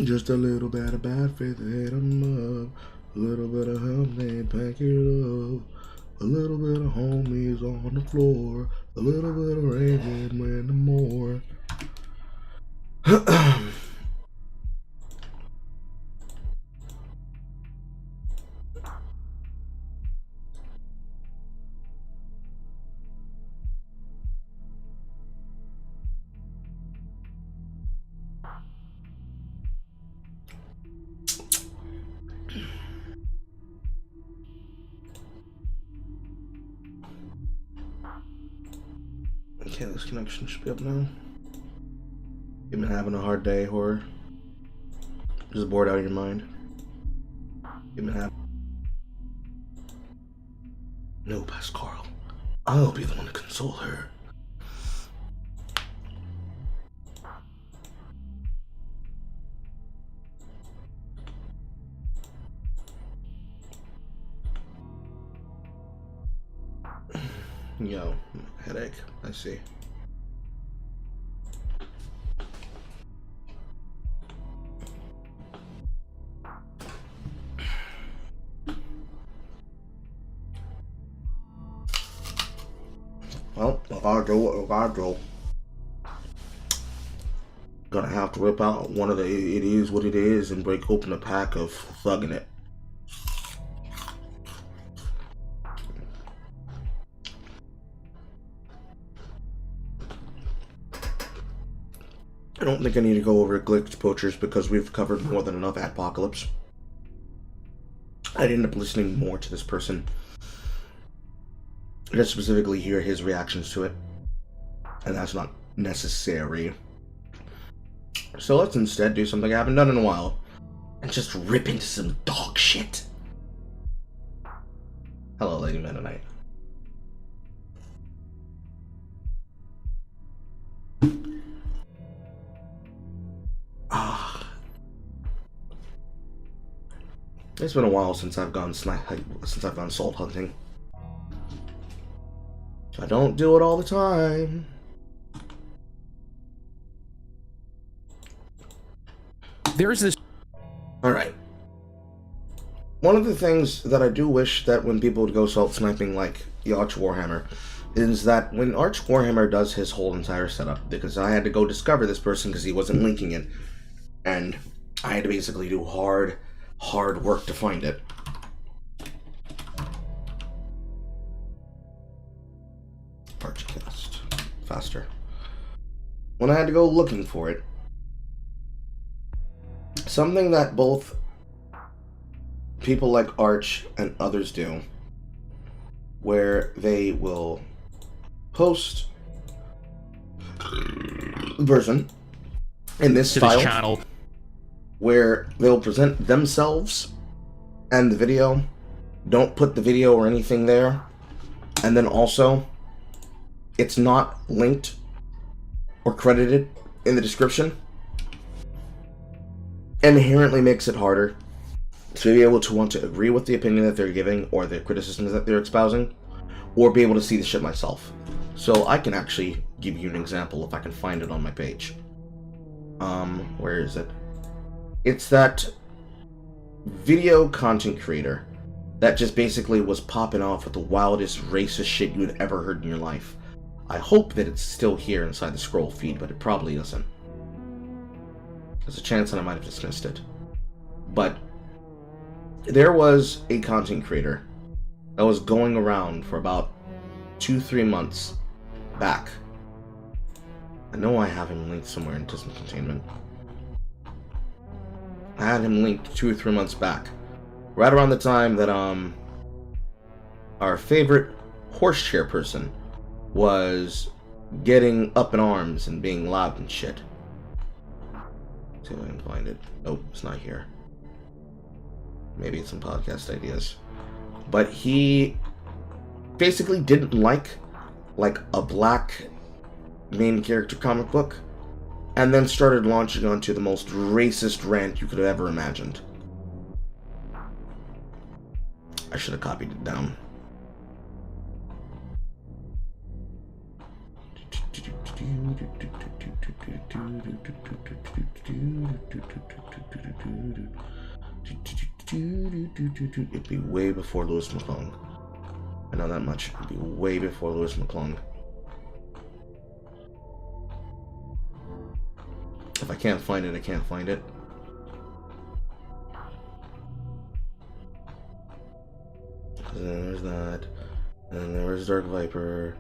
Just a little bit of bad faith to hit 'em up. A little bit of Humpday, pack it up. A little bit of homies on the floor. A little bit of rain when the more. Okay, this connection should be up now. You've been having a hard day, horror. Just bored out of your mind. You've been having. No, Pascal. I'll be the one to console her. Yo, headache. I see. Well, I gotta do what I gotta do. Gonna have to rip out one of the It Is What It Is and break open a pack of Thuggin' It. I don't think I need to go over glitch poachers because we've covered more than enough Apocalypse. I'd end up listening more to this person. I just specifically hear his reactions to it. And that's not necessary. So let's instead do something I haven't done in a while. And just rip into some dog shit. Hello, Lady Mennonite. It's been a while since I've gone salt hunting. I don't do it all the time. There's this. Alright. One of the things that I do wish that when people would go salt sniping like the Arch Warhammer is that when Arch Warhammer does his whole entire setup, because I had to go discover this person because he wasn't linking it, and I had to basically do hard work to find it. Archcast. Faster. When I had to go looking for it, something that both people like Arch and others do, where they will post the person in this style, channel, where they'll present themselves and the video, don't put the video or anything there, and then also it's not linked or credited in the description, inherently makes it harder to be able to want to agree with the opinion that they're giving or the criticisms that they're espousing, or be able to see the shit myself. So I can actually give you an example if I can find it on my page. Where is it? It's that video content creator that just basically was popping off with the wildest racist shit you had ever heard in your life. I hope that it's still here inside the scroll feed, but it probably isn't. There's a chance that I might have dismissed it. But there was a content creator that was going around for about 2-3 months back. I know I have him linked somewhere in Disney Containment. I had him linked 2 or 3 months back, right around the time that our favorite horse chair person was getting up in arms and being loud and shit. Let's see if I can find it. Nope, it's not here. Maybe it's some podcast ideas. But he basically didn't like a black main character comic book, and then started launching onto the most racist rant you could have ever imagined. I should have copied it down. It'd be way before Lewis McClung. I know that much. It'd be way before Lewis McClung. If I can't find it, I can't find it. And then there's that. And then there was Dark Viper.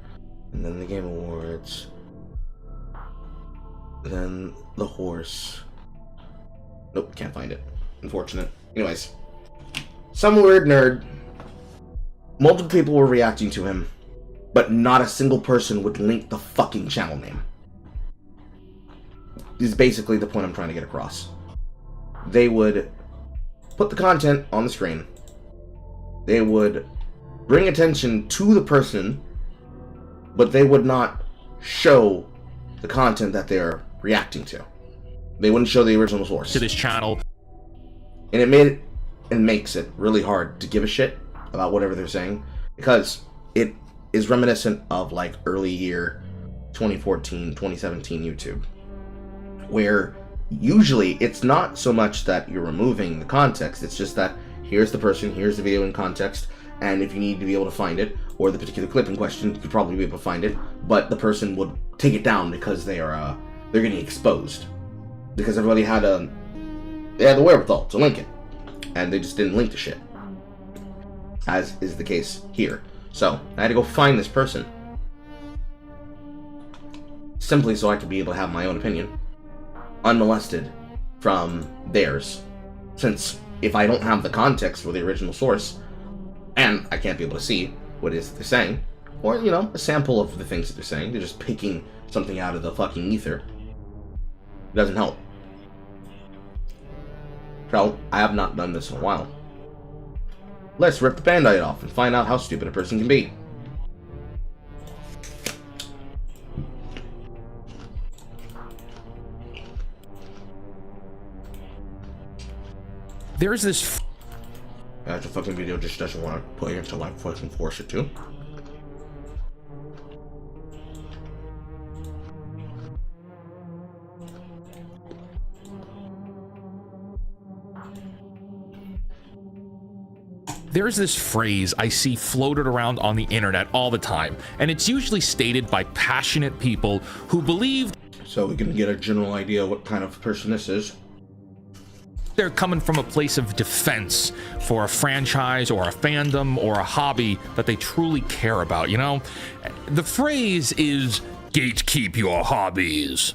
And then the Game Awards. Then the horse. Nope, can't find it. Unfortunate. Anyways. Some weird nerd. Multiple people were reacting to him. But not a single person would link the fucking channel name. Is basically the point I'm trying to get across. They would put the content on the screen. They would bring attention to the person, but they would not show the content that they're reacting to. They wouldn't show the original source. To this channel. And it made it, and makes it really hard to give a shit about whatever they're saying, because it is reminiscent of like early year 2014, 2017 YouTube. Where usually it's not so much that you're removing the context, it's just that here's the person, here's the video in context, and if you need to be able to find it, or the particular clip in question, you could probably be able to find it, but the person would take it down because they're getting exposed. Because everybody had the wherewithal to link it, and they just didn't link the shit. As is the case here. So, I had to go find this person. Simply so I could be able to have my own opinion. Unmolested from theirs, since if I don't have the context for the original source, and I can't be able to see what it is that they're saying, or, you know, a sample of the things that they're saying, they're just picking something out of the fucking ether, it doesn't help. So, I have not done this in a while. Let's rip the band-aid off and find out how stupid a person can be. There's this. The fucking video just doesn't want to play until I fucking force it to. There's this phrase I see floated around on the internet all the time, and it's usually stated by passionate people who believe. So we can get a general idea what kind of person this is. They're coming from a place of defense for a franchise or a fandom or a hobby that they truly care about, you know? The phrase is gatekeep your hobbies.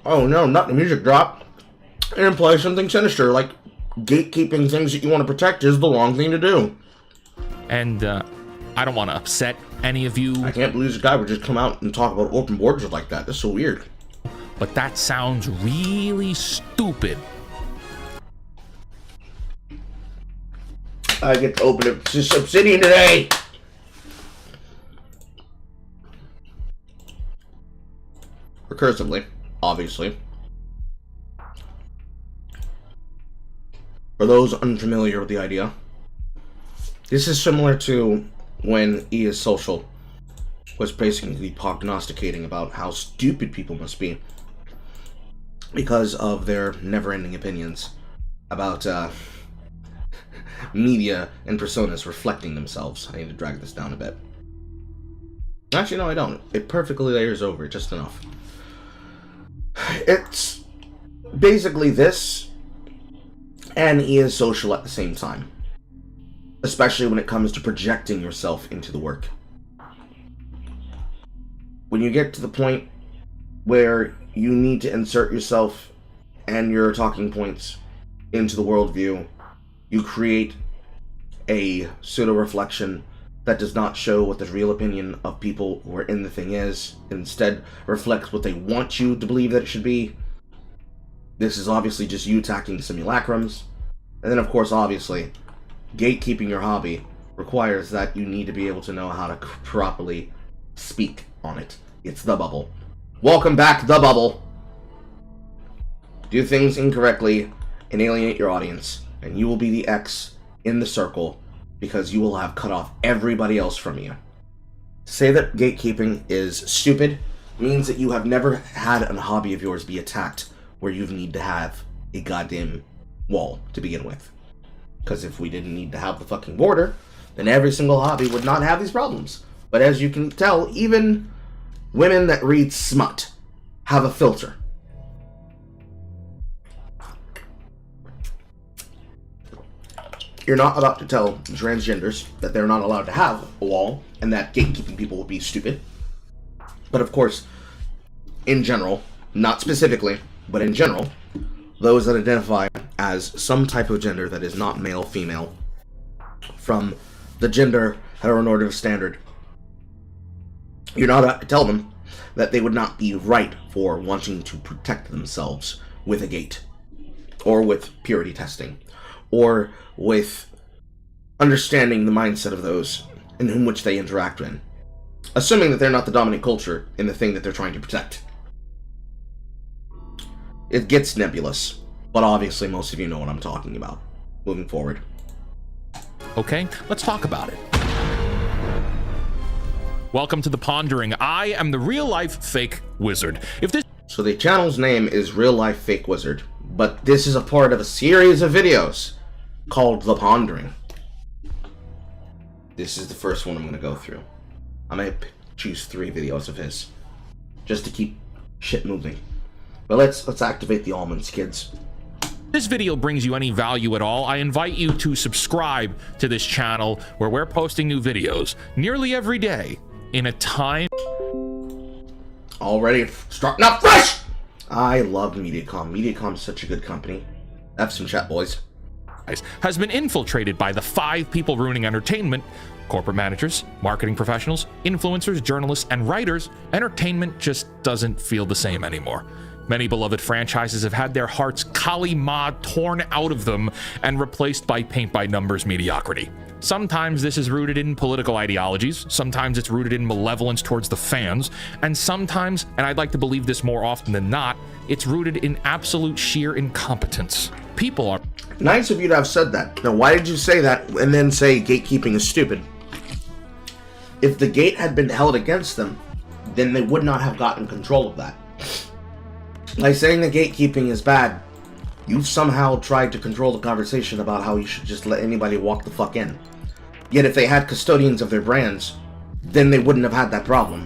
Oh no, not the music drop. It implies something sinister, like gatekeeping things that you want to protect is the wrong thing to do. And I don't want to upset any of you. I can't believe this guy would just come out and talk about open borders like that. That's so weird. But that sounds really stupid. I get to open Obsidian today! Recursively, obviously. For those unfamiliar with the idea, this is similar to when EA's Social was basically prognosticating about how stupid people must be because of their never-ending opinions about media and personas reflecting themselves. I need to drag this down a bit. Actually, no, I don't. It perfectly layers over just enough. It's basically this and EA's Social at the same time. Especially when it comes to projecting yourself into the work. When you get to the point where you need to insert yourself and your talking points into the worldview, you create a pseudo-reflection that does not show what the real opinion of people who are in the thing is. Instead, reflects what they want you to believe that it should be. This is obviously just you attacking simulacrums. And then, of course, obviously, gatekeeping your hobby requires that you need to be able to know how to properly speak on it. It's the bubble. Welcome back, the bubble. Do things incorrectly and alienate your audience, and you will be the X in the circle because you will have cut off everybody else from you. To say that gatekeeping is stupid means that you have never had a hobby of yours be attacked where you need to have a goddamn wall to begin with. Because if we didn't need to have the fucking border, then every single hobby would not have these problems. But as you can tell, even women that read smut have a filter. You're not about to tell transgenders that they're not allowed to have a wall and that gatekeeping people would be stupid. But of course, in general, not specifically, but in general, those that identify as some type of gender that is not male, female, from the gender heteronormative standard, you're not about to tell them that they would not be right for wanting to protect themselves with a gate, or with purity testing, or with understanding the mindset of those in whom which they interact in, assuming that they're not the dominant culture in the thing that they're trying to protect. It gets nebulous, but obviously most of you know what I'm talking about. Moving forward. Okay, let's talk about it. Welcome to The Pondering. I am the real-life fake wizard. So the channel's name is Real Life Fake Wizard, but this is a part of a series of videos called The Pondering. This is the first one I'm going to go through. I may choose 3 videos of his, just to keep shit moving. But let's activate the almonds, kids. This video brings you any value at all, I invite you to subscribe to this channel where we're posting new videos nearly every day in a time... Already starting up fresh! I love Mediacom. Mediacom's such a good company. Have some chat, boys. Has been infiltrated by the 5 people ruining entertainment: corporate managers, marketing professionals, influencers, journalists, and writers. Entertainment just doesn't feel the same anymore. Many beloved franchises have had their hearts kali-ma torn out of them and replaced by paint-by-numbers mediocrity. Sometimes this is rooted in political ideologies, sometimes it's rooted in malevolence towards the fans, and sometimes, and I'd like to believe this more often than not, it's rooted in absolute sheer incompetence. People are... Nice of you to have said that. Now, why did you say that and then say gatekeeping is stupid? If the gate had been held against them, then they would not have gotten control of that. By saying the gatekeeping is bad, you've somehow tried to control the conversation about how you should just let anybody walk the fuck in. Yet if they had custodians of their brands, then they wouldn't have had that problem.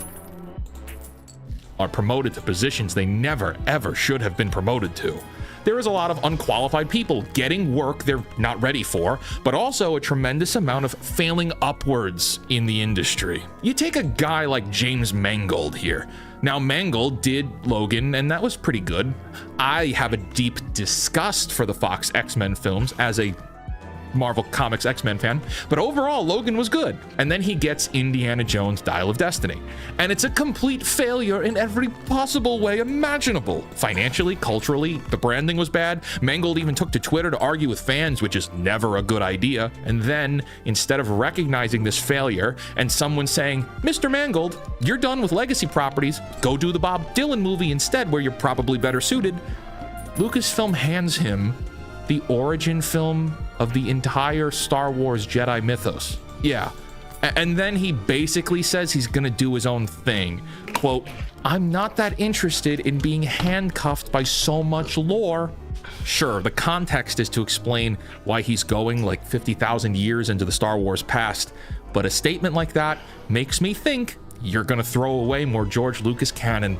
Are promoted to positions they never ever should have been promoted to. There is a lot of unqualified people getting work they're not ready for, but also a tremendous amount of failing upwards in the industry. You take a guy like James Mangold here. Now, Mangold did Logan, and that was pretty good. I have a deep disgust for the Fox X-Men films as a Marvel Comics X-Men fan, but overall Logan was good. And then he gets Indiana Jones Dial of Destiny, and it's a complete failure in every possible way imaginable. Financially, culturally, the branding was bad. Mangold even took to Twitter to argue with fans, which is never a good idea. And then, instead of recognizing this failure and someone saying, Mr. Mangold, you're done with legacy properties, go do the Bob Dylan movie instead where you're probably better suited, Lucasfilm hands him the origin film of the entire Star Wars Jedi mythos. Yeah. And then he basically says he's gonna do his own thing. Quote, I'm not that interested in being handcuffed by so much lore. Sure, the context is to explain why he's going like 50,000 years into the Star Wars past, but a statement like that makes me think you're gonna throw away more George Lucas canon.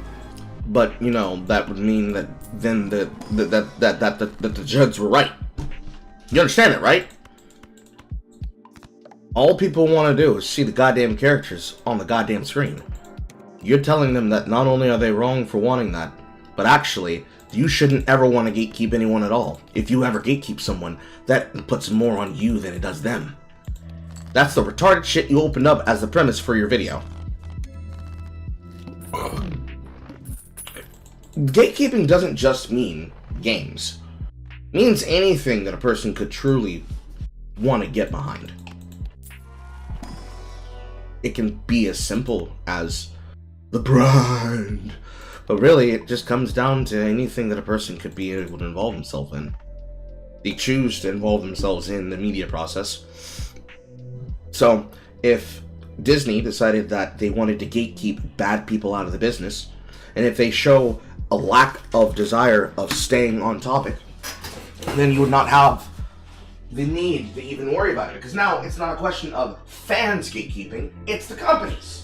But, you know, that would mean that then the Jeds were right. You understand it, right? All people want to do is see the goddamn characters on the goddamn screen. You're telling them that not only are they wrong for wanting that, but actually, you shouldn't ever want to gatekeep anyone at all. If you ever gatekeep someone, that puts more on you than it does them. That's the retarded shit you opened up as the premise for your video. Gatekeeping doesn't just mean games. It means anything that a person could truly want to get behind. It can be as simple as the brand, but really it just comes down to anything that a person could be able to involve himself in. They choose to involve themselves in the media process. So, if Disney decided that they wanted to gatekeep bad people out of the business, and if they show a lack of desire of staying on topic, then you would not have the need to even worry about it. Because now it's not a question of fans gatekeeping, it's the companies.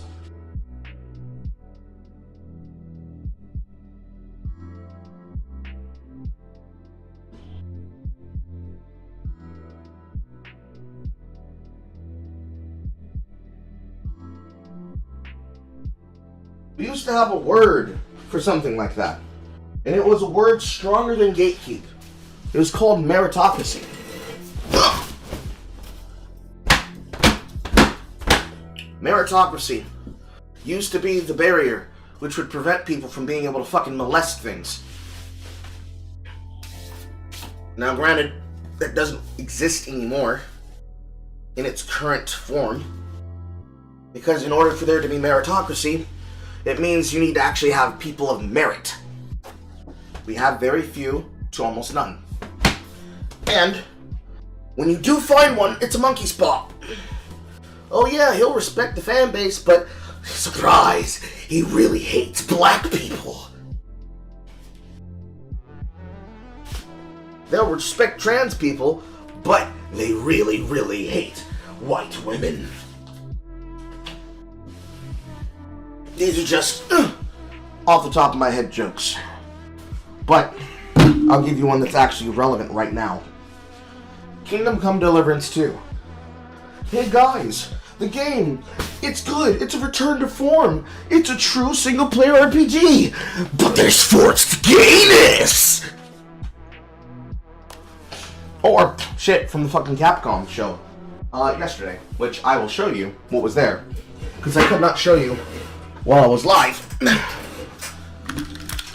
We used to have a word for something like that, and it was a word stronger than gatekeep. It was called meritocracy. Meritocracy used to be the barrier which would prevent people from being able to fucking molest things. Now, granted, that doesn't exist anymore in its current form, because in order for there to be meritocracy, it means you need to actually have people of merit. We have very few to almost none. And when you do find one, it's a monkey spot. Oh yeah, he'll respect the fan base, but surprise, he really hates black people. They'll respect trans people, but they really, really hate white women. These are just off the top of my head jokes. But I'll give you one that's actually relevant right now. Kingdom Come Deliverance 2. Hey guys, the game, it's good. It's a return to form. It's a true single-player RPG. But there's forced gayness! Or shit from the fucking Capcom show yesterday, which I will show you what was there. Because I could not show you while I was live,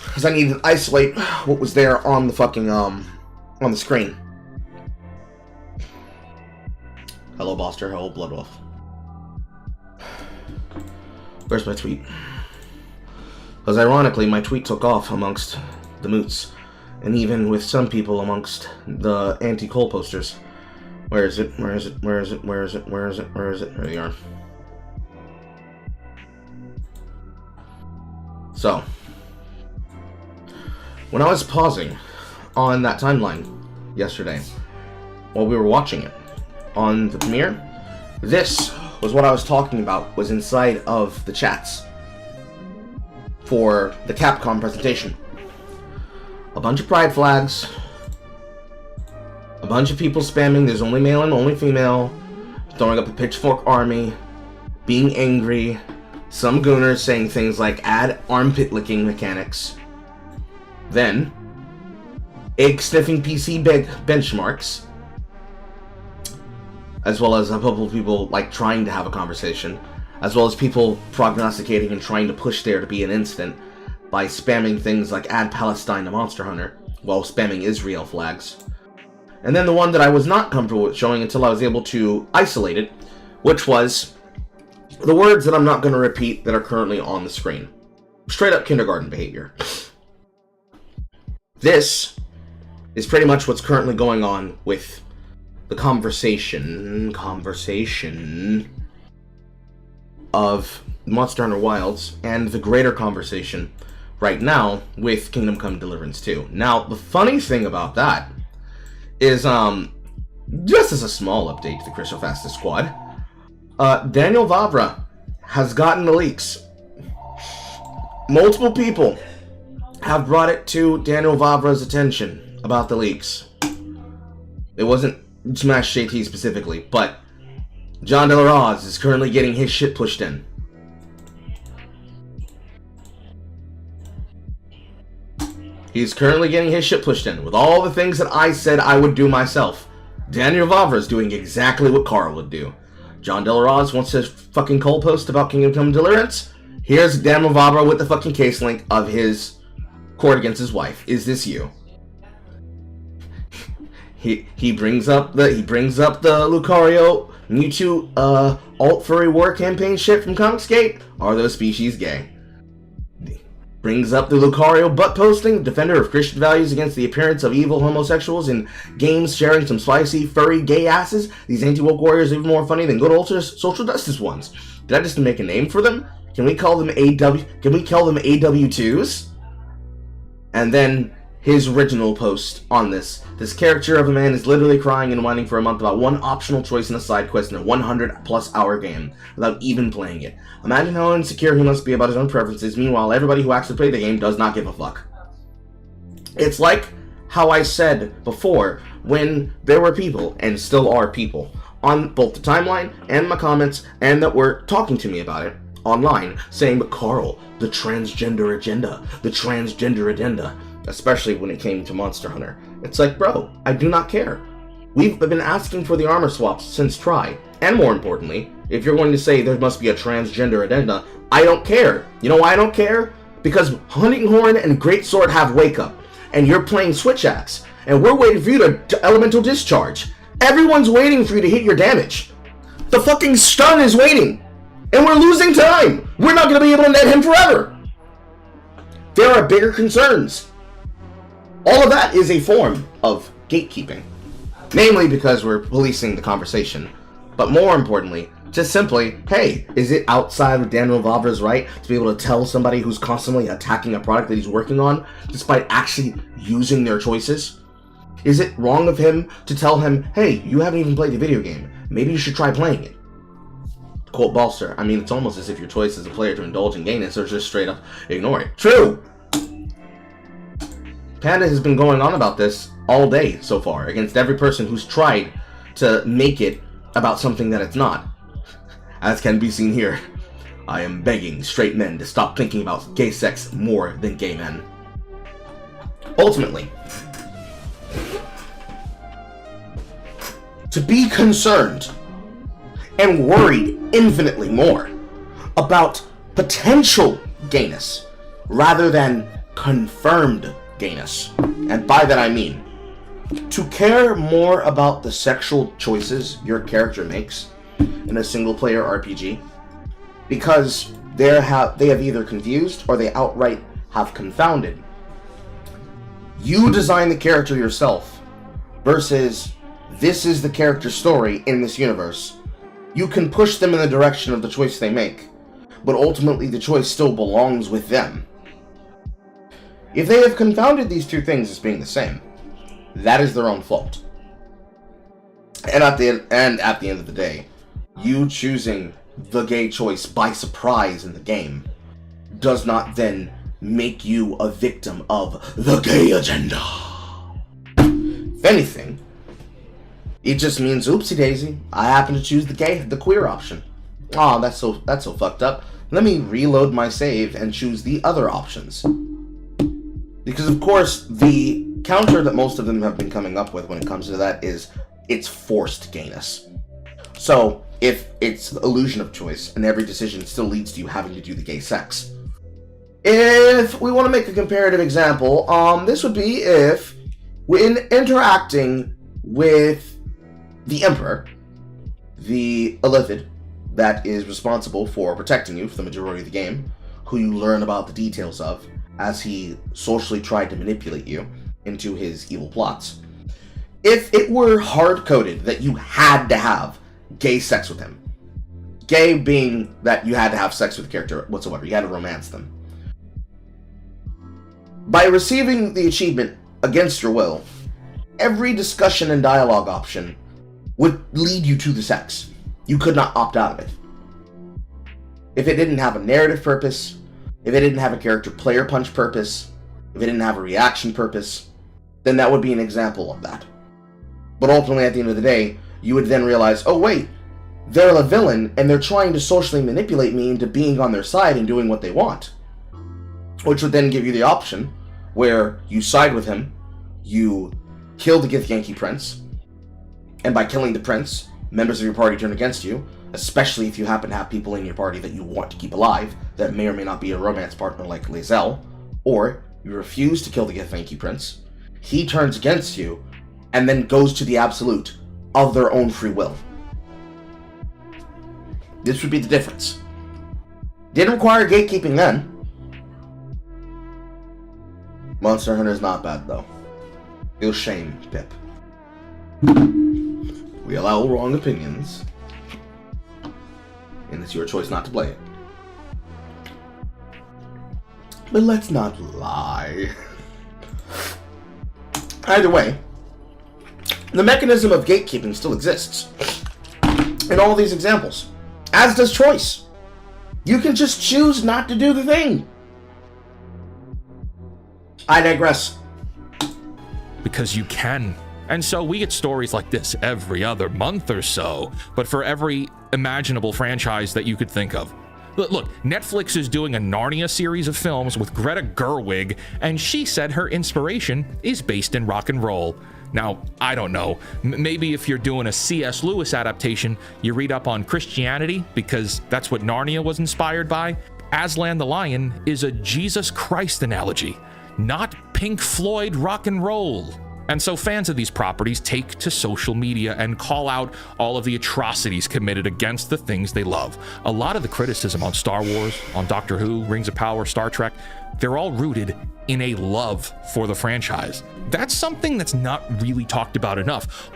because I needed to isolate what was there on the fucking, on the screen. Hello, Boster. Hello, Bloodwolf. Where's my tweet? Because ironically, my tweet took off amongst the moots, and even with some people amongst the anti-Cole posters. Where is it? Where is it? Where is it? Where is it? Where is it? Where is it? There you are. So, when I was pausing on that timeline yesterday, while we were watching it on the premiere, this was what I was talking about, was inside of the chats for the Capcom presentation. A bunch of pride flags, a bunch of people spamming there's only male and only female, throwing up a pitchfork army, being angry, some gooners saying things like add armpit licking mechanics, then egg sniffing PC benchmarks, as well as a couple of people like trying to have a conversation, as well as people prognosticating and trying to push there to be an incident by spamming things like add Palestine to Monster Hunter while spamming Israel flags. And then the one that I was not comfortable with showing until I was able to isolate it, which was the words that I'm not going to repeat that are currently on the screen. Straight up kindergarten behavior. This is pretty much what's currently going on with the conversation of Monster Hunter Wilds and the greater conversation right now with Kingdom Come Deliverance 2. Now, the funny thing about that is, just as a small update to the Crystal Fastest Squad, Daniel Vavra has gotten the leaks. Multiple people have brought it to Daniel Vavra's attention about the leaks. It wasn't Smash JT specifically, but John De La Roz is currently getting his shit pushed in. He's currently getting his shit pushed in with all the things that I said I would do myself. Daniel Vavra is doing exactly what Carl would do. John De La Roz wants to fucking Cole post about Kingdom Come Deliverance. Here's Daniel Vavra with the fucking case link of his court against his wife. Is this you? He brings up the Lucario Mewtwo alt furry war campaign shit from Comicsgate. Are those species gay? Brings up the Lucario butt posting, defender of Christian values against the appearance of evil homosexuals in games, sharing some spicy, furry, gay asses. These anti-woke warriors are even more funny than good old social justice ones. Did I just make a name for them? Can we call them AW2s? And then his original post on this. This character of a man is literally crying and whining for a month about one optional choice in a side quest in a 100+ hour game without even playing it. Imagine how insecure he must be about his own preferences. Meanwhile, everybody who actually played the game does not give a fuck. It's like how I said before, when there were people, and still are people, on both the timeline and my comments, and that were talking to me about it online, saying, but Carl, the transgender agenda, especially when it came to Monster Hunter. It's like, bro, I do not care. We've been asking for the armor swaps since Try, and more importantly, if you're going to say there must be a transgender agenda, I don't care. You know why I don't care? Because Hunting Horn and Greatsword have Wake Up, and you're playing Switch Axe, and we're waiting for you to Elemental Discharge. Everyone's waiting for you to hit your damage. The fucking stun is waiting, and we're losing time. We're not going to be able to net him forever. There are bigger concerns. All of that is a form of gatekeeping. Namely because we're policing the conversation. But more importantly, just simply, hey, is it outside of Daniel Vavra's right to be able to tell somebody who's constantly attacking a product that he's working on, despite actually using their choices? Is it wrong of him to tell him, hey, you haven't even played the video game, maybe you should try playing it? Quote Balster, I mean, it's almost as if your choice as a player to indulge in gayness or just straight up ignore it. True! Panda has been going on about this all day so far, against every person who's tried to make it about something that it's not. As can be seen here, I am begging straight men to stop thinking about gay sex more than gay men. Ultimately, to be concerned and worried infinitely more about potential gayness rather than confirmed gayness. And by that I mean, to care more about the sexual choices your character makes in a single-player RPG, because they have either confused or they outright have confounded. You design the character yourself, versus this is the character's story in this universe. You can push them in the direction of the choice they make, but ultimately the choice still belongs with them. If they have confounded these two things as being the same, that is their own fault. And at the end of the day, you choosing the gay choice by surprise in the game does not then make you a victim of the gay agenda. If anything, it just means, oopsie daisy, I happen to choose the queer option. Aw, that's so fucked up. Let me reload my save and choose the other options. Because of course, the counter that most of them have been coming up with when it comes to that is it's forced gayness. So, if it's the illusion of choice, and every decision still leads to you having to do the gay sex. If we want to make a comparative example, this would be if, when interacting with the Emperor, the Illithid that is responsible for protecting you for the majority of the game, who you learn about the details of as he socially tried to manipulate you into his evil plots. If it were hard-coded that you had to have gay sex with him, gay being that you had to have sex with the character whatsoever, you had to romance them, by receiving the achievement against your will, every discussion and dialogue option would lead you to the sex. You could not opt out of it. If it didn't have a narrative purpose, if it didn't have a character player punch purpose, if it didn't have a reaction purpose, then that would be an example of that. But ultimately, at the end of the day, you would then realize, oh wait, they're a villain, and they're trying to socially manipulate me into being on their side and doing what they want. Which would then give you the option where you side with him, you kill the Githyanki Prince, and by killing the prince, members of your party turn against you, especially if you happen to have people in your party that you want to keep alive, that may or may not be a romance partner like Lae'zel, or you refuse to kill the Githyanki Prince, he turns against you, and then goes to the absolute of their own free will. This would be the difference. Didn't require gatekeeping then. Monster Hunter is not bad though. Feel shame, Pip. We allow wrong opinions. and it's your choice not to play it. But let's not lie. Either way, the mechanism of gatekeeping still exists in all these examples, as does choice. You can just choose not to do the thing. I digress. Because you can. And so we get stories like this every other month or so, but for every imaginable franchise that you could think of. Look, Netflix is doing a Narnia series of films with Greta Gerwig, and she said her inspiration is based in rock and roll. Now, I don't know, maybe if you're doing a C.S. Lewis adaptation, you read up on Christianity, because that's what Narnia was inspired by. Aslan the Lion is a Jesus Christ analogy, not Pink Floyd rock and roll. And so fans of these properties take to social media and call out all of the atrocities committed against the things they love. A lot of the criticism on Star Wars, on Doctor Who, Rings of Power, Star Trek, they're all rooted in a love for the franchise. That's something that's not really talked about enough.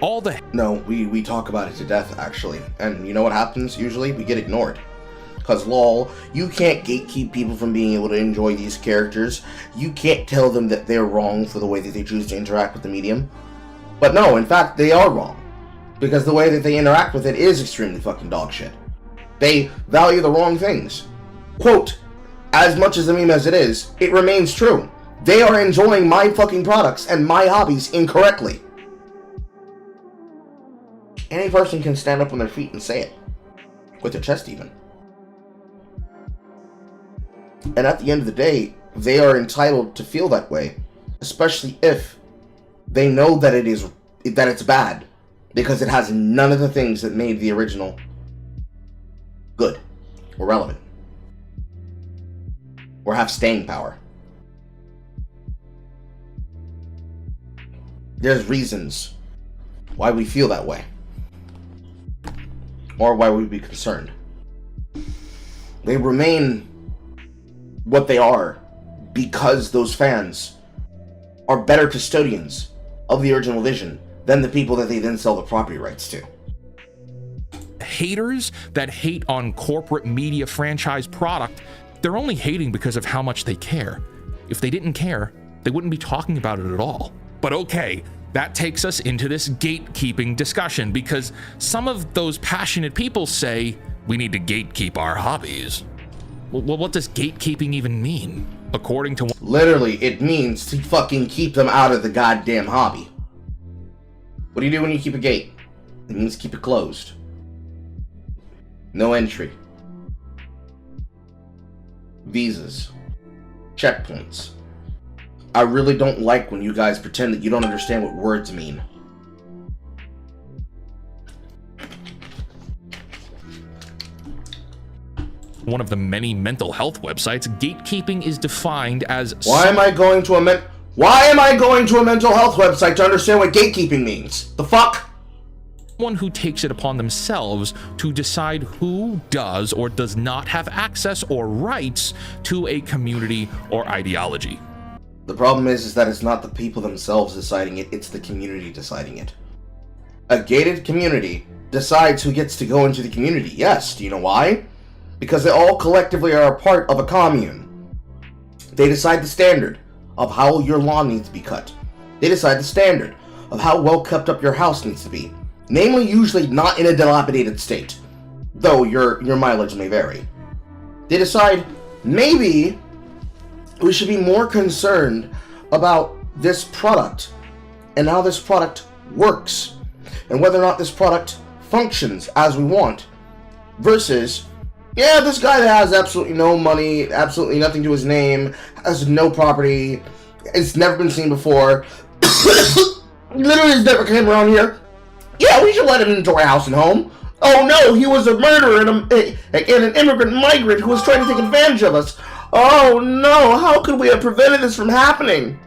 No, we talk about it to death, actually. And you know what happens usually? We get ignored. Because, lol, you can't gatekeep people from being able to enjoy these characters. You can't tell them that they're wrong for the way that they choose to interact with the medium. But no, in fact, they are wrong. Because the way that they interact with it is extremely fucking dog shit. They value the wrong things. Quote, as much as a meme as it is, it remains true. They are enjoying my fucking products and my hobbies incorrectly. Any person can stand up on their feet and say it. With their chest even. And at the end of the day, they are entitled to feel that way, especially if they know that it's bad, because it has none of the things that made the original good or relevant or have staying power. There's reasons why we feel that way, or why we'd be concerned. They remain what they are because those fans are better custodians of the original vision than the people that they then sell the property rights to. Haters that hate on corporate media franchise product, they're only hating because of how much they care. If they didn't care, they wouldn't be talking about it at all. But okay, that takes us into this gatekeeping discussion, because some of those passionate people say we need to gatekeep our hobbies. Well, what does gatekeeping even mean? According to... Literally, it means to fucking keep them out of the goddamn hobby. What do you do when you keep a gate? It means keep it closed. No entry. Visas. Checkpoints. I really don't like when you guys pretend that you don't understand what words mean. One of the many mental health websites, gatekeeping is defined as... Why am I going to a mental health website to understand what gatekeeping means? The fuck? Someone who takes it upon themselves to decide who does or does not have access or rights to a community or ideology. The problem is that it's not the people themselves deciding it, it's the community deciding it. A gated community decides who gets to go into the community, yes. Do you know why? Because they all collectively are a part of a commune. They decide the standard of how your lawn needs to be cut. They decide the standard of how well kept up your house needs to be. Namely, usually not in a dilapidated state, though your mileage may vary. They decide maybe we should be more concerned about this product and how this product works and whether or not this product functions as we want, versus, yeah, this guy that has absolutely no money, absolutely nothing to his name, has no property, it's never been seen before, literally has never came around here. Yeah, we should let him into our house and home. Oh no, he was a murderer and an immigrant migrant who was trying to take advantage of us. Oh no, how could we have prevented this from happening?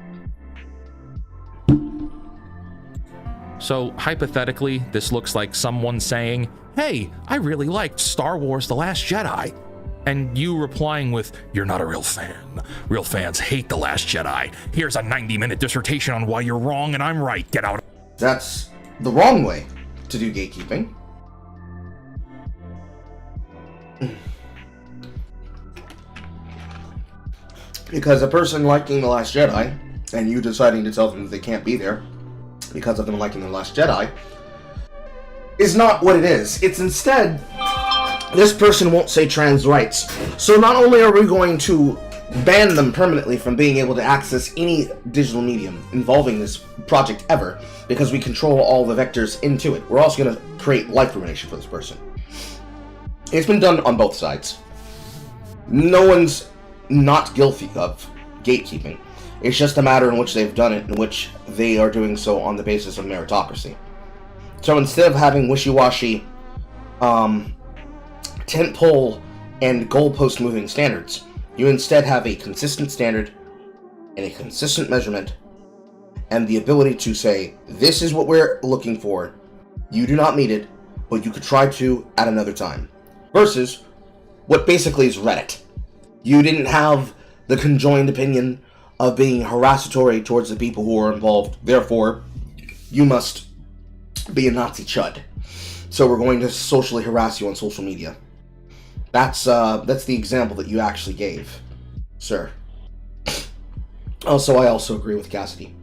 So, hypothetically, this looks like someone saying, hey, I really liked Star Wars The Last Jedi. And you replying with, you're not a real fan. Real fans hate The Last Jedi. Here's a 90-minute dissertation on why you're wrong and I'm right. Get out. That's the wrong way to do gatekeeping. Because a person liking The Last Jedi, and you deciding to tell them that they can't be there because of them liking The Last Jedi, is not what it is. It's instead, this person won't say trans rights. So not only are we going to ban them permanently from being able to access any digital medium involving this project ever, because we control all the vectors into it, we're also going to create life ruination for this person. It's been done on both sides. No one's not guilty of gatekeeping. It's just a matter in which they've done it, in which they are doing so on the basis of meritocracy. So instead of having wishy-washy tentpole and goalpost moving standards, you instead have a consistent standard and a consistent measurement and the ability to say, this is what we're looking for, you do not meet it, but you could try to at another time. Versus what basically is Reddit. You didn't have the conjoined opinion of being harassatory towards the people who are involved, therefore you must be a Nazi chud. So we're going to socially harass you on social media. That's the example that you actually gave, sir. Also, I also agree with Cassidy.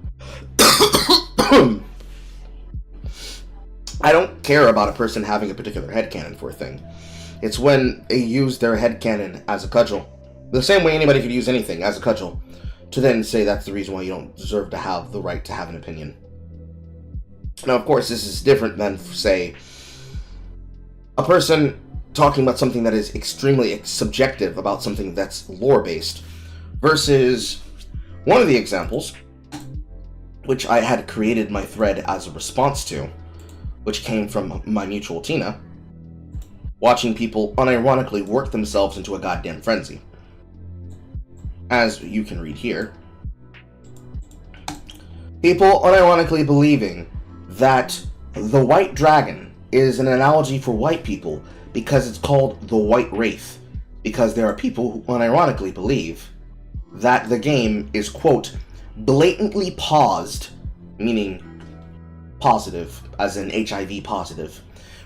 I don't care about a person having a particular headcanon for a thing. It's when they use their headcanon as a cudgel, the same way anybody could use anything as a cudgel, to then say that's the reason why you don't deserve to have the right to have an opinion. Now, of course, this is different than, say, a person talking about something that is extremely subjective about something that's lore-based, versus one of the examples, which I had created my thread as a response to, which came from my mutual Tina, watching people unironically work themselves into a goddamn frenzy. As you can read here, people unironically believing that the white dragon is an analogy for white people because it's called the White Wraith, because there are people who unironically believe that the game is, quote, blatantly paused, meaning positive, as in HIV positive,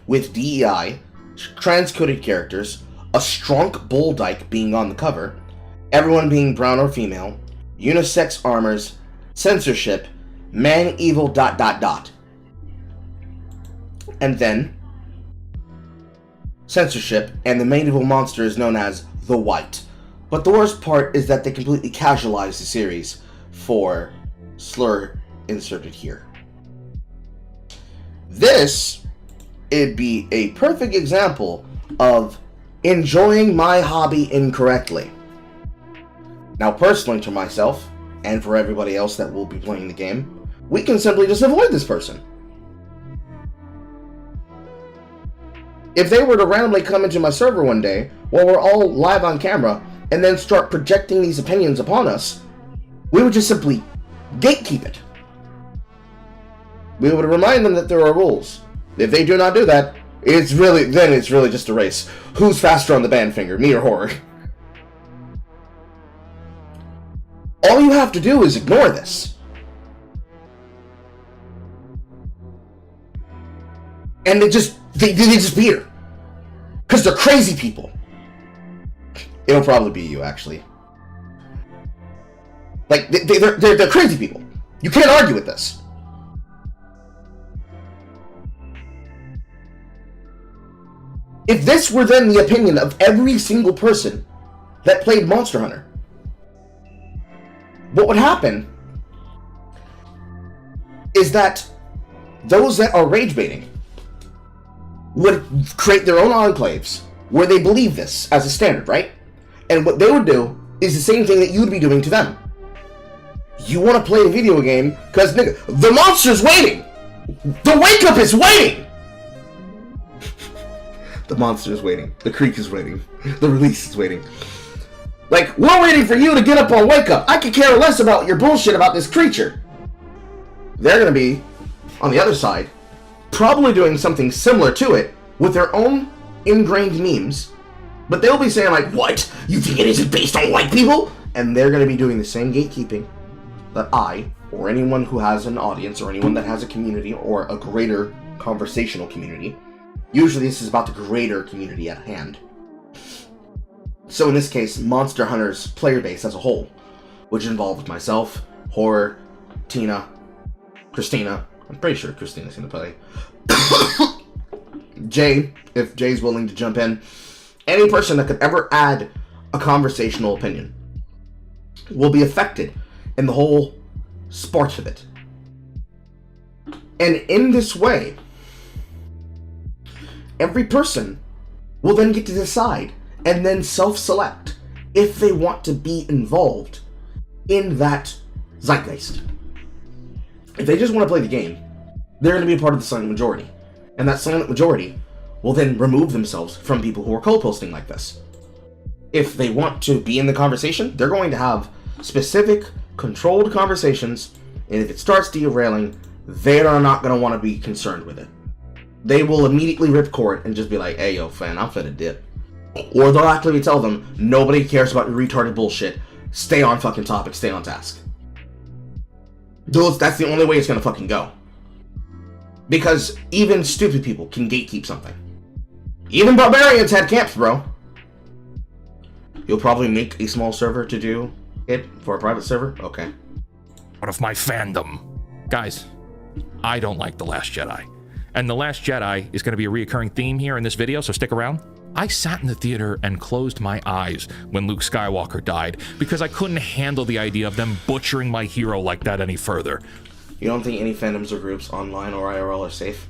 with DEI, transcoded characters, a strunk bull dyke being on the cover, everyone being brown or female, unisex armors, censorship, man evil ... And then censorship, and the main evil monster is known as the White. But the worst part is that they completely casualized the series for slur inserted here. This, it'd be a perfect example of enjoying my hobby incorrectly. Now, personally to myself, and for everybody else that will be playing the game, we can simply just avoid this person. If they were to randomly come into my server one day, while we're all live on camera, and then start projecting these opinions upon us, we would just simply gatekeep it. We would remind them that there are rules. If they do not do that, it's really just a race. Who's faster on the band finger, me or Horror? All you have to do is ignore this. And they just disappear. Because they're crazy people. It'll probably be you, actually. Like, they're crazy people. You can't argue with this. If this were then the opinion of every single person that played Monster Hunter, what would happen is that those that are rage baiting would create their own enclaves where they believe this as a standard, right? And what they would do is the same thing that you'd be doing to them. You want to play a video game because, nigga, the monster's waiting! The wake up is waiting! The monster is waiting. The creek is waiting. The release is waiting. Like, we're waiting for you to get up on wake up. I could care less about your bullshit about this creature. They're going to be, on the other side, probably doing something similar to it with their own ingrained memes. But they'll be saying like, what? You think it isn't based on white people? And they're going to be doing the same gatekeeping that I, or anyone who has an audience, or anyone that has a community, or a greater conversational community. Usually this is about the greater community at hand. So in this case, Monster Hunter's player base as a whole, which involved myself, Horror, Tina, Christina. I'm pretty sure Christina's gonna play. Jay, if Jay's willing to jump in. Any person that could ever add a conversational opinion will be affected in the whole spark of it. And in this way, every person will then get to decide and then self-select if they want to be involved in that zeitgeist. If they just want to play the game, they're going to be a part of the silent majority. And that silent majority will then remove themselves from people who are co-posting like this. If they want to be in the conversation, they're going to have specific, controlled conversations, and if it starts derailing, they are not going to want to be concerned with it. They will immediately rip cord and just be like, hey, yo, fan, I'm finna dip. Or they'll actually tell them, nobody cares about your retarded bullshit. Stay on fucking topic, stay on task. That's the only way it's going to fucking go. Because even stupid people can gatekeep something. Even barbarians had camps, bro. You'll probably make a small server to do it for a private server? Okay. Out of my fandom. Guys, I don't like The Last Jedi. And The Last Jedi is going to be a reoccurring theme here in this video, so stick around. I sat in the theater and closed my eyes when Luke Skywalker died because I couldn't handle the idea of them butchering my hero like that any further. You don't think any fandoms or groups, online or IRL, are safe?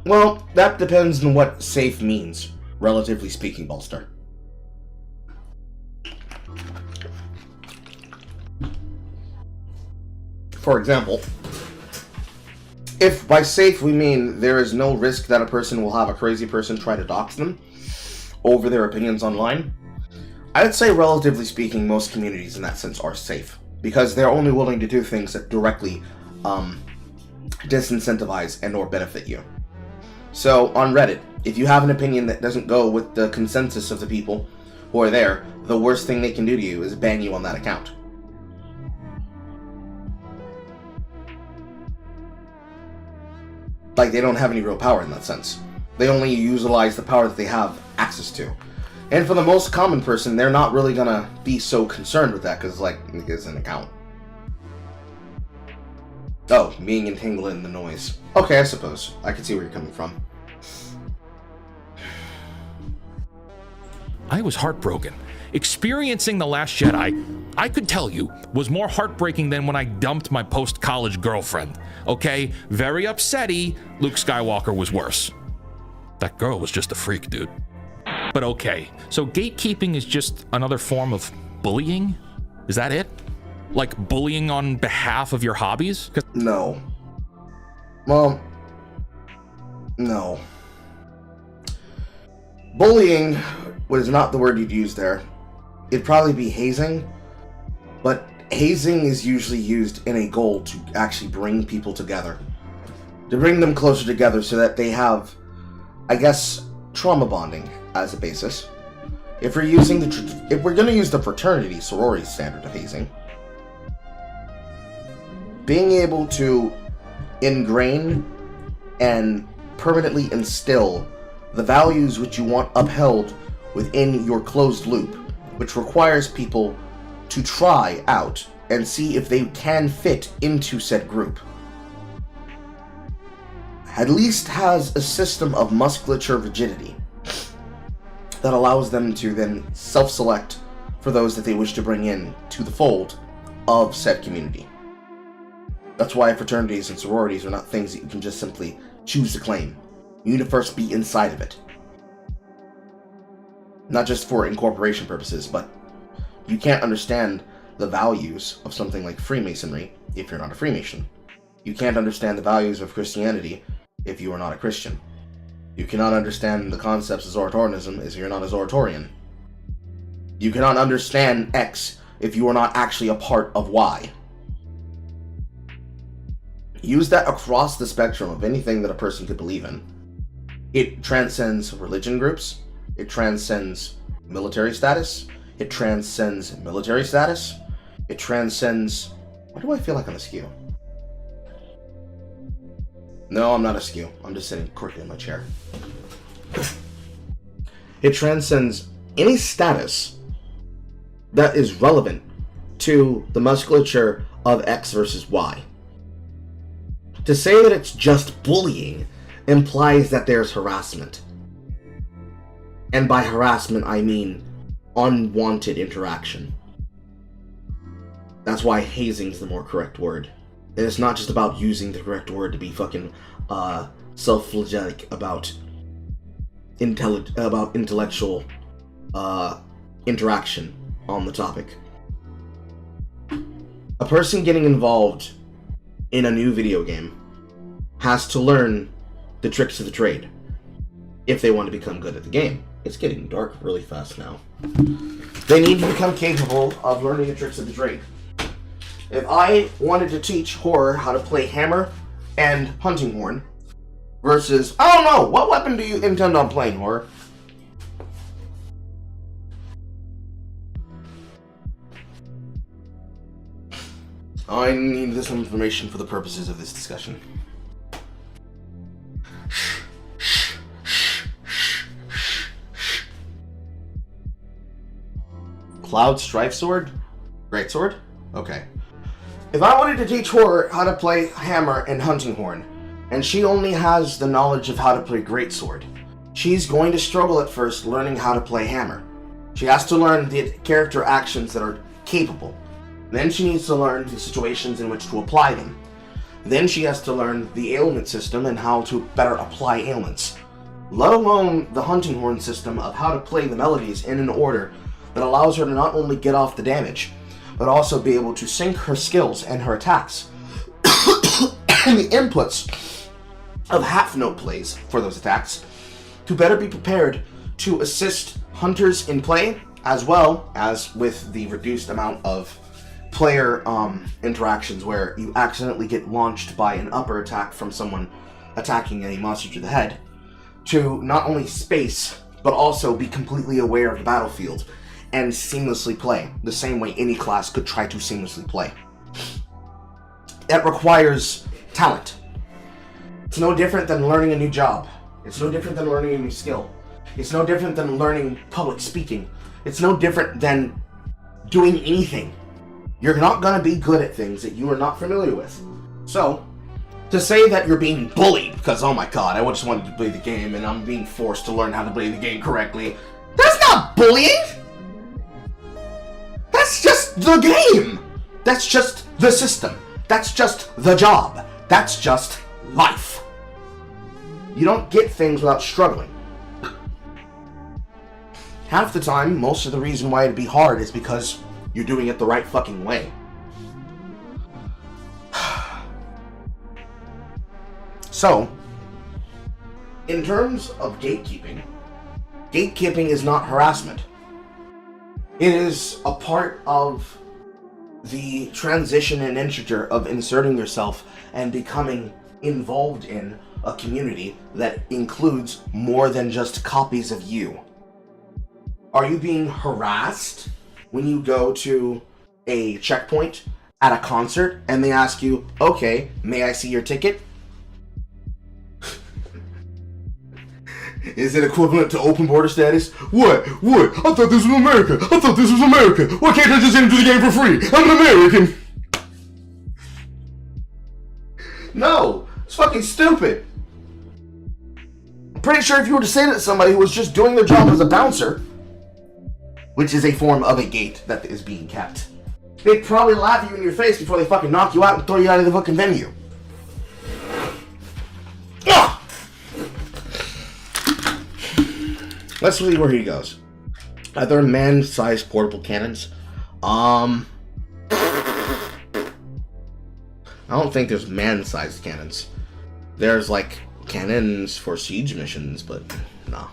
Well, that depends on what safe means, relatively speaking, Bolster. For example, if by safe we mean there is no risk that a person will have a crazy person try to dox them over their opinions online, I'd say relatively speaking most communities in that sense are safe, because they're only willing to do things that directly disincentivize and or benefit you. So on Reddit, if you have an opinion that doesn't go with the consensus of the people who are there, the worst thing they can do to you is ban you on that account. Like, they don't have any real power in that sense. They only utilize the power that they have access to. And for the most common person, they're not really gonna be so concerned with that, because, like, it's an account. Oh, being entangled in the noise. Okay, I suppose. I can see where you're coming from. I was heartbroken. Experiencing The Last Jedi, I could tell you, was more heartbreaking than when I dumped my post-college girlfriend. Okay? Very upsetty. Luke Skywalker was worse. That girl was just a freak, dude. But okay, so gatekeeping is just another form of bullying? Is that it? Like bullying on behalf of your hobbies? No. Well, no. Bullying was not the word you'd use there. It'd probably be hazing, but hazing is usually used in a goal to actually bring people together. To bring them closer together so that they have, I guess, trauma bonding as a basis. If we're using if we're going to use the fraternity sorority standard of hazing, being able to ingrain and permanently instill the values which you want upheld within your closed loop, which requires people to try out and see if they can fit into said group, at least has a system of musculature rigidity that allows them to then self-select for those that they wish to bring in to the fold of said community. That's why fraternities and sororities are not things that you can just simply choose to claim. You need to first be inside of it. Not just for incorporation purposes, but you can't understand the values of something like Freemasonry if you're not a Freemason. You can't understand the values of Christianity if you are not a Christian. You cannot understand the concepts of Zoroastrianism if you're not a Zoroastrian. You cannot understand X if you are not actually a part of Y. Use that across the spectrum of anything that a person could believe in. It transcends religion groups. It transcends military status. It transcends military status. It transcends... Why do I feel like I'm askew? No, I'm not askew. I'm just sitting crooked in my chair. It transcends any status that is relevant to the musculature of X versus Y. To say that it's just bullying implies that there's harassment. And by harassment, I mean unwanted interaction. That's why hazing is the more correct word. And it's not just about using the correct word to be fucking self-flagellic about intellectual interaction on the topic. A person getting involved in a new video game has to learn the tricks of the trade if they want to become good at the game. It's getting dark really fast now. They need to become capable of learning the tricks of the trade. If I wanted to teach horror how to play hammer and hunting horn versus, I don't know, what weapon do you intend on playing, horror? I need this information for the purposes of this discussion. Cloud Strife Sword? Great Sword? Okay. If I wanted to teach horror how to play hammer and hunting horn, and she only has the knowledge of how to play greatsword, she's going to struggle at first learning how to play hammer. She has to learn the character actions that are capable. Then she needs to learn the situations in which to apply them. Then she has to learn the ailment system and how to better apply ailments. Let alone the hunting horn system of how to play the melodies in an order that allows her to not only get off the damage, but also be able to sync her skills and her attacks. And the inputs of half note plays for those attacks to better be prepared to assist hunters in play, as well as with the reduced amount of player interactions where you accidentally get launched by an upper attack from someone attacking a monster to the head, to not only space, but also be completely aware of the battlefield and seamlessly play, the same way any class could try to seamlessly play. That requires talent. It's no different than learning a new job. It's no different than learning a new skill. It's no different than learning public speaking. It's no different than doing anything. You're not going to be good at things that you are not familiar with. So, to say that you're being bullied because, oh my god, I just wanted to play the game and I'm being forced to learn how to play the game correctly, that's not bullying! That's just the game! That's just the system. That's just the job. That's just life. You don't get things without struggling. Half the time, most of the reason why it'd be hard is because you're doing it the right fucking way. So, in terms of gatekeeping, gatekeeping is not harassment. It is a part of the transition and integer of inserting yourself and becoming involved in a community that includes more than just copies of you. Are you being harassed when you go to a checkpoint at a concert and they ask you, okay, may I see your ticket? Is it equivalent to open border status? What? I thought this was America. Why can't I just enter the game for free? I'm an American. No, it's fucking stupid. I'm pretty sure if you were to say that to somebody who was just doing their job as a bouncer, which is a form of a gate that is being kept, they'd probably laugh at you in your face before they fucking knock you out and throw you out of the fucking venue. Ugh! Let's see where he goes. Are there man-sized portable cannons? I don't think there's man-sized cannons. There's like cannons for siege missions, but nah.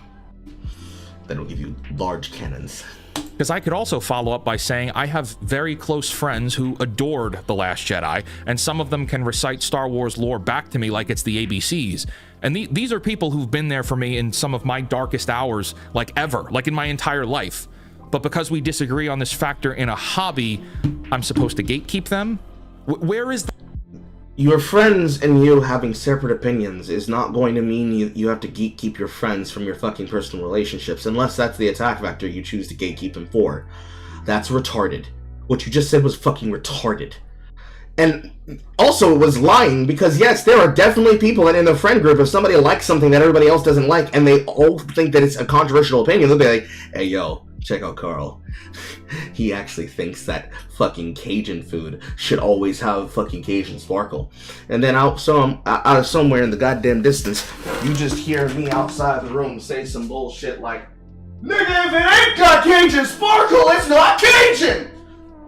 They don't give you large cannons. Because I could also follow up by saying I have very close friends who adored The Last Jedi, and some of them can recite Star Wars lore back to me like it's the ABCs. And these are people who've been there for me in some of my darkest hours, like ever, like in my entire life. But because we disagree on this factor in a hobby, I'm supposed to gatekeep them? Where is... Your friends and you having separate opinions is not going to mean you have to gatekeep your friends from your fucking personal relationships, unless that's the attack vector you choose to gatekeep them for. That's retarded. What you just said was fucking retarded. And also it was lying, because yes, there are definitely people that in a friend group, if somebody likes something that everybody else doesn't like, and they all think that it's a controversial opinion, they'll be like, hey yo, check out Carl. He actually thinks that fucking Cajun food should always have fucking Cajun sparkle. And then out of somewhere in the goddamn distance, you just hear me outside the room say some bullshit like, nigga, if it ain't got Cajun sparkle, it's not Cajun!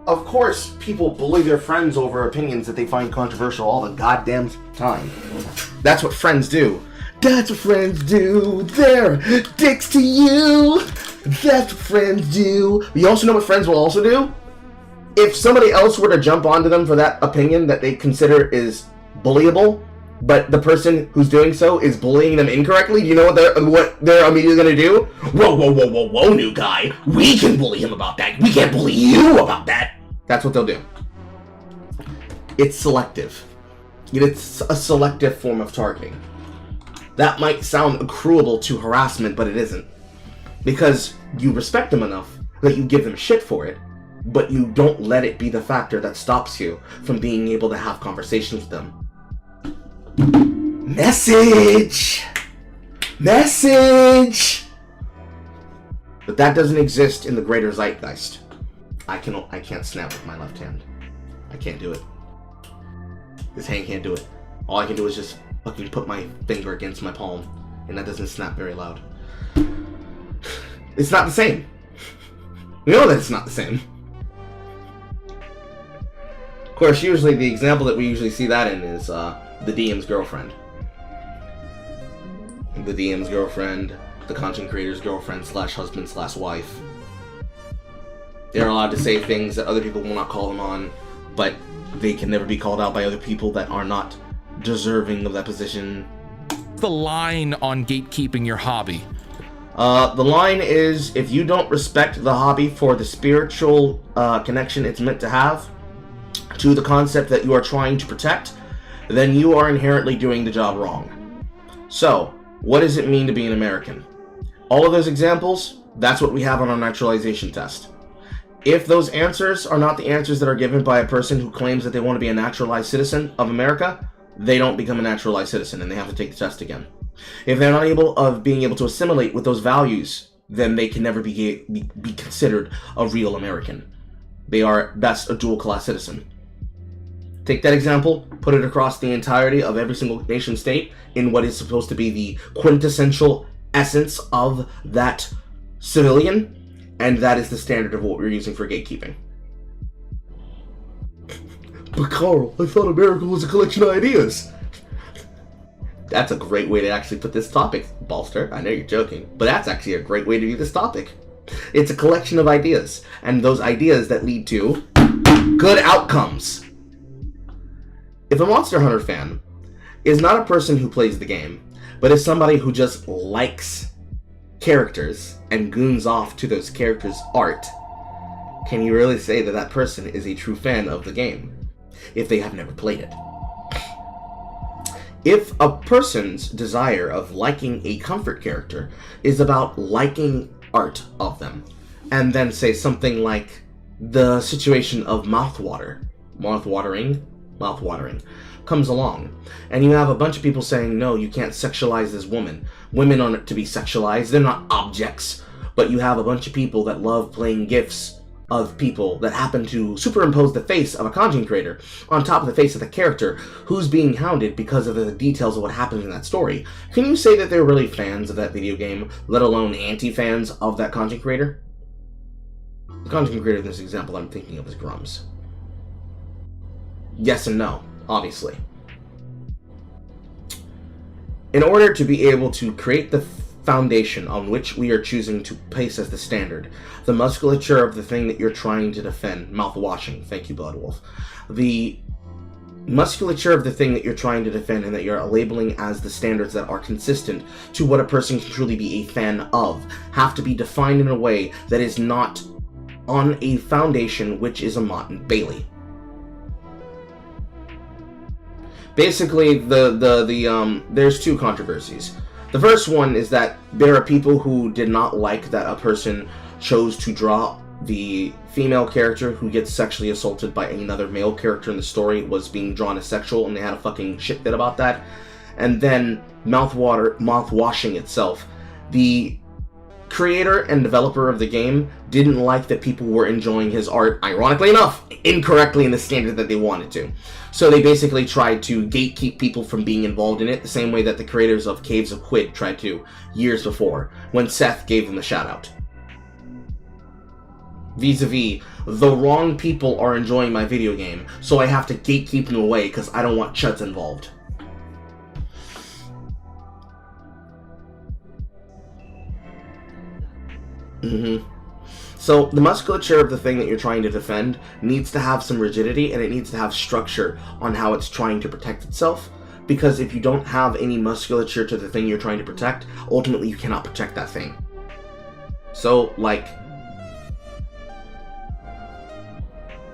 Of course, people bully their friends over opinions that they find controversial all the goddamn time. That's what friends do. That's what friends do. They're dicks to you. That's what friends do. But you also know what friends will also do? If somebody else were to jump onto them for that opinion that they consider is bullyable, but the person who's doing so is bullying them incorrectly, do you know what they're immediately going to do? Whoa, new guy. We can bully him about that. We can't bully you about that. That's what they'll do. It's selective. It's a selective form of targeting. That might sound accruable to harassment, but it isn't. Because you respect them enough that you give them shit for it, but you don't let it be the factor that stops you from being able to have conversations with them. Message! But that doesn't exist in the greater zeitgeist. I can't snap with my left hand. I can't do it. This hand can't do it. All I can do is just fucking put my finger against my palm, and that doesn't snap very loud. It's not the same. We know that it's not the same. Of course, usually the example that we usually see that in is the DM's girlfriend. The DM's girlfriend, the content creator's girlfriend / husband / wife. They're allowed to say things that other people will not call them on, but they can never be called out by other people that are not deserving of that position. The line on gatekeeping your hobby. The line is, if you don't respect the hobby for the spiritual connection it's meant to have to the concept that you are trying to protect, then you are inherently doing the job wrong. So, what does it mean to be an American? All of those examples, that's what we have on our naturalization test. If those answers are not the answers that are given by a person who claims that they want to be a naturalized citizen of America, they don't become a naturalized citizen and they have to take the test again. If they're not able to assimilate with those values, then they can never be considered a real American. They are at best a dual-class citizen. Take that example, put it across the entirety of every single nation state in what is supposed to be the quintessential essence of that civilian, and that is the standard of what we're using for gatekeeping. But Carl, I thought America was a collection of ideas. That's a great way to actually put this topic, Balster. I know you're joking, but that's actually a great way to view this topic. It's a collection of ideas, and those ideas that lead to good outcomes. If a Monster Hunter fan is not a person who plays the game, but is somebody who just likes characters and goons off to those characters' art, can you really say that that person is a true fan of the game if they have never played it? If a person's desire of liking a comfort character is about liking art of them, and then say something like the situation of mouthwatering comes along, and you have a bunch of people saying, no, you can't sexualize this woman. Women aren't to be sexualized, they're not objects. But you have a bunch of people that love playing GIFs of people that happen to superimpose the face of a content creator on top of the face of the character who's being hounded because of the details of what happens in that story. Can you say that they're really fans of that video game, let alone anti-fans of that content creator? The content creator in this example I'm thinking of is Grums. Yes and no, obviously. In order to be able to create the foundation on which we are choosing to place as the standard, the musculature of the thing that you're trying to defend, mouth-washing, thank you, Bloodwolf, the musculature of the thing that you're trying to defend and that you're labeling as the standards that are consistent to what a person can truly be a fan of, have to be defined in a way that is not on a foundation which is a Mott and Bailey. Basically, there's two controversies. The first one is that there are people who did not like that a person chose to draw the female character who gets sexually assaulted by another male character in the story was being drawn as sexual, and they had a fucking shit fit about that. And then mouth washing itself. The creator and developer of the game didn't like that people were enjoying his art, ironically enough, incorrectly in the standard that they wanted to. So they basically tried to gatekeep people from being involved in it, the same way that the creators of Caves of Quid tried to years before, when Seth gave them a shout out. Vis-a-vis, the wrong people are enjoying my video game, so I have to gatekeep them away because I don't want chuds involved. So the musculature of the thing that you're trying to defend needs to have some rigidity, and it needs to have structure on how it's trying to protect itself, because if you don't have any musculature to the thing you're trying to protect, ultimately you cannot protect that thing. So, like,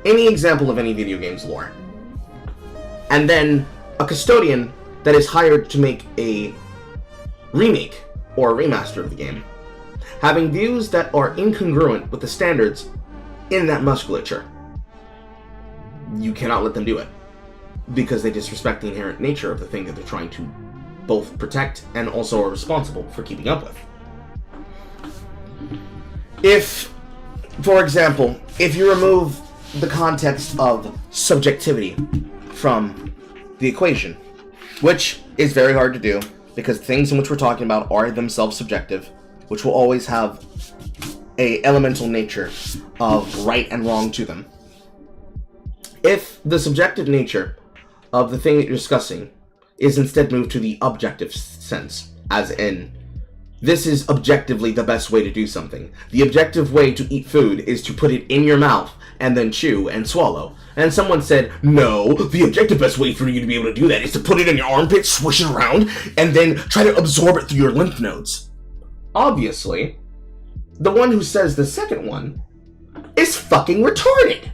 any example of any video game's lore, and then a custodian that is hired to make a remake or a remaster of the game, having views that are incongruent with the standards in that musculature. You cannot let them do it, because they disrespect the inherent nature of the thing that they're trying to both protect and also are responsible for keeping up with. If, for example, if you remove the context of subjectivity from the equation, which is very hard to do, because things in which we're talking about are themselves subjective, which will always have a elemental nature of right and wrong to them. If the subjective nature of the thing that you're discussing is instead moved to the objective sense, as in, this is objectively the best way to do something. The objective way to eat food is to put it in your mouth and then chew and swallow. And someone said, no, the objective best way for you to be able to do that is to put it in your armpit, swish it around, and then try to absorb it through your lymph nodes. Obviously, the one who says the second one is fucking retarded.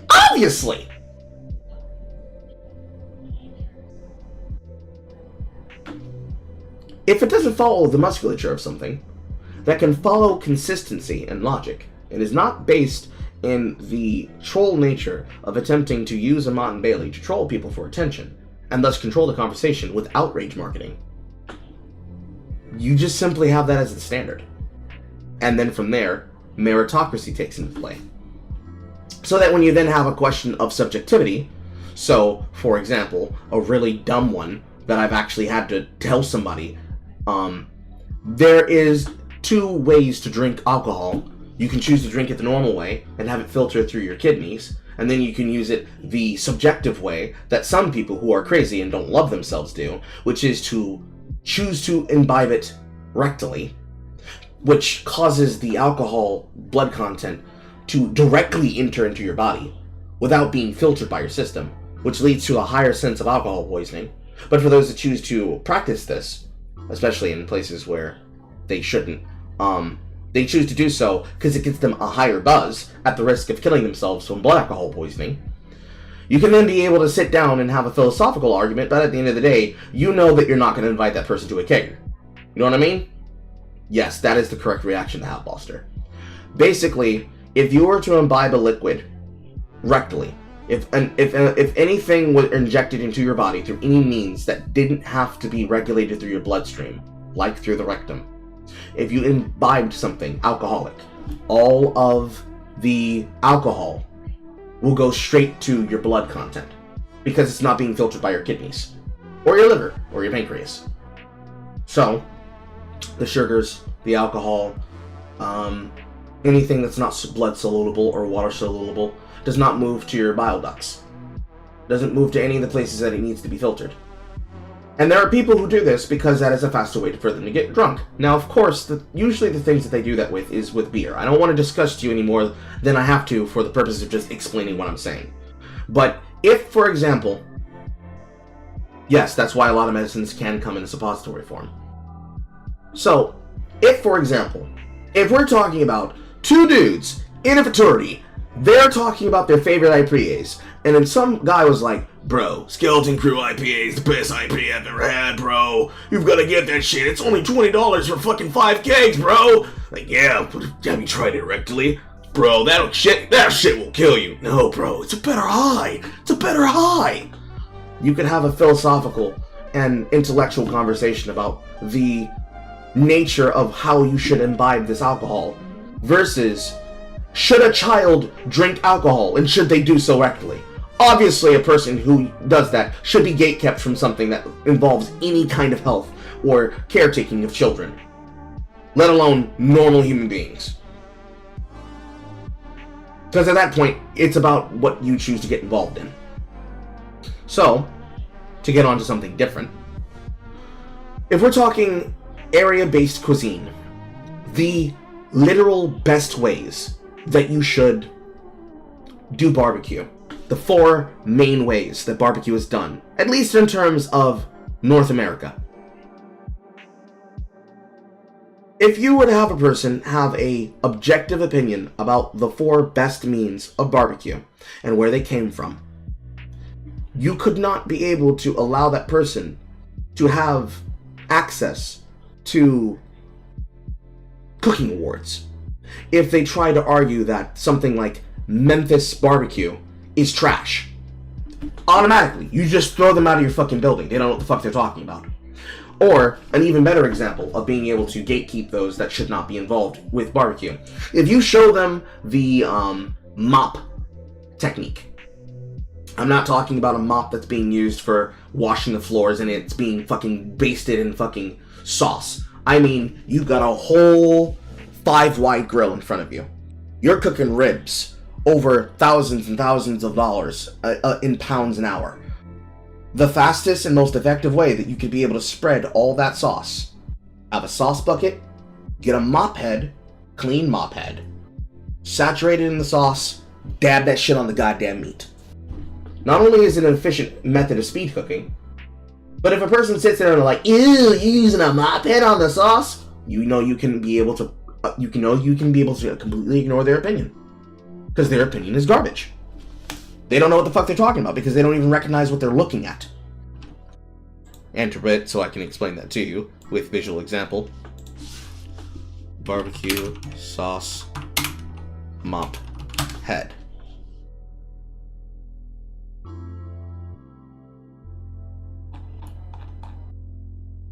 Obviously. If it doesn't follow the musculature of something that can follow consistency and logic, and is not based in the troll nature of attempting to use a Mott and Bailey to troll people for attention, and thus control the conversation with outrage marketing, you just simply have that as the standard. And then from there, meritocracy takes into play. So that when you then have a question of subjectivity, so, for example, a really dumb one that I've actually had to tell somebody, there is 2 ways to drink alcohol. You can choose to drink it the normal way and have it filter through your kidneys, and then you can use it the subjective way that some people who are crazy and don't love themselves do, which is to choose to imbibe it rectally, which causes the alcohol blood content to directly enter into your body without being filtered by your system, which leads to a higher sense of alcohol poisoning. But for those that choose to practice this, especially in places where they shouldn't, they choose to do so because it gives them a higher buzz at the risk of killing themselves from blood alcohol poisoning. You can then be able to sit down and have a philosophical argument, but at the end of the day, you know that you're not going to invite that person to a keg. You know what I mean? Yes, that is the correct reaction to have, Buster. Basically, if you were to imbibe a liquid rectally, if anything was injected into your body through any means that didn't have to be regulated through your bloodstream, like through the rectum, if you imbibed something alcoholic, all of the alcohol will go straight to your blood content because it's not being filtered by your kidneys or your liver or your pancreas. So the sugars, the alcohol, anything that's not blood soluble or water soluble does not move to your bile ducts. Doesn't move to any of the places that it needs to be filtered. And there are people who do this because that is a faster way for them to get drunk. Now, of course, usually the things that they do that with is with beer. I don't want to discuss to you any more than I have to for the purpose of just explaining what I'm saying. But if, for example, yes, that's why a lot of medicines can come in a suppository form. So, if, for example, if we're talking about 2 dudes in a fraternity, they're talking about their favorite IPAs, and then some guy was like, bro, Skeleton Crew IPA is the best IPA I've ever had, bro. You've got to get that shit. It's only $20 for fucking 5 kegs, bro. Like, yeah, but have you tried it rectally? bro, that shit will kill you. No, bro, it's a better high. It's a better high. You can have a philosophical and intellectual conversation about the nature of how you should imbibe this alcohol versus should a child drink alcohol and should they do so rectally? Obviously, a person who does that should be gatekept from something that involves any kind of health or caretaking of children, let alone normal human beings. Because at that point, it's about what you choose to get involved in. So, to get on to something different, if we're talking area-based cuisine, the literal best ways that you should do barbecue, the 4 main ways that barbecue is done, at least in terms of North America. If you were to have a person have a objective opinion about the 4 best means of barbecue and where they came from, you could not be able to allow that person to have access to cooking awards if they try to argue that something like Memphis barbecue is trash. Automatically, you just throw them out of your fucking building. They don't know what the fuck they're talking about. Or, an even better example of being able to gatekeep those that should not be involved with barbecue. If you show them the mop technique, I'm not talking about a mop that's being used for washing the floors and it's being fucking basted in fucking sauce. I mean, you've got a whole 5-wide grill in front of you. You're cooking ribs over thousands and thousands of dollars in pounds an hour. The fastest and most effective way that you could be able to spread all that sauce, have a sauce bucket, get a mop head, clean mop head, saturate it in the sauce, dab that shit on the goddamn meat. Not only is it an efficient method of speed cooking, but if a person sits there and they're like, ew, you're using a mop head on the sauce, you know you can be able to completely ignore their opinion. Because their opinion is garbage. They don't know what the fuck they're talking about because they don't even recognize what they're looking at. Enter it so I can explain that to you with visual example. Barbecue sauce mop head.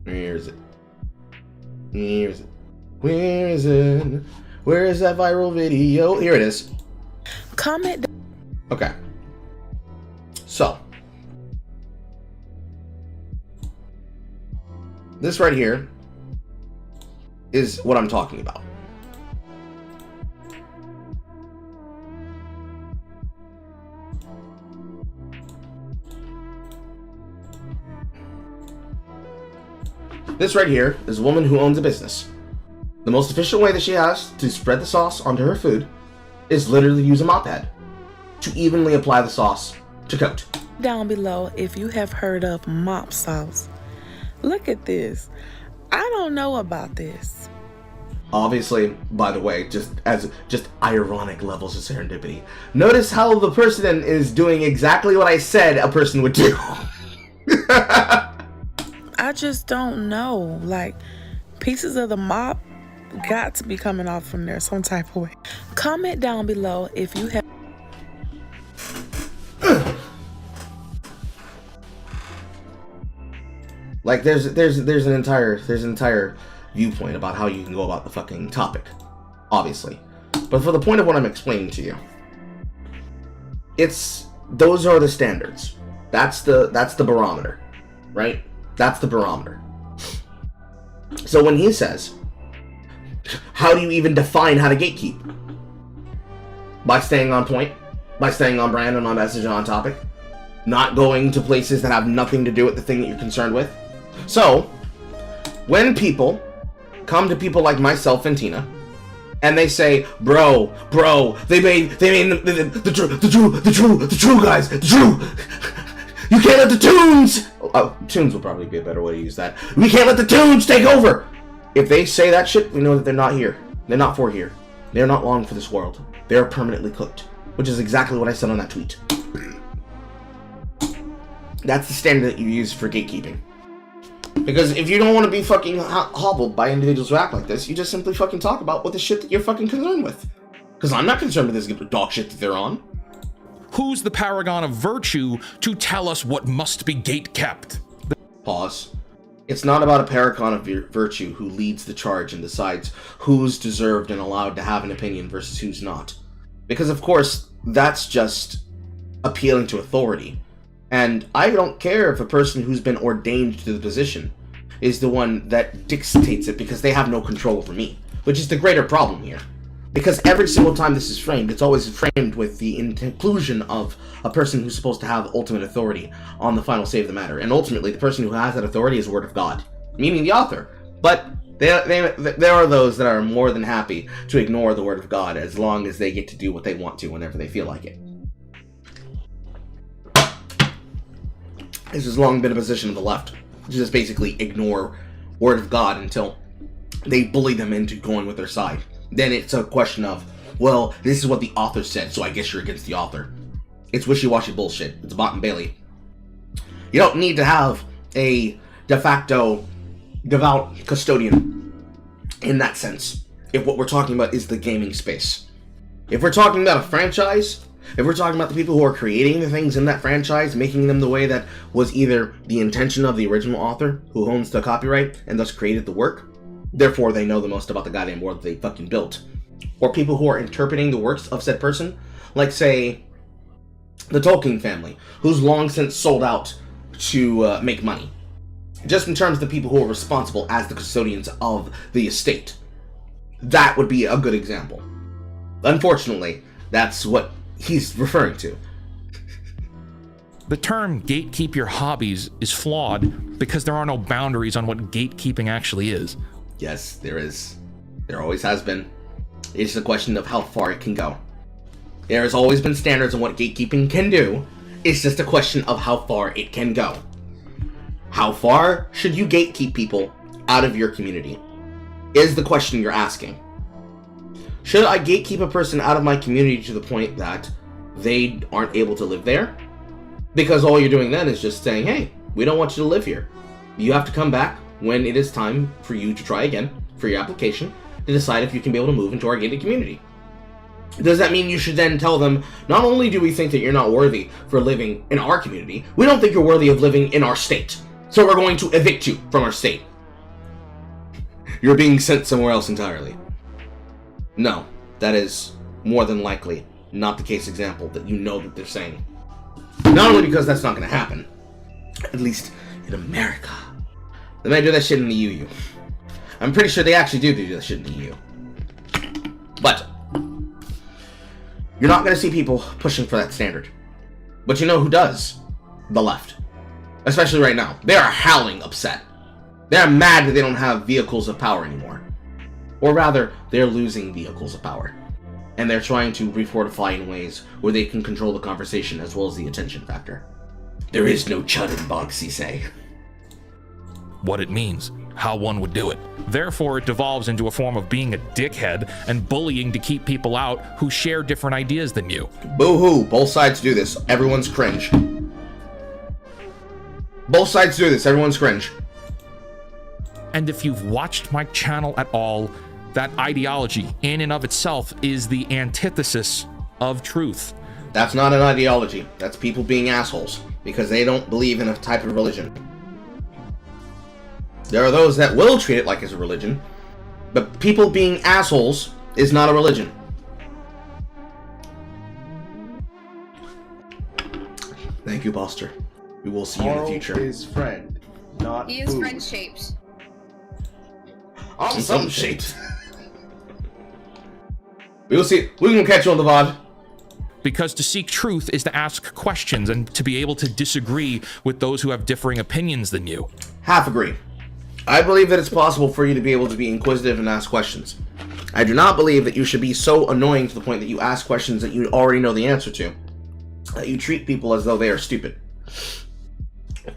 Where is it? Where is it? Where is it? Where is that viral video? Here it is. Comment. Okay. So, this right here is what I'm talking about. This right here is a woman who owns a business. The most efficient way that she has to spread the sauce onto her food is literally use a mop head to evenly apply the sauce to coat. Down below if you have heard of mop sauce. Look at this. I don't know about this. Obviously, by the way, just ironic levels of serendipity. Notice how the person is doing exactly what I said a person would do. I just don't know. Like, pieces of the mop got to be coming off from there some type of way. Comment down below if you have. Like, there's an entire viewpoint about how you can go about the fucking topic, obviously. But for the point of what I'm explaining to you, those are the standards. That's the barometer, right? That's the barometer. So when he says, how do you even define how to gatekeep? By staying on point, by staying on brand and on message and on topic, not going to places that have nothing to do with the thing that you're concerned with. So, when people come to people like myself and Tina, and they say, bro, they made the true guys, the true. You can't let the tunes. Oh, tunes will probably be a better way to use that. We can't let the tunes take over. If they say that shit, we know that they're not here. They're not for here. They're not long for this world. They're permanently cooked, which is exactly what I said on that tweet. That's the standard that you use for gatekeeping. Because if you don't want to be fucking hobbled by individuals who act like this, you just simply fucking talk about what the shit that you're fucking concerned with. Because I'm not concerned with this dog shit that they're on. Who's the paragon of virtue to tell us what must be gate kept? Pause. It's not about a paragon of virtue who leads the charge and decides who's deserved and allowed to have an opinion versus who's not. Because, of course, that's just appealing to authority. And I don't care if a person who's been ordained to the position is the one that dictates it, because they have no control over me. Which is the greater problem here. Because every single time this is framed, it's always framed with the inclusion of a person who's supposed to have ultimate authority on the final say of the matter. And ultimately, the person who has that authority is the Word of God, meaning the author. But there are those that are more than happy to ignore the Word of God as long as they get to do what they want to whenever they feel like it. This has long been a position of the left, to just basically ignore Word of God until they bully them into going with their side. Then it's a question of, well, this is what the author said, so I guess you're against the author. It's wishy-washy bullshit. It's Bot and Bailey. You don't need to have a de facto devout custodian in that sense, if what we're talking about is the gaming space. If we're talking about a franchise, if we're talking about the people who are creating the things in that franchise, making them the way that was either the intention of the original author, who owns the copyright and thus created the work, therefore they know the most about the goddamn world that they fucking built. Or people who are interpreting the works of said person, like, say, the Tolkien family, who's long since sold out to make money. Just in terms of the people who are responsible as the custodians of the estate. That would be a good example. Unfortunately, that's what he's referring to. The term gatekeep your hobbies is flawed because there are no boundaries on what gatekeeping actually is. Yes, there is. There always has been. It's a question of how far it can go. There has always been standards on what gatekeeping can do. It's just a question of how far it can go. How far should you gatekeep people out of your community? Is the question you're asking. Should I gatekeep a person out of my community to the point that they aren't able to live there? Because all you're doing then is just saying, hey, we don't want you to live here. You have to come back when it is time for you to try again for your application to decide if you can be able to move into our gated community. Does that mean you should then tell them, not only do we think that you're not worthy for living in our community, we don't think you're worthy of living in our state. So we're going to evict you from our state. You're being sent somewhere else entirely. No, that is more than likely not the case example that you know that they're saying. Not only because that's not going to happen, at least in America. They might do that shit in the EU. I'm pretty sure they actually do that shit in the EU. But you're not going to see people pushing for that standard. But you know who does? The left. Especially right now. They are howling upset. They're mad that they don't have vehicles of power anymore. Or rather, they're losing vehicles of power. And they're trying to refortify in ways where they can control the conversation as well as the attention factor. There is no chud in Boxy say. What it means, how one would do it. Therefore, it devolves into a form of being a dickhead and bullying to keep people out who share different ideas than you. Boo-hoo, both sides do this. Everyone's cringe. Both sides do this. Everyone's cringe. And if you've watched my channel at all, that ideology in and of itself is the antithesis of truth. That's not an ideology. That's people being assholes because they don't believe in a type of religion. There are those that will treat it like it's a religion, but people being assholes is not a religion. Thank you, Buster. We will see you in the future. Is friend, not He is food. friend shaped. On some shapes. We will see. We can catch you on the VOD. Because to seek truth is to ask questions and to be able to disagree with those who have differing opinions than you. Half agree. I believe that it's possible for you to be able to be inquisitive and ask questions. I do not believe that you should be so annoying to the point that you ask questions that you already know the answer to, that you treat people as though they are stupid.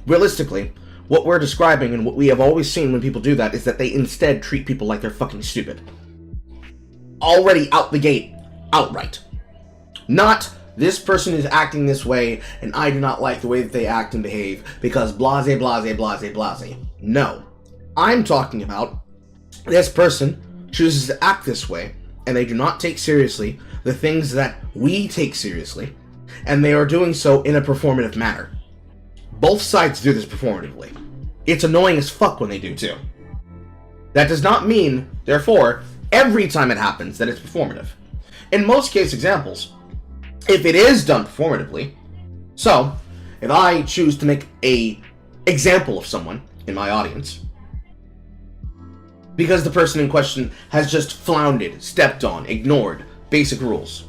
Realistically, what we're describing and what we have always seen when people do that is that they instead treat people like they're fucking stupid. Already out the gate, outright. Not, this person is acting this way and I do not like the way that they act and behave because blase, blase, blase, blase. No. I'm talking about this person chooses to act this way and they do not take seriously the things that we take seriously, and they are doing so in a performative manner. Both sides do this performatively. It's annoying as fuck when they do too. That does not mean, therefore, every time it happens that it's performative. In most case examples, if it is done performatively, so if I choose to make a example of someone in my audience, because the person in question has just floundered, stepped on, ignored basic rules,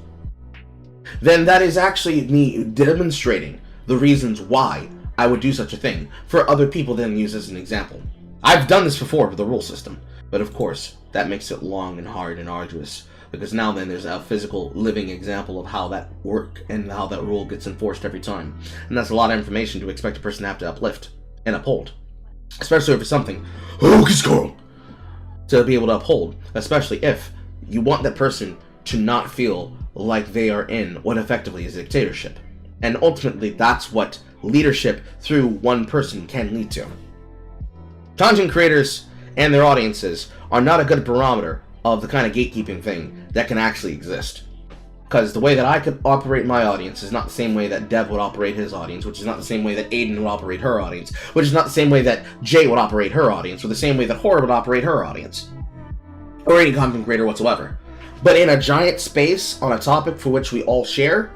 then that is actually me demonstrating the reasons why I would do such a thing for other people then use as an example. I've done this before with the rule system, but of course, that makes it long and hard and arduous, because now then there's a physical living example of how that work and how that rule gets enforced every time. And that's a lot of information to expect a person to have to uplift and uphold. Especially if it's something, to be able to uphold, especially if you want that person to not feel like they are in what effectively is dictatorship. And ultimately, that's what leadership through one person can lead to. Content creators and their audiences are not a good barometer of the kind of gatekeeping thing that can actually exist. Because the way that I could operate my audience is not the same way that Dev would operate his audience, which is not the same way that Aiden would operate her audience, which is not the same way that Jay would operate her audience, or the same way that Horror would operate her audience. Or any content creator whatsoever. But in a giant space, on a topic for which we all share,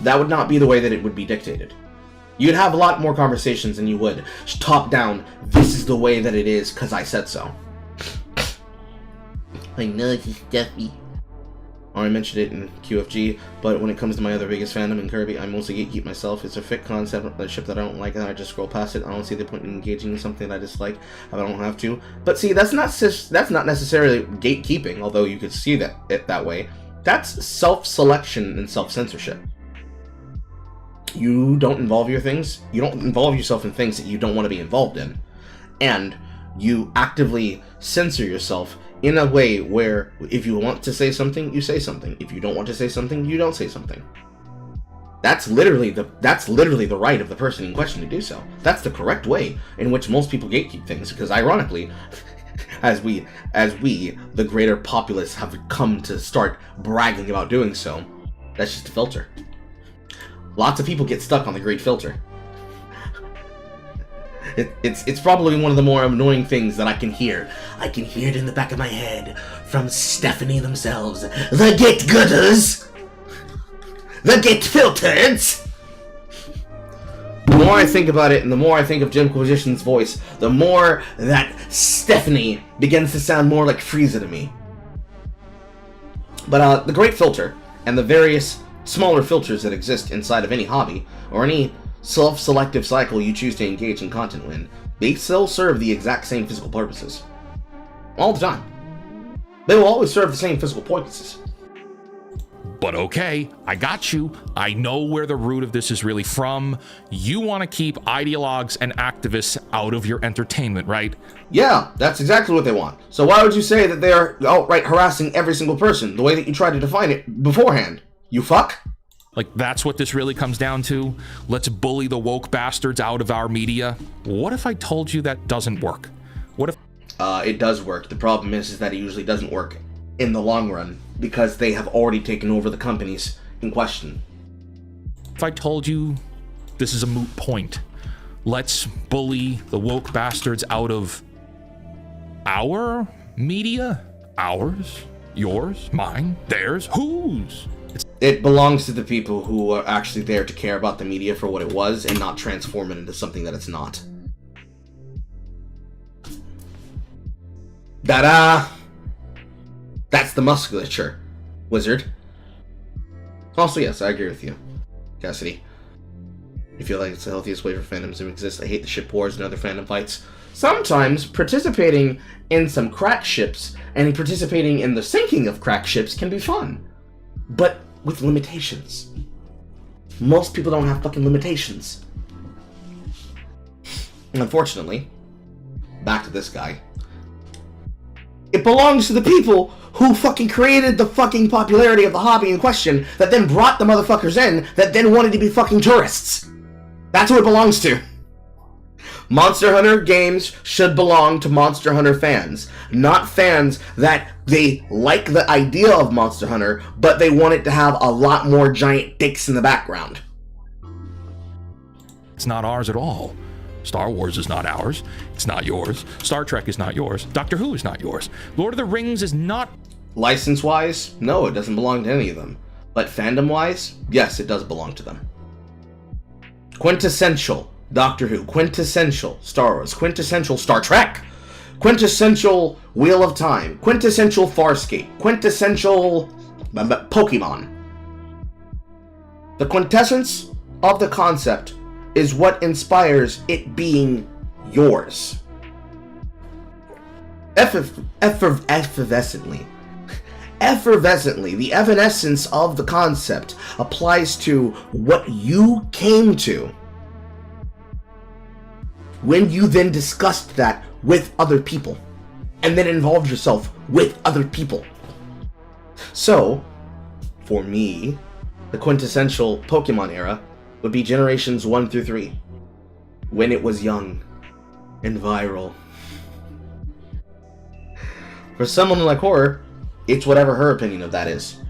that would not be the way that it would be dictated. You'd have a lot more conversations than you would top down, this is the way that it is because I said so. I know this is stuffy. I mentioned it in QFG, but when it comes to my other biggest fandom in Kirby, I mostly gatekeep myself. It's a fit concept, a ship that I don't like, and I just scroll past it. I don't see the point in engaging in something that I dislike if I don't have to. But see, that's not necessarily gatekeeping, although you could see it that way. That's self-selection and self-censorship. You don't involve yourself in things that you don't want to be involved in, and you actively censor yourself in a way where if you want to say something, you say something. If you don't want to say something, you don't say something. That's literally the right of the person in question to do so. That's the correct way in which most people gatekeep things, because ironically, as we, the greater populace, have come to start bragging about doing so, that's just a filter. Lots of people get stuck on the great filter. It's probably one of the more annoying things that I can hear. I can hear it in the back of my head from Stephanie themselves. The get-gooders! The get-filters! The more I think about it, and the more I think of Jimquisition's voice, the more that Stephanie begins to sound more like Frieza to me. But the Great Filter, and the various smaller filters that exist inside of any hobby, or any self-selective cycle you choose to engage in content in, they still serve the exact same physical purposes. All the time. They will always serve the same physical purposes. But okay, I got you. I know where the root of this is really from. You want to keep ideologues and activists out of your entertainment, right? Yeah, that's exactly what they want. So why would you say that they are outright harassing every single person, the way that you tried to define it beforehand? You fuck? Like, that's what this really comes down to? Let's bully the woke bastards out of our media? What if I told you that doesn't work? What if... It does work. The problem is that it usually doesn't work in the long run, because they have already taken over the companies in question. If I told you this is a moot point, let's bully the woke bastards out of our media? Ours? Yours? Mine? Theirs? Whose? It belongs to the people who are actually there to care about the media for what it was and not transform it into something that it's not. Ta-da! That's the musculature, wizard. Also, yes, I agree with you, Cassidy. You feel like it's the healthiest way for fandoms to exist. I hate the ship wars and other fandom fights. Sometimes participating in some crack ships and participating in the sinking of crack ships can be fun. But with limitations. Most people don't have fucking limitations. And unfortunately, back to this guy. It belongs to the people who fucking created the fucking popularity of the hobby in question, that then brought the motherfuckers in, that then wanted to be fucking tourists. That's who it belongs to. Monster Hunter games should belong to Monster Hunter fans, not fans that they like the idea of Monster Hunter, but they want it to have a lot more giant dicks in the background. It's not ours at all. Star Wars is not ours. It's not yours. Star Trek is not yours. Doctor Who is not yours. Lord of the Rings is not... License-wise, no, it doesn't belong to any of them. But fandom-wise, yes, it does belong to them. Quintessential Doctor Who, quintessential Star Wars, quintessential Star Trek, quintessential Wheel of Time, quintessential Farscape, quintessential Pokemon. The quintessence of the concept is what inspires it being yours. Effervescently, the evanescence of the concept applies to what you came to when you then discussed that with other people, and then involved yourself with other people. So, for me, the quintessential Pokemon era would be generations 1 through 3, when it was young and viral. For someone like Horror, it's whatever her opinion of that is.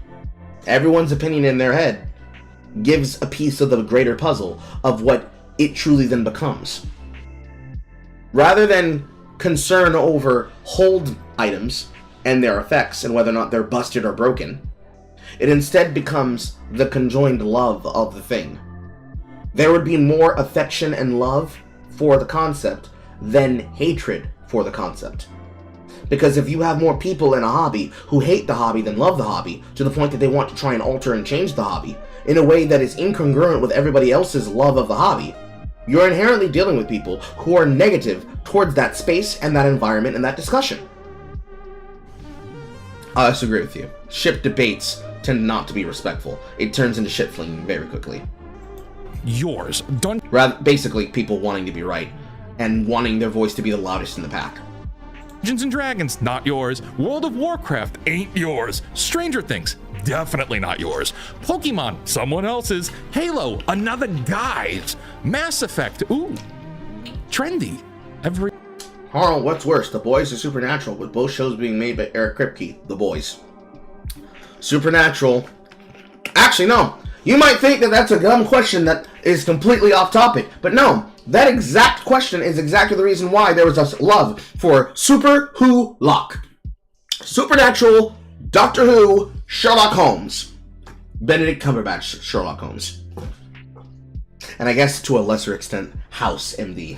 Everyone's opinion in their head gives a piece of the greater puzzle of what it truly then becomes. Rather than concern over hold items and their effects and whether or not they're busted or broken, it instead becomes the conjoined love of the thing. There would be more affection and love for the concept than hatred for the concept. Because if you have more people in a hobby who hate the hobby than love the hobby, to the point that they want to try and alter and change the hobby in a way that is incongruent with everybody else's love of the hobby, you're inherently dealing with people who are negative towards that space and that environment and that discussion. I disagree with you. Ship debates tend not to be respectful. It turns into shit flinging very quickly. Yours. Basically, people wanting to be right and wanting their voice to be the loudest in the pack. Dungeons and Dragons, not yours. World of Warcraft ain't yours. Stranger Things, definitely not yours. Pokemon, someone else's. Halo, another guy's. Mass Effect, ooh, trendy. Harl, what's worse, The Boys or Supernatural, with both shows being made by Eric Kripke? The Boys. Supernatural. Actually, no. You might think that that's a dumb question that is completely off topic, but no. That exact question is exactly the reason why there was a love for Super Who Lock. Supernatural, Doctor Who, Sherlock Holmes. Benedict Cumberbatch, Sherlock Holmes. And I guess to a lesser extent, House MD.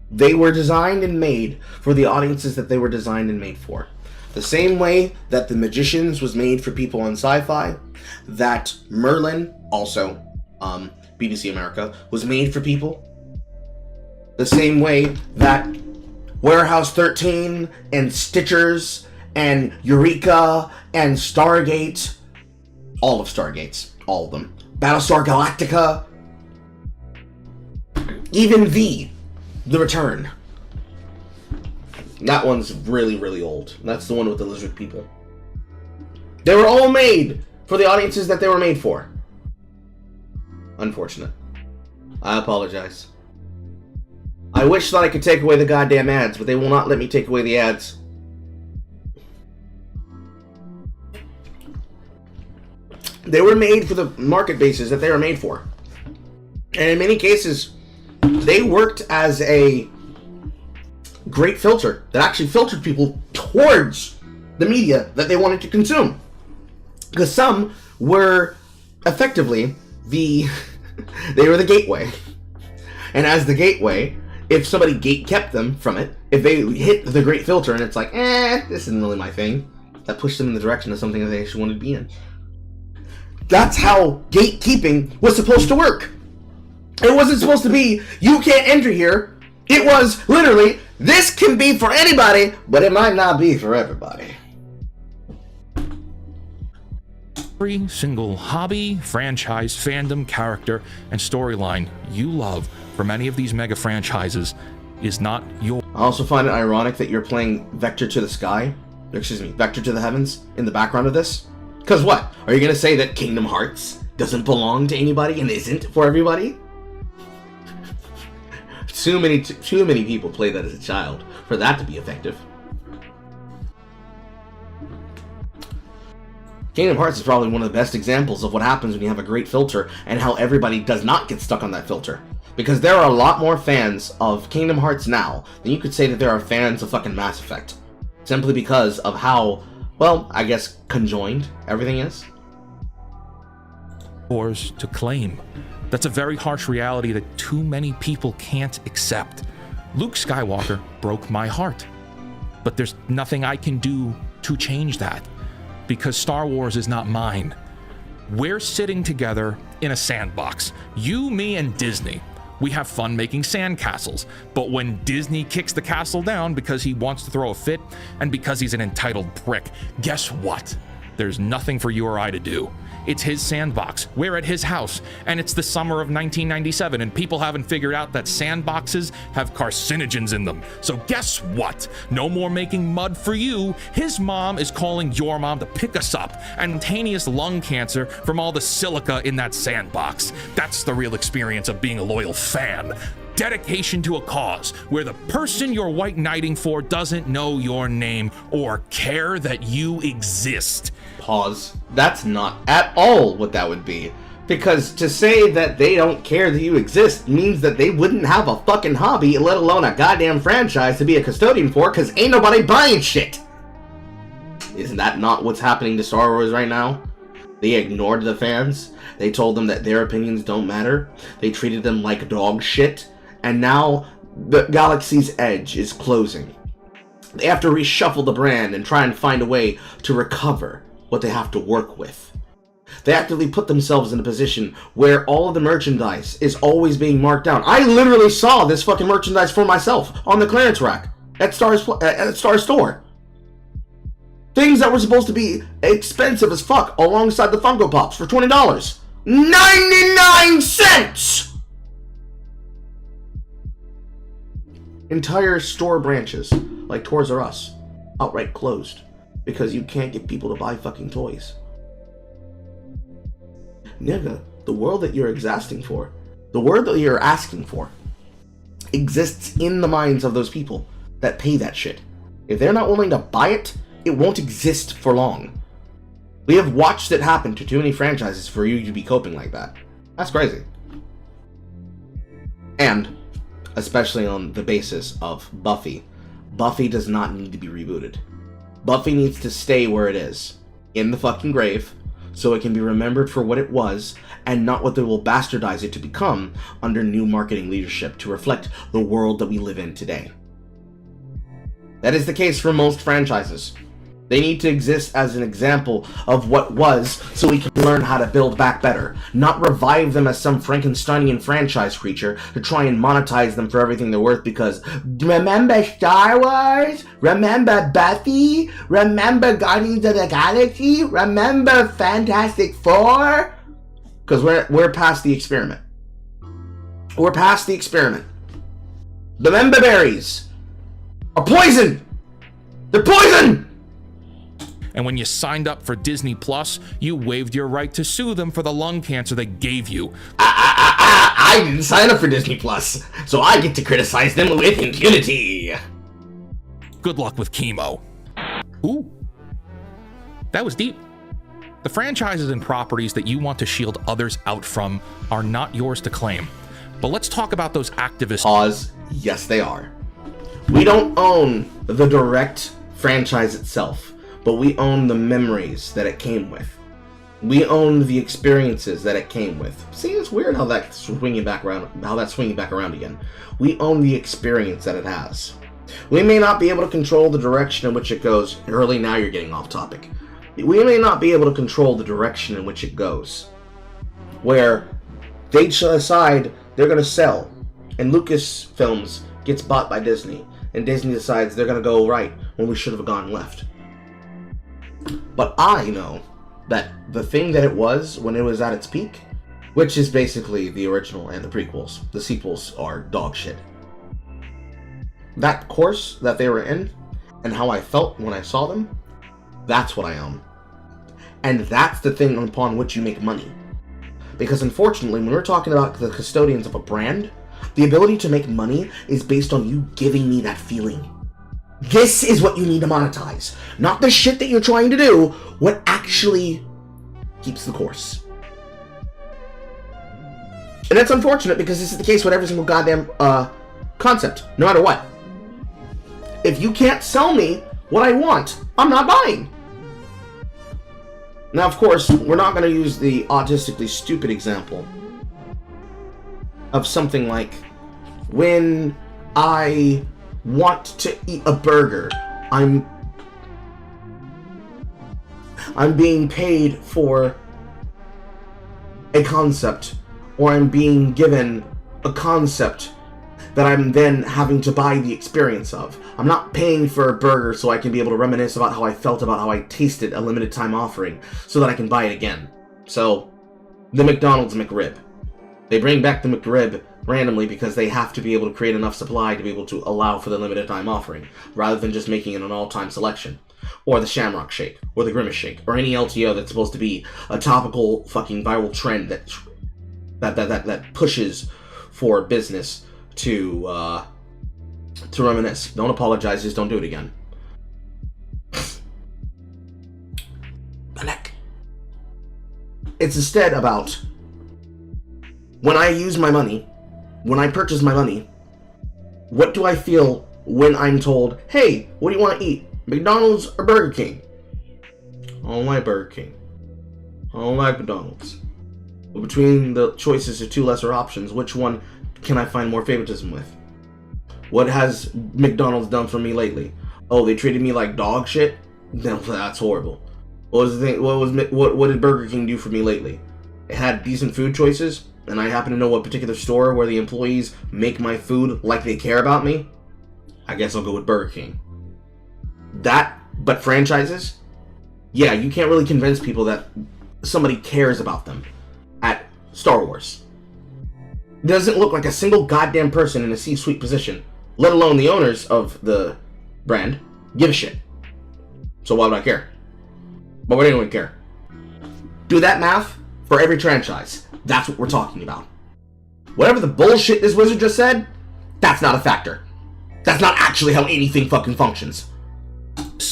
They were designed and made for the audiences that they were designed and made for. The same way that The Magicians was made for people on sci-fi, that Merlin, also BBC America, was made for people. The same way that Warehouse 13 and Stitchers and Eureka and Stargate, all of Stargates, all of them, Battlestar Galactica, even The Return. That one's really, really old. That's the one with the lizard people. They were all made for the audiences that they were made for. Unfortunate. I apologize. I wish that I could take away the goddamn ads, but they will not let me take away the ads. They were made for the market bases that they were made for. And in many cases, they worked as a great filter that actually filtered people towards the media that they wanted to consume. Because some were effectively they were the gateway. And as the gateway, if somebody gate kept them from it, if they hit the great filter and it's like, this isn't really my thing, that pushed them in the direction of something that they actually wanted to be in. That's how gatekeeping was supposed to work. It wasn't supposed to be, you can't enter here. It was literally, this can be for anybody, but it might not be for everybody. Every single hobby, franchise, fandom, character, and storyline you love from any of these mega franchises is not your... I also find it ironic that you're playing Vector to the Sky, Vector to the Heavens in the background of this. Because what? Are you going to say that Kingdom Hearts doesn't belong to anybody and isn't for everybody? too many people played that as a child for that to be effective. Kingdom Hearts is probably one of the best examples of what happens when you have a great filter and how everybody does not get stuck on that filter. Because there are a lot more fans of Kingdom Hearts now than you could say that there are fans of fucking Mass Effect. Simply because of how, well, I guess, conjoined everything is. Yours to claim. That's a very harsh reality that too many people can't accept. Luke Skywalker broke my heart. But there's nothing I can do to change that. Because Star Wars is not mine. We're sitting together in a sandbox. You, me, and Disney. We have fun making sandcastles. But when Disney kicks the castle down because he wants to throw a fit and because he's an entitled prick, guess what? There's nothing for you or I to do. It's his sandbox. We're at his house, and it's the summer of 1997, and people haven't figured out that sandboxes have carcinogens in them. So guess what? No more making mud for you. His mom is calling your mom to pick us up, and spontaneous lung cancer from all the silica in that sandbox. That's the real experience of being a loyal fan. Dedication to a cause where the person you're white knighting for doesn't know your name or care that you exist. Pause. That's not at all what that would be. Because to say that they don't care that you exist means that they wouldn't have a fucking hobby, let alone a goddamn franchise to be a custodian for, because ain't nobody buying shit. Isn't that not what's happening to Star Wars right now? They ignored the fans. They told them that their opinions don't matter. They treated them like dog shit. And now the Galaxy's Edge is closing. They have to reshuffle the brand and try and find a way to recover what they have to work with. They actively put themselves in a position where all of the merchandise is always being marked down. I literally saw this fucking merchandise for myself on the clearance rack at Star's store. Things that were supposed to be expensive as fuck alongside the Funko Pops for $20. 99 cents! Entire store branches, like Toys R Us, outright closed because you can't get people to buy fucking toys. Nigga, the world that you're asking for exists in the minds of those people that pay that shit. If they're not willing to buy it, it won't exist for long. We have watched it happen to too many franchises for you to be coping like that. That's crazy. And especially on the basis of Buffy. Buffy does not need to be rebooted. Buffy needs to stay where it is, in the fucking grave, so it can be remembered for what it was, and not what they will bastardize it to become under new marketing leadership to reflect the world that we live in today. That is the case for most franchises. They need to exist as an example of what was, so we can learn how to build back better, not revive them as some Frankensteinian franchise creature to try and monetize them for everything they're worth because, remember Star Wars? Remember Buffy? Remember Guardians of the Galaxy? Remember Fantastic Four? Because we're past the experiment. We're past the experiment. The member berries are poison! They're poison! And when you signed up for Disney Plus, you waived your right to sue them for the lung cancer they gave you. I didn't sign up for Disney Plus, so I get to criticize them with impunity. Good luck with chemo. Ooh, that was deep. The franchises and properties that you want to shield others out from are not yours to claim. But let's talk about those activists. Pause. Yes, they are. We don't own the direct franchise itself, but we own the memories that it came with. We own the experiences that it came with. See, it's weird how that's swinging back around again. We own the experience that it has. We may not be able to control the direction in which it goes. Early, now you're getting off topic. We may not be able to control the direction in which it goes. Where they decide they're going to sell, and Lucasfilms gets bought by Disney, and Disney decides they're going to go right when we should have gone left. But I know that the thing that it was when it was at its peak, which is basically the original and the prequels, the sequels are dog shit. That course that they were in, and how I felt when I saw them, that's what I own. And that's the thing upon which you make money. Because unfortunately, when we're talking about the custodians of a brand, The ability to make money is based on you giving me that feeling. This is what you need to monetize. Not the shit that you're trying to do, what actually keeps the course. And that's unfortunate because this is the case with every single goddamn concept, no matter what. If you can't sell me what I want, I'm not buying. Now, of course, we're not going to use the autistically stupid example of something like when I want to eat a burger, I'm being paid for a concept, or I'm being given a concept that I'm then having to buy the experience of. I'm not paying for a burger so I can be able to reminisce about how I felt about how I tasted a limited time offering so that I can buy it again. So, the McDonald's McRib. They bring back the McRib randomly because they have to be able to create enough supply to be able to allow for the limited time offering, rather than just making it an all-time selection. Or the Shamrock Shake, or the Grimace Shake, or any LTO that's supposed to be a topical fucking viral trend that pushes for business to reminisce. Don't apologize, just don't do it again. It's instead about when I use my money, when I purchase my money, what do I feel when I'm told, hey, what do you want to eat? McDonald's or Burger King? I don't like Burger King. I don't like McDonald's. But between the choices of two lesser options, which one can I find more favoritism with? What has McDonald's done for me lately? Oh, they treated me like dog shit? No, that's horrible. What was the thing? What did Burger King do for me lately? It had decent food choices, and I happen to know a particular store where the employees make my food like they care about me. I guess I'll go with Burger King. But franchises? Yeah, you can't really convince people that somebody cares about them at Star Wars. It doesn't look like a single goddamn person in a C-suite position, let alone the owners of the brand, give a shit. So why would I care? Why would anyone care? Do that math for every franchise. That's what we're talking about. Whatever the bullshit this wizard just said, that's not a factor. That's not actually how anything fucking functions.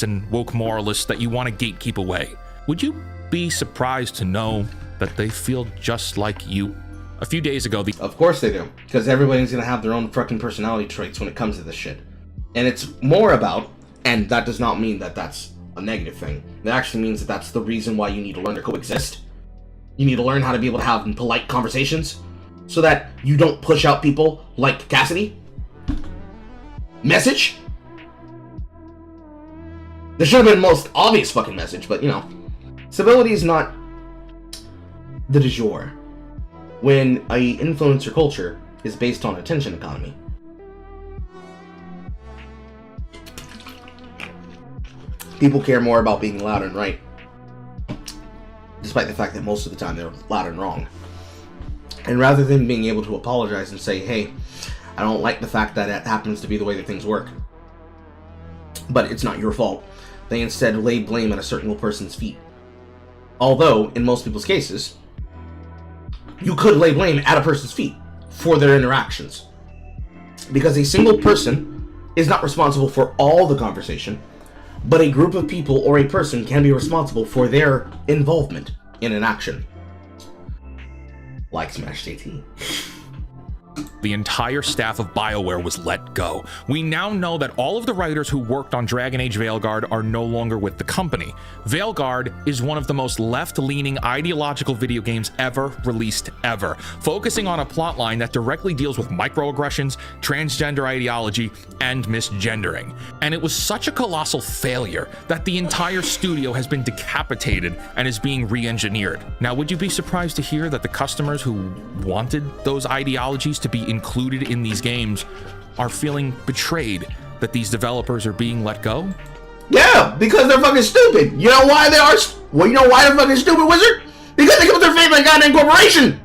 And woke moralists that you want to gatekeep away. Would you be surprised to know that they feel just like you? A few days ago, Of course they do, because everybody's gonna have their own fucking personality traits when it comes to this shit. And it's more about, and that does not mean that that's a negative thing. It actually means that that's the reason why you need to learn to coexist. You need to learn how to be able to have polite conversations, so that you don't push out people like Cassidy. Message? There should have been the most obvious fucking message, but you know. Civility is not the du jour when a influencer culture is based on attention economy. People care more about being loud and right, despite the fact that most of the time they're loud and wrong. And rather than being able to apologize and say, hey, I don't like the fact that it happens to be the way that things work, but it's not your fault, they instead lay blame at a certain person's feet. Although, in most people's cases, you could lay blame at a person's feet for their interactions. Because a single person is not responsible for all the conversation, but a group of people or a person can be responsible for their involvement in an action. Like Smash JT. the entire staff of BioWare was let go. We now know that all of the writers who worked on Dragon Age Veilguard are no longer with the company. Veilguard is one of the most left-leaning ideological video games ever released ever, focusing on a plotline that directly deals with microaggressions, transgender ideology, and misgendering. And it was such a colossal failure that the entire studio has been decapitated and is being re-engineered. Now, would you be surprised to hear that the customers who wanted those ideologies to be included in these games are feeling betrayed that these developers are being let go? Yeah, because they're fucking stupid. You know why they are? Well, you know why they're fucking stupid, Wizard? Because they give their favorite goddamn corporation.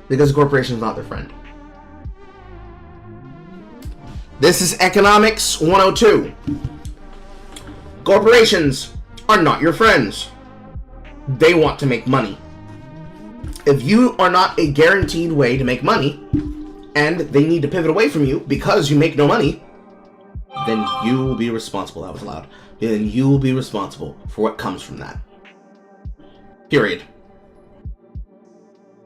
Because the corporation's not their friend. This is Economics 102. Corporations are not your friends. They want to make money. If you are not a guaranteed way to make money, and they need to pivot away from you because you make no money, then you will be responsible. That was loud. Then you will be responsible for what comes from that. Period.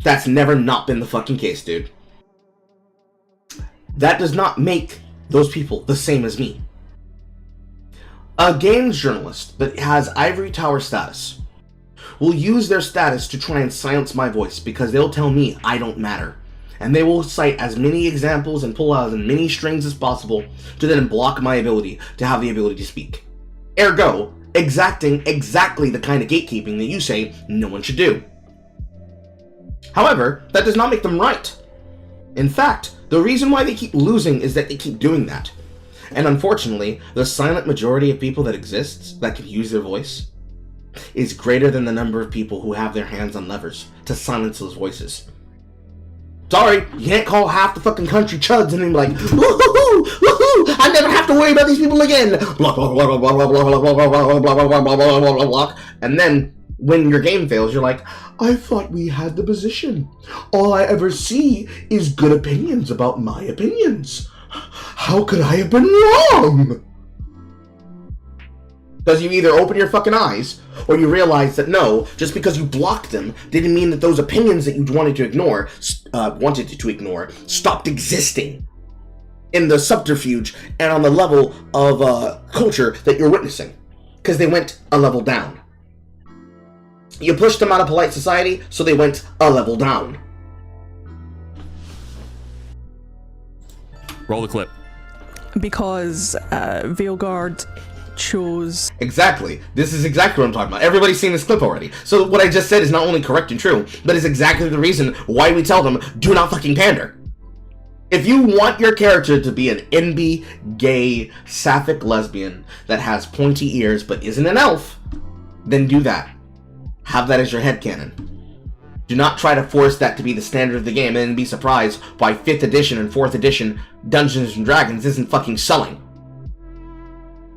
That's never not been the fucking case, dude. That does not make those people the same as me. A games journalist that has ivory tower status will use their status to try and silence my voice because they'll tell me I don't matter. And they will cite as many examples and pull out as many strings as possible to then block my ability to have the ability to speak. Ergo, exacting exactly the kind of gatekeeping that you say no one should do. However, that does not make them right. In fact, the reason why they keep losing is that they keep doing that. And unfortunately, the silent majority of people that exists that can use their voice is greater than the number of people who have their hands on levers to silence those voices. Sorry, you can't call half the fucking country chuds and then be like, woohoo, woohoo, I never have to worry about these people again. Blah, blah, blah, blah, blah, blah, blah, blah, blah, blah, blah, blah, blah, blah, blah, blah. And then when your game fails, you're like, I thought we had the position. All I ever see is good opinions about my opinions. How could I have been wrong? Because you either open your fucking eyes, or you realize that no, just because you blocked them didn't mean that those opinions that you wanted to ignore, stopped existing in the subterfuge and on the level of culture that you're witnessing. Because they went a level down. You pushed them out of polite society, so they went a level down. Roll the clip. Because Veilguard chose... Exactly. This is exactly what I'm talking about. Everybody's seen this clip already. So what I just said is not only correct and true, but is exactly the reason why we tell them, do not fucking pander. If you want your character to be an NB, gay, sapphic lesbian that has pointy ears but isn't an elf, then do that. Have that as your headcanon. Do not try to force that to be the standard of the game and then be surprised why 5th edition and 4th edition Dungeons & Dragons isn't fucking selling.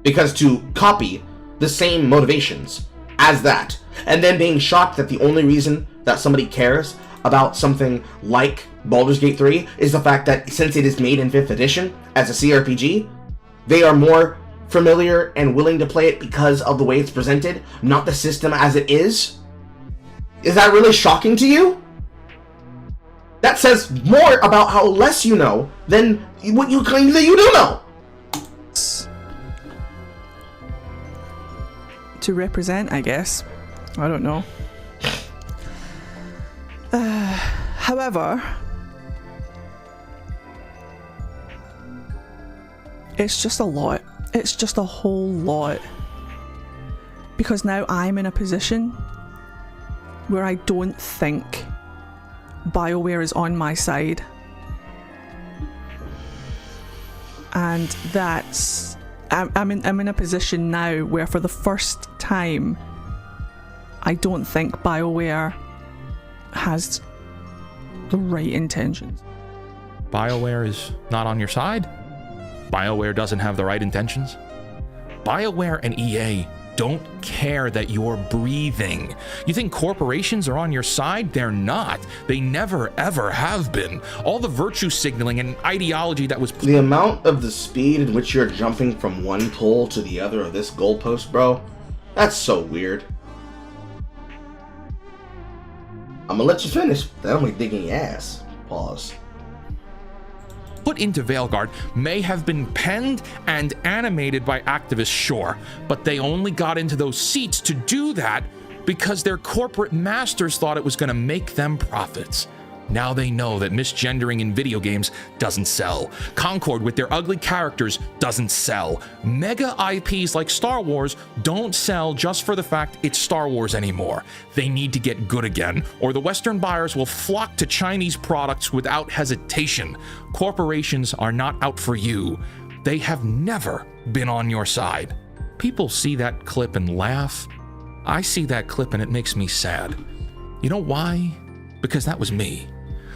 Because to copy the same motivations as that, and then being shocked that the only reason that somebody cares about something like Baldur's Gate 3 is the fact that since it is made in 5th edition as a CRPG, they are more familiar and willing to play it because of the way it's presented, not the system as it is. Is that really shocking to you? That says more about how less you know than what you claim that you do know. To represent, I guess. I don't know. However, it's just a lot. It's just a whole lot. Because now I'm in a position where I don't think BioWare is on my side. And that's... I'm in a position now where for the first time I don't think BioWare has the right intentions. BioWare is not on your side? BioWare doesn't have the right intentions? BioWare and EA don't care that you're breathing. You think corporations are on your side? They're not. They never, ever have been. All the virtue signaling and ideology that was... The amount of the speed in which you're jumping from one pole to the other of this goalpost, bro, that's so weird. I'm gonna let you finish, but I'm like digging your ass. Pause. Put into Veilguard may have been penned and animated by activists, sure, but they only got into those seats to do that because their corporate masters thought it was going to make them profits. Now they know that misgendering in video games doesn't sell. Concord with their ugly characters doesn't sell. Mega IPs like Star Wars don't sell just for the fact it's Star Wars anymore. They need to get good again, or the Western buyers will flock to Chinese products without hesitation. Corporations are not out for you. They have never been on your side. People see that clip and laugh. I see that clip and it makes me sad. You know why? Because that was me.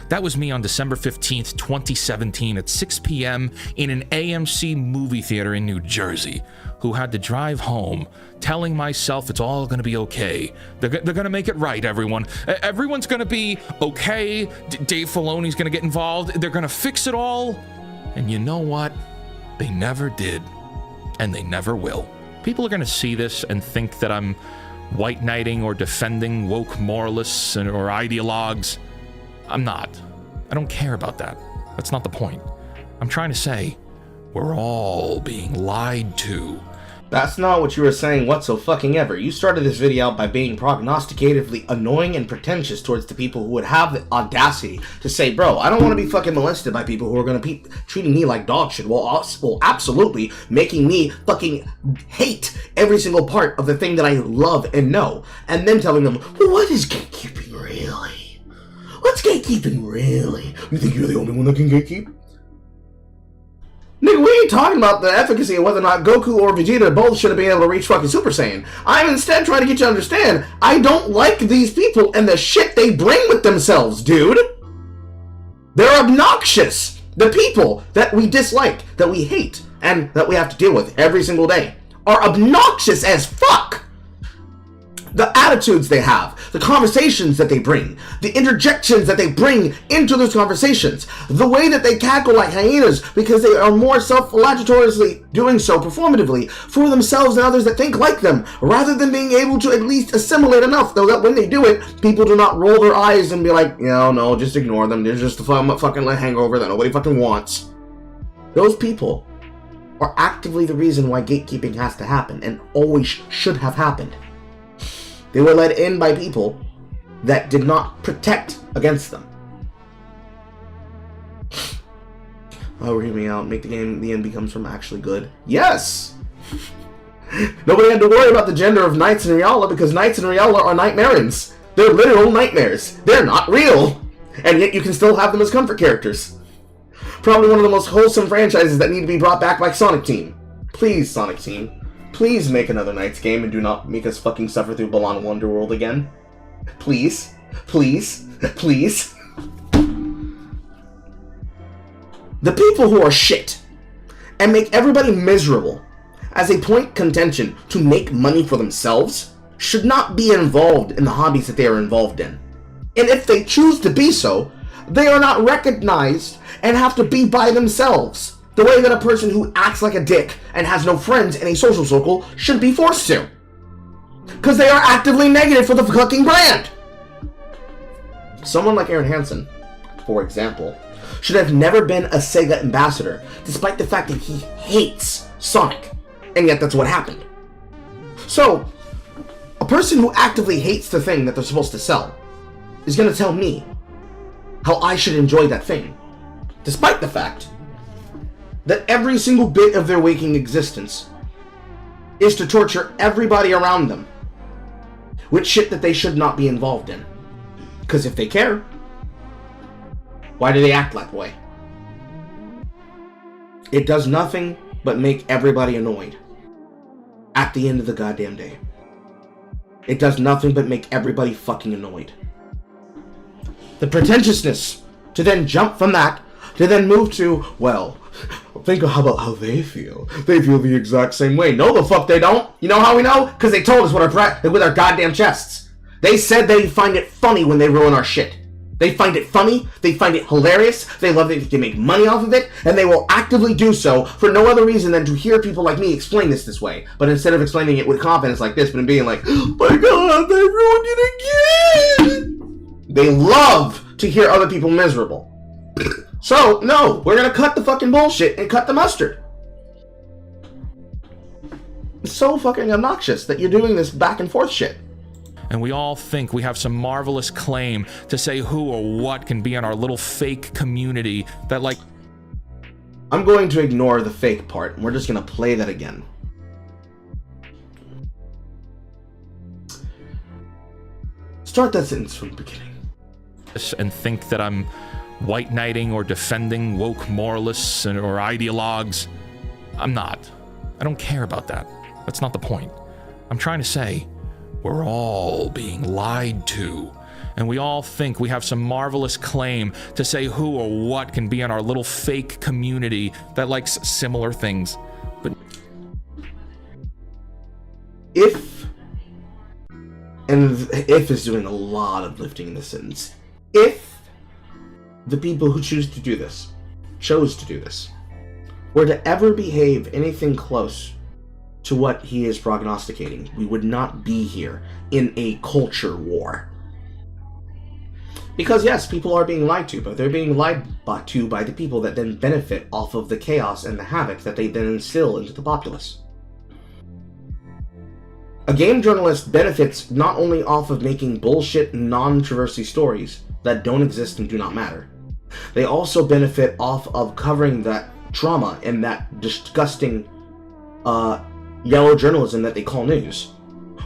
That was me on December 15th, 2017 at 6 p.m. in an AMC movie theater in New Jersey, who had to drive home telling myself it's all gonna be okay. They're gonna make it right, everyone. Everyone's gonna be okay. Dave Filoni's gonna get involved. They're gonna fix it all. And you know what? They never did. And they never will. People are gonna see this and think that I'm white knighting or defending woke moralists or ideologues. I'm not. I don't care about that. That's not the point. I'm trying to say we're all being lied to. That's not what you were saying whatsoever. You started this video out by being prognosticatively annoying and pretentious towards the people who would have the audacity to say, bro, I don't want to be fucking molested by people who are going to be treating me like dog shit, while absolutely making me fucking hate every single part of the thing that I love and know. And then telling them, well, what is gatekeeping really? What's gatekeeping really? You think you're the only one that can gatekeep? Nigga, we ain't talking about the efficacy of whether or not Goku or Vegeta both should have been able to reach fucking Super Saiyan. I'm instead trying to get you to understand, I don't like these people and the shit they bring with themselves, dude. They're obnoxious. The people that we dislike, that we hate, and that we have to deal with every single day are obnoxious as fuck. The attitudes they have, the conversations that they bring, the interjections that they bring into those conversations, the way that they cackle like hyenas because they are more self-flagellatoriously doing so performatively for themselves and others that think like them, rather than being able to at least assimilate enough, though that when they do it, people do not roll their eyes and be like, no, just ignore them, they're just a fucking hangover that nobody fucking wants. Those people are actively the reason why gatekeeping has to happen, and always should have happened. They were led in by people that did not protect against them. Oh, hear me out. Make the game, the end becomes from actually good. Yes! Nobody had to worry about the gender of Knights and Riala because Knights and Riala are nightmarins. They're literal nightmares. They're not real. And yet you can still have them as comfort characters. Probably one of the most wholesome franchises that need to be brought back by Sonic Team. Please, Sonic Team. Please make another Knights game and do not make us fucking suffer through Balan Wonderworld again. Please. Please. Please. The people who are shit and make everybody miserable as a point contention to make money for themselves should not be involved in the hobbies that they are involved in. And if they choose to be so, they are not recognized and have to be by themselves. The way that a person who acts like a dick and has no friends in a social circle should be forced to. Because they are actively negative for the fucking brand. Someone like Aaron Hansen, for example, should have never been a Sega ambassador, despite the fact that he hates Sonic. And yet that's what happened. So, a person who actively hates the thing that they're supposed to sell is going to tell me how I should enjoy that thing. Despite the fact that every single bit of their waking existence is to torture everybody around them with shit that they should not be involved in. Because if they care, why do they act that way? It does nothing but make everybody annoyed at the end of the goddamn day. It does nothing but make everybody fucking annoyed. The pretentiousness to then jump from that to then move to, well, think about how they feel. They feel the exact same way. No, the fuck they don't. You know how we know? Because they told us with our goddamn chests. They said they find it funny when they ruin our shit. They find it funny. They find it hilarious. They love it. They make money off of it. And they will actively do so for no other reason than to hear people like me explain this way. But instead of explaining it with confidence like this, but being like, oh my god, they ruined it again. They love to hear other people miserable. So, no, we're gonna cut the fucking bullshit and cut the mustard. It's so fucking obnoxious that you're doing this back and forth shit. And we all think we have some marvelous claim to say who or what can be in our little fake community that, like... I'm going to ignore the fake part, and we're just gonna play that again. Start that sentence from the beginning. And think that I'm white knighting or defending woke moralists or ideologues. I'm not. I don't care about that. That's not the point. I'm trying to say we're all being lied to. and we all think we have some marvelous claim to say who or what can be in our little fake community that likes similar things. But if, and if is doing a lot of lifting in this sentence, if the people who chose to do this, were to ever behave anything close to what he is prognosticating, we would not be here in a culture war. Because yes, people are being lied to, but they're being lied to by the people that then benefit off of the chaos and the havoc that they then instill into the populace. A game journalist benefits not only off of making bullshit, non-controversy stories that don't exist and do not matter, they also benefit off of covering that trauma and that disgusting yellow journalism that they call news,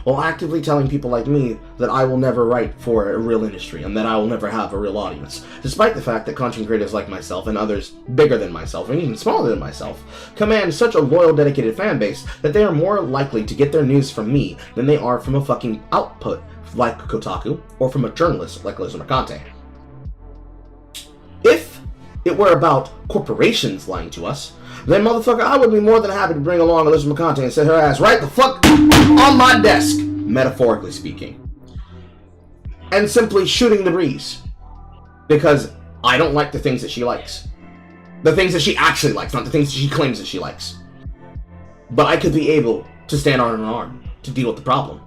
while actively telling people like me that I will never write for a real industry and that I will never have a real audience, despite the fact that content creators like myself and others bigger than myself and even smaller than myself command such a loyal, dedicated fan base that they are more likely to get their news from me than they are from a fucking output like Kotaku or from a journalist like Liz Mercante. If it were about corporations lying to us, then motherfucker, I would be more than happy to bring along Elizabeth McConaughey and set her ass right the fuck on my desk, metaphorically speaking, and simply shooting the breeze, because I don't like the things that she likes, the things that she actually likes, not the things that she claims that she likes. But I could be able to stand arm in arm to deal with the problem,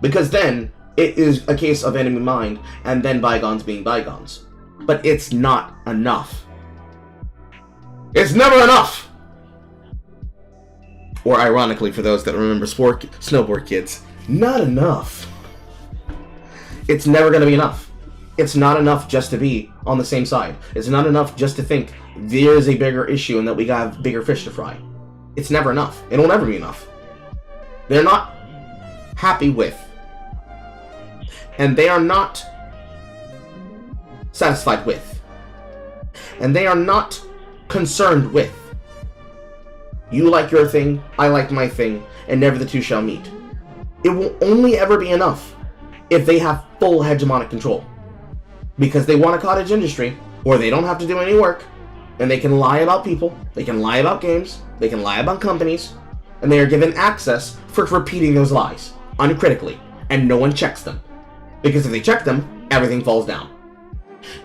because then it is a case of enemy mind and then bygones being bygones. But it's not enough. It's never enough. Or ironically, for those that remember Snowboard Kids, not enough. It's never going to be enough. It's not enough just to be on the same side. It's not enough just to think there's a bigger issue and that we got bigger fish to fry. It's never enough. It'll never be enough. They're not happy with, and they are not satisfied with, and they are not concerned with. You like your thing, I like my thing, and never the two shall meet. It will only ever be enough if they have full hegemonic control. Because they want a cottage industry, or they don't have to do any work, and they can lie about people, they can lie about games, they can lie about companies, and they are given access for repeating those lies, uncritically, and no one checks them. Because if they check them, everything falls down.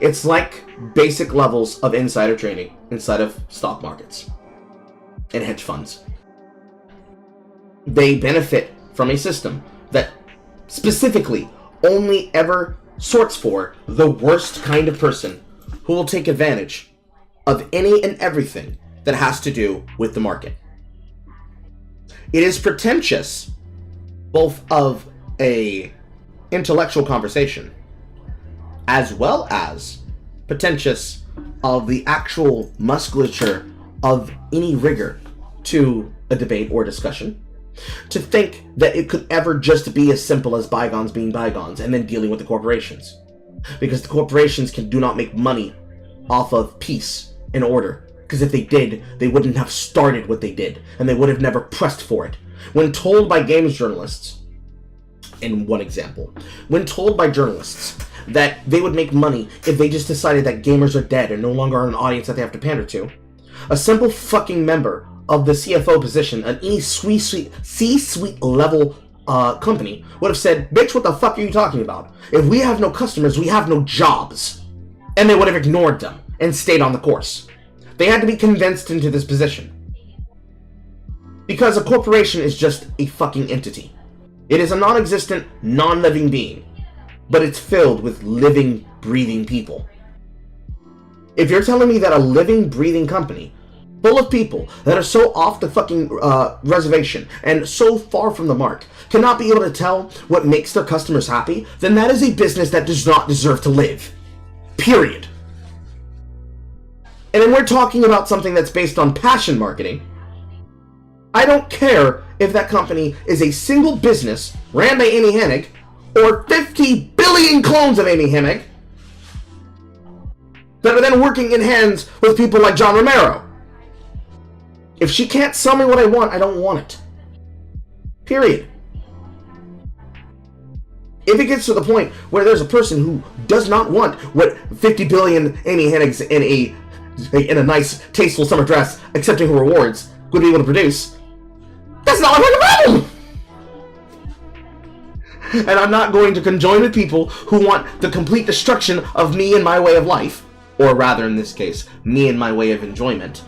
It's like basic levels of insider trading inside of stock markets and hedge funds. They benefit from a system that specifically only ever sorts for the worst kind of person who will take advantage of any and everything that has to do with the market. It is pretentious, both of a intellectual conversation as well as pretentious of the actual musculature of any rigor to a debate or discussion, to think that it could ever just be as simple as bygones being bygones and then dealing with the corporations. Because the corporations do not make money off of peace and order. Because if they did, they wouldn't have started what they did, and they would have never pressed for it. When told by games journalists, in one example, when told by journalists that they would make money if they just decided that gamers are dead and no longer are an audience that they have to pander to, a simple fucking member of the CFO position at any C-suite level company would have said, bitch, what the fuck are you talking about? If we have no customers, we have no jobs. And they would have ignored them and stayed on the course. They had to be convinced into this position. Because a corporation is just a fucking entity. It is a non-existent, non-living being. But it's filled with living, breathing people. If you're telling me that a living, breathing company full of people that are so off the fucking reservation and so far from the mark cannot be able to tell what makes their customers happy, then that is a business that does not deserve to live. Period. And then we're talking about something that's based on passion marketing. I don't care if that company is a single business ran by Amy Hennig or 50 billion clones of Amy Hennig that are then working in hands with people like John Romero. If she can't sell me what I want, I don't want it. Period. If it gets to the point where there's a person who does not want what 50 billion Amy Hennigs in a nice, tasteful summer dress, accepting her rewards, would be able to produce, that's not my fucking problem! And I'm not going to conjoin with people who want the complete destruction of me and my way of life, or rather, in this case, me and my way of enjoyment,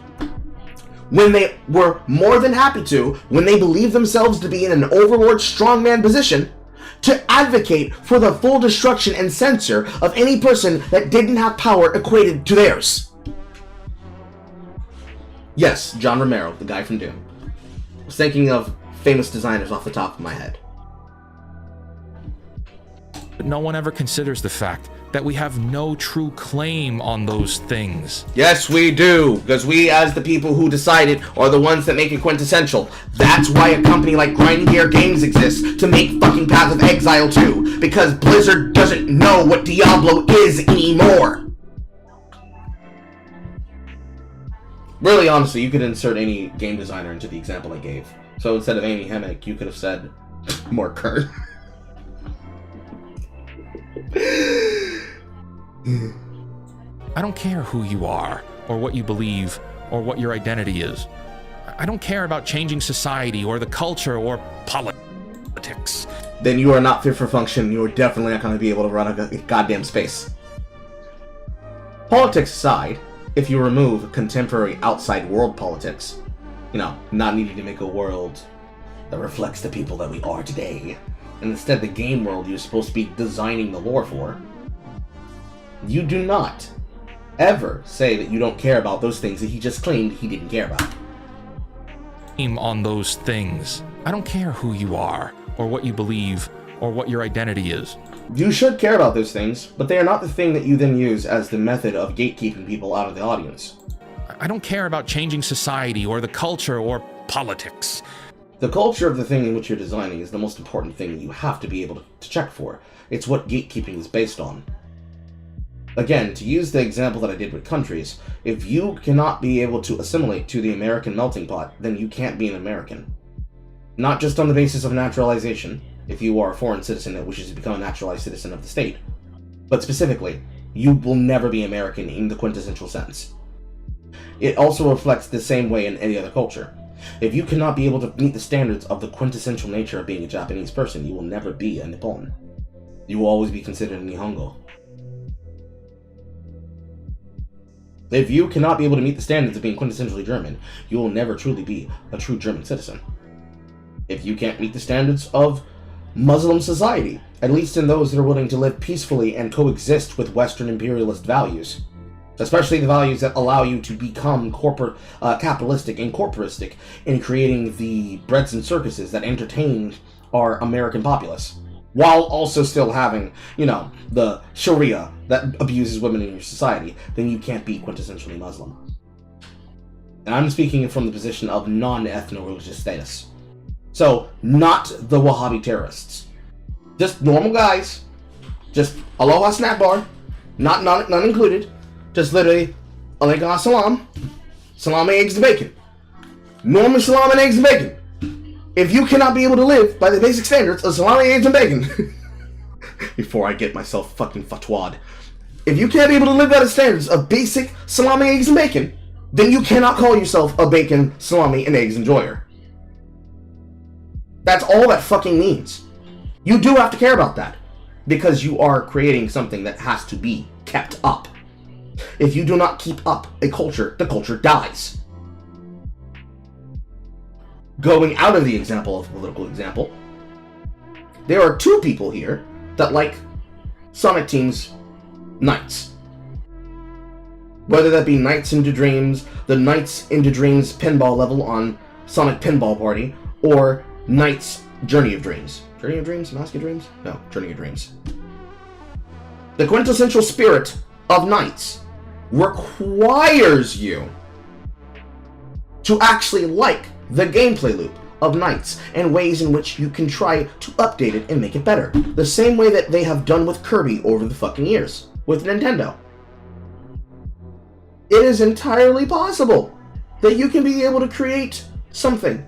when they were more than happy to, when they believe themselves to be in an overlord strongman position, to advocate for the full destruction and censor of any person that didn't have power equated to theirs. Yes, John Romero, the guy from Doom. I was thinking of famous designers off the top of my head. But no one ever considers the fact that we have no true claim on those things. Yes, we do, because we, as the people who decide it, are the ones that make it quintessential. That's why a company like Grinding Gear Games exists, to make fucking Path of Exile 2, because Blizzard doesn't know what Diablo is anymore. Really, honestly, you could insert any game designer into the example I gave. So instead of Amy Hennig, you could have said Mark Kern. I don't care who you are, or what you believe, or what your identity is. I don't care about changing society, or the culture, or politics. Then you are not fit for function. You are definitely not going to be able to run a goddamn space. Politics aside, if you remove contemporary outside world politics, not needing to make a world that reflects the people that we are today, and instead the game world you're supposed to be designing the lore for, you do not ever say that you don't care about those things that he just claimed he didn't care about. On those things. I don't care who you are, or what you believe, or what your identity is. You should care about those things, but they are not the thing that you then use as the method of gatekeeping people out of the audience. I don't care about changing society, or the culture, or politics. The culture of the thing in which you're designing is the most important thing you have to be able to check for. It's what gatekeeping is based on. Again, to use the example that I did with countries, if you cannot be able to assimilate to the American melting pot, then you can't be an American. Not just on the basis of naturalization, if you are a foreign citizen that wishes to become a naturalized citizen of the state, but specifically, you will never be American in the quintessential sense. It also reflects the same way in any other culture. If you cannot be able to meet the standards of the quintessential nature of being a Japanese person, you will never be a Nippon. You will always be considered a Nihongo. If you cannot be able to meet the standards of being quintessentially German, you will never truly be a true German citizen. If you can't meet the standards of Muslim society, at least in those that are willing to live peacefully and coexist with Western imperialist values, especially the values that allow you to become capitalistic and corporistic in creating the breads and circuses that entertain our American populace, while also still having, the Sharia that abuses women in your society, then you can't be quintessentially Muslim. And I'm speaking from the position of non-ethno-religious status. So, not the Wahhabi terrorists. Just normal guys. Just aloha snack bar. Not included. Just literally, alaikum salam, salami, eggs, and bacon. Normal salami, eggs, and bacon. If you cannot be able to live by the basic standards of salami, eggs, and bacon, before I get myself fucking fatwad, if you can't be able to live by the standards of basic salami, eggs, and bacon, then you cannot call yourself a bacon, salami, and eggs enjoyer. That's all that fucking means. You do have to care about that, because you are creating something that has to be kept up. If you do not keep up a culture, the culture dies. Going out of the example of political example, there are two people here that like Sonic Team's Knights. Whether that be Knights into Dreams, the Knights into Dreams pinball level on Sonic Pinball Party, or Knights Journey of Dreams. Journey of Dreams? Mask of Dreams? No, Journey of Dreams. The quintessential spirit of Knights requires you to actually like the gameplay loop of Knights and ways in which you can try to update it and make it better. The same way that they have done with Kirby over the fucking years with Nintendo. It is entirely possible that you can be able to create something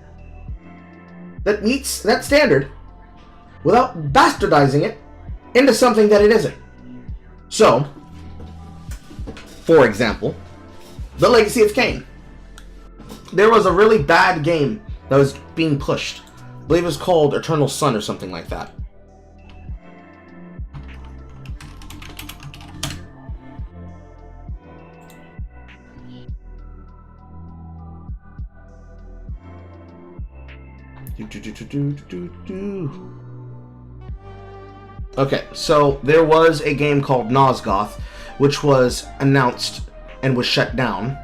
that meets that standard without bastardizing it into something that it isn't. So, for example, the Legacy of Kain. There was a really bad game that was being pushed. I believe it was called Eternal Sun or something like that. Okay, so there was a game called Nosgoth, which was announced and was shut down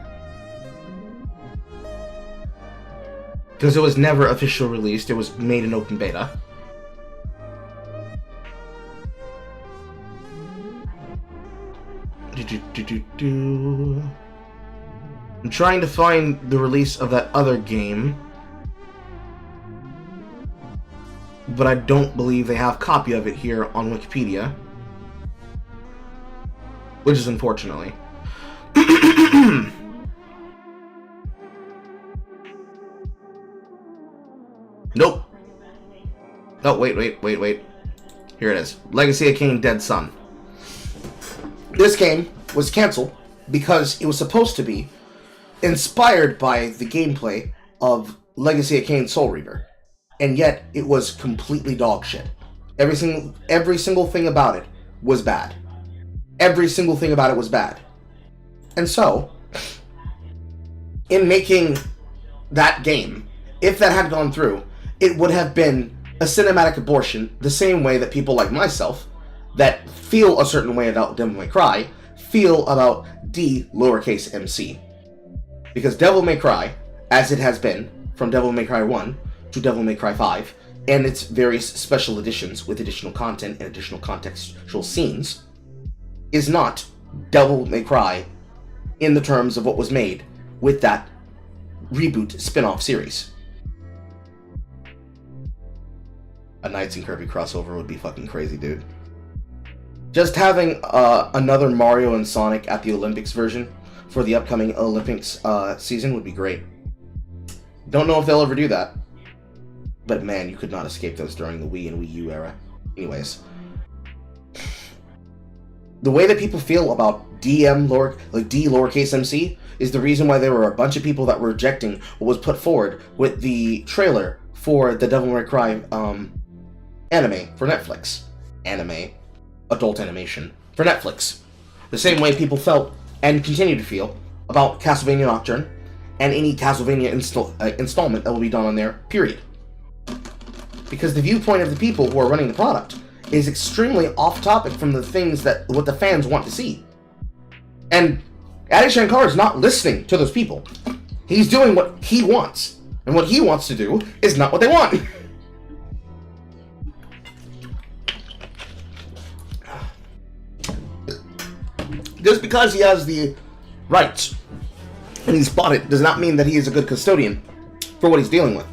because it was never officially released. It was made in open beta. I'm trying to find the release of that other game, but I don't believe they have a copy of it here on Wikipedia, which is unfortunately. Nope. Oh, wait. Here it is. Legacy of Kain Dead Sun. This game was canceled because it was supposed to be inspired by the gameplay of Legacy of Kain Soul Reaver. And yet, it was completely dog shit. Every single thing about it was bad. Every single thing about it was bad. And so, in making that game, if that had gone through, it would have been a cinematic abortion, the same way that people like myself, that feel a certain way about Devil May Cry, feel about D_MC. Because Devil May Cry, as it has been, from Devil May Cry 1 to Devil May Cry 5, and its various special editions with additional content and additional contextual scenes, is not Devil May Cry in the terms of what was made with that reboot spin-off series. A Knights and Kirby crossover would be fucking crazy, dude. Just having another Mario and Sonic at the Olympics version for the upcoming Olympics season would be great. Don't know if they'll ever do that. But man, you could not escape those during the Wii and Wii U era. Anyways. The way that people feel about D lowercase MC is the reason why there were a bunch of people that were rejecting what was put forward with the trailer for the Devil May Cry anime for Netflix. Anime. Adult animation. For Netflix. The same way people felt, and continue to feel, about Castlevania Nocturne, and any Castlevania installment that will be done on there, period. Because the viewpoint of the people who are running the product is extremely off topic from the things that what the fans want to see. And Adi Shankar is not listening to those people. He's doing what he wants. And what he wants to do is not what they want. Just because he has the rights and he's bought it does not mean that he is a good custodian for what he's dealing with.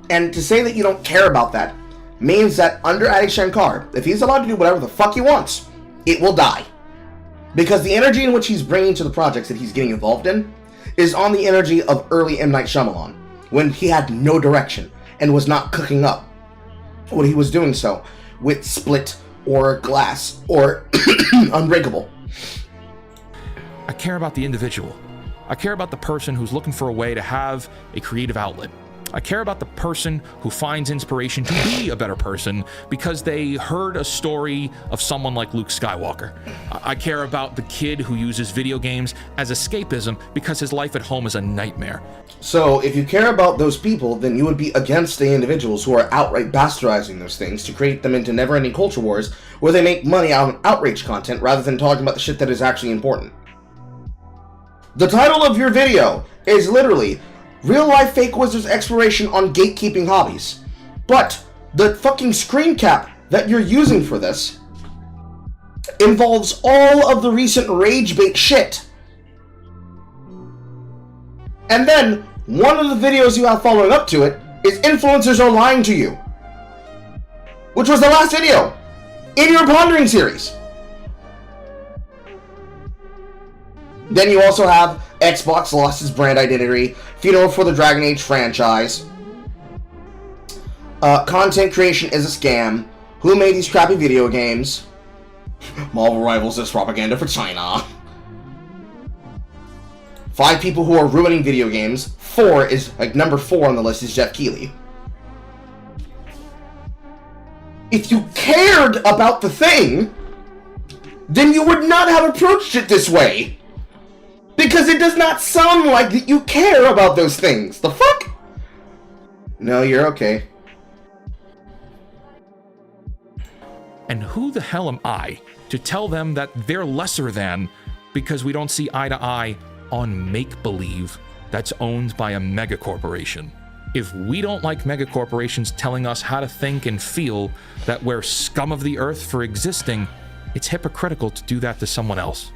And to say that you don't care about that means that under Adi Shankar, if he's allowed to do whatever the fuck he wants, it will die. Because the energy in which he's bringing to the projects that he's getting involved in is on the energy of early M. Night Shyamalan, when he had no direction and was not cooking up what he was doing so with Split or Glass or Unbreakable. I care about the individual. I care about the person who's looking for a way to have a creative outlet. I care about the person who finds inspiration to be a better person because they heard a story of someone like Luke Skywalker. I care about the kid who uses video games as escapism because his life at home is a nightmare. So, if you care about those people, then you would be against the individuals who are outright bastardizing those things to create them into never-ending culture wars where they make money out of outrage content rather than talking about the shit that is actually important. The title of your video is literally Real Life Fake Wizards Exploration on Gatekeeping Hobbies. But the fucking screen cap that you're using for this involves all of the recent rage bait shit. And then, one of the videos you have following up to it is Influencers Are Lying to You, which was the last video in your Pondering series. Then you also have Xbox lost its brand identity, funeral for the Dragon Age franchise, content creation is a scam, Who made these crappy video games? Marvel Rivals is propaganda for China. 5 people who are ruining video games. 4 is, like, number 4 on the list is Jeff Keighley. If you cared about the thing, then you would not have approached it this way. Because it does not sound like that you care about those things. The fuck? No, you're okay. And who the hell am I to tell them that they're lesser than because we don't see eye to eye on make-believe that's owned by a megacorporation? If we don't like megacorporations telling us how to think and feel that we're scum of the earth for existing, it's hypocritical to do that to someone else.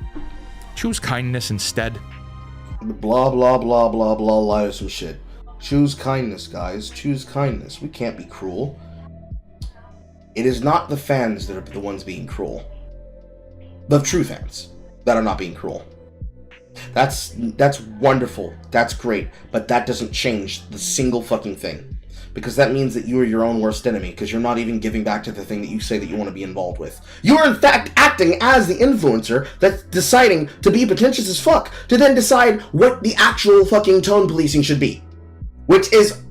Choose kindness instead. Blah, blah, blah, blah, blah, lie to some shit. Choose kindness, guys. Choose kindness. We can't be cruel. It is not the fans that are the ones being cruel. The true fans that are not being cruel. That's wonderful. That's great. But that doesn't change the single fucking thing. Because that means that you are your own worst enemy, because you're not even giving back to the thing that you say that you want to be involved with. You are in fact acting as the influencer that's deciding to be pretentious as fuck, to then decide what the actual fucking tone policing should be. Which is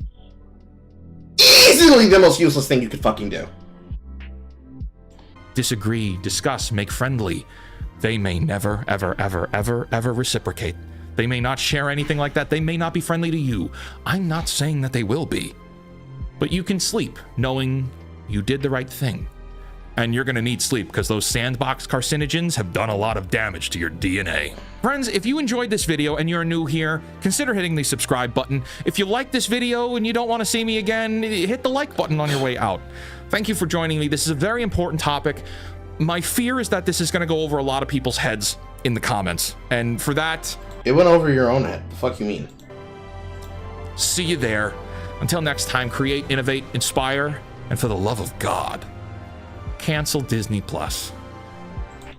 easily the most useless thing you could fucking do. Disagree, discuss, make friendly. They may never, ever, ever, ever, ever reciprocate. They may not share anything like that. They may not be friendly to you. I'm not saying that they will be. But you can sleep knowing you did the right thing. And you're gonna need sleep because those sandbox carcinogens have done a lot of damage to your DNA. Friends, if you enjoyed this video and you're new here, consider hitting the subscribe button. If you like this video and you don't want to see me again, hit the like button on your way out. Thank you for joining me. This is a very important topic. My fear is that this is gonna go over a lot of people's heads in the comments. And for that... It went over your own head. The fuck you mean? See you there. Until next time, create, innovate, inspire, and for the love of God, cancel Disney Plus.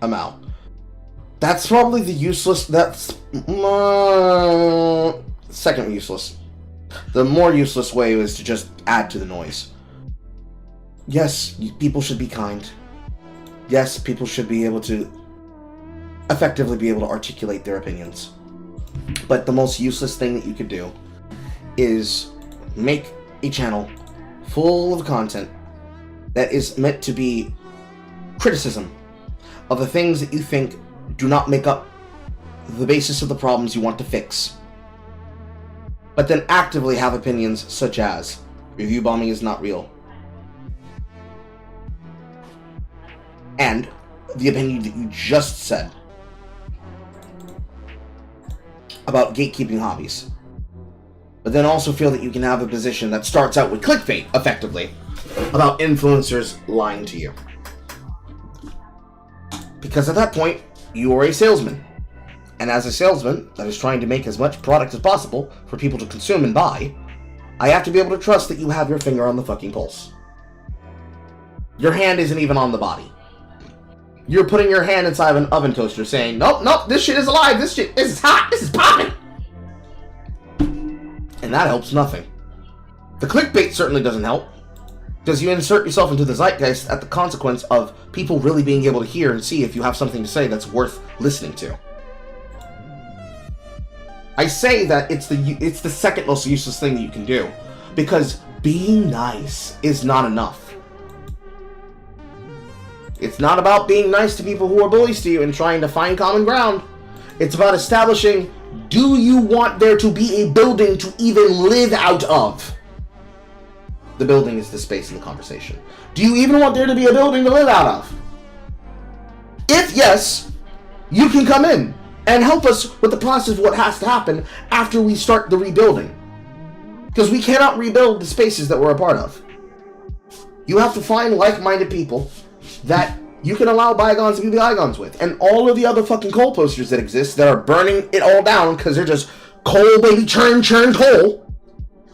I'm out. That's probably the useless... That's... second useless. The more useless way is to just add to the noise. Yes, people should be kind. Yes, people should be able to effectively be able to articulate their opinions. But the most useless thing that you could do is make a channel full of content that is meant to be criticism of the things that you think do not make up the basis of the problems you want to fix. But then actively have opinions such as review bombing is not real. And the opinion that you just said about gatekeeping hobbies. But then also feel that you can have a position that starts out with clickbait, effectively, about influencers lying to you. Because at that point, you are a salesman. And as a salesman that is trying to make as much product as possible for people to consume and buy, I have to be able to trust that you have your finger on the fucking pulse. Your hand isn't even on the body. You're putting your hand inside of an oven toaster saying, nope, nope, this shit is alive, this is hot, this is popping. And that helps nothing. The clickbait certainly doesn't help, because you insert yourself into the zeitgeist at the consequence of people really being able to hear and see if you have something to say that's worth listening to. I say that it's the second most useless thing that you can do, because being nice is not enough. It's not about being nice to people who are bullies to you and trying to find common ground. It's about establishing, do you want there to be a building to even live out of? The building is the space in the conversation. Do you even want there to be a building to live out of? If yes, you can come in and help us with the process of what has to happen after we start the rebuilding. Because we cannot rebuild the spaces that we're a part of. You have to find like-minded people that you can allow bygones to be bygones with. And all of the other fucking coal posters that exist that are burning it all down because they're just coal, baby, churn, coal.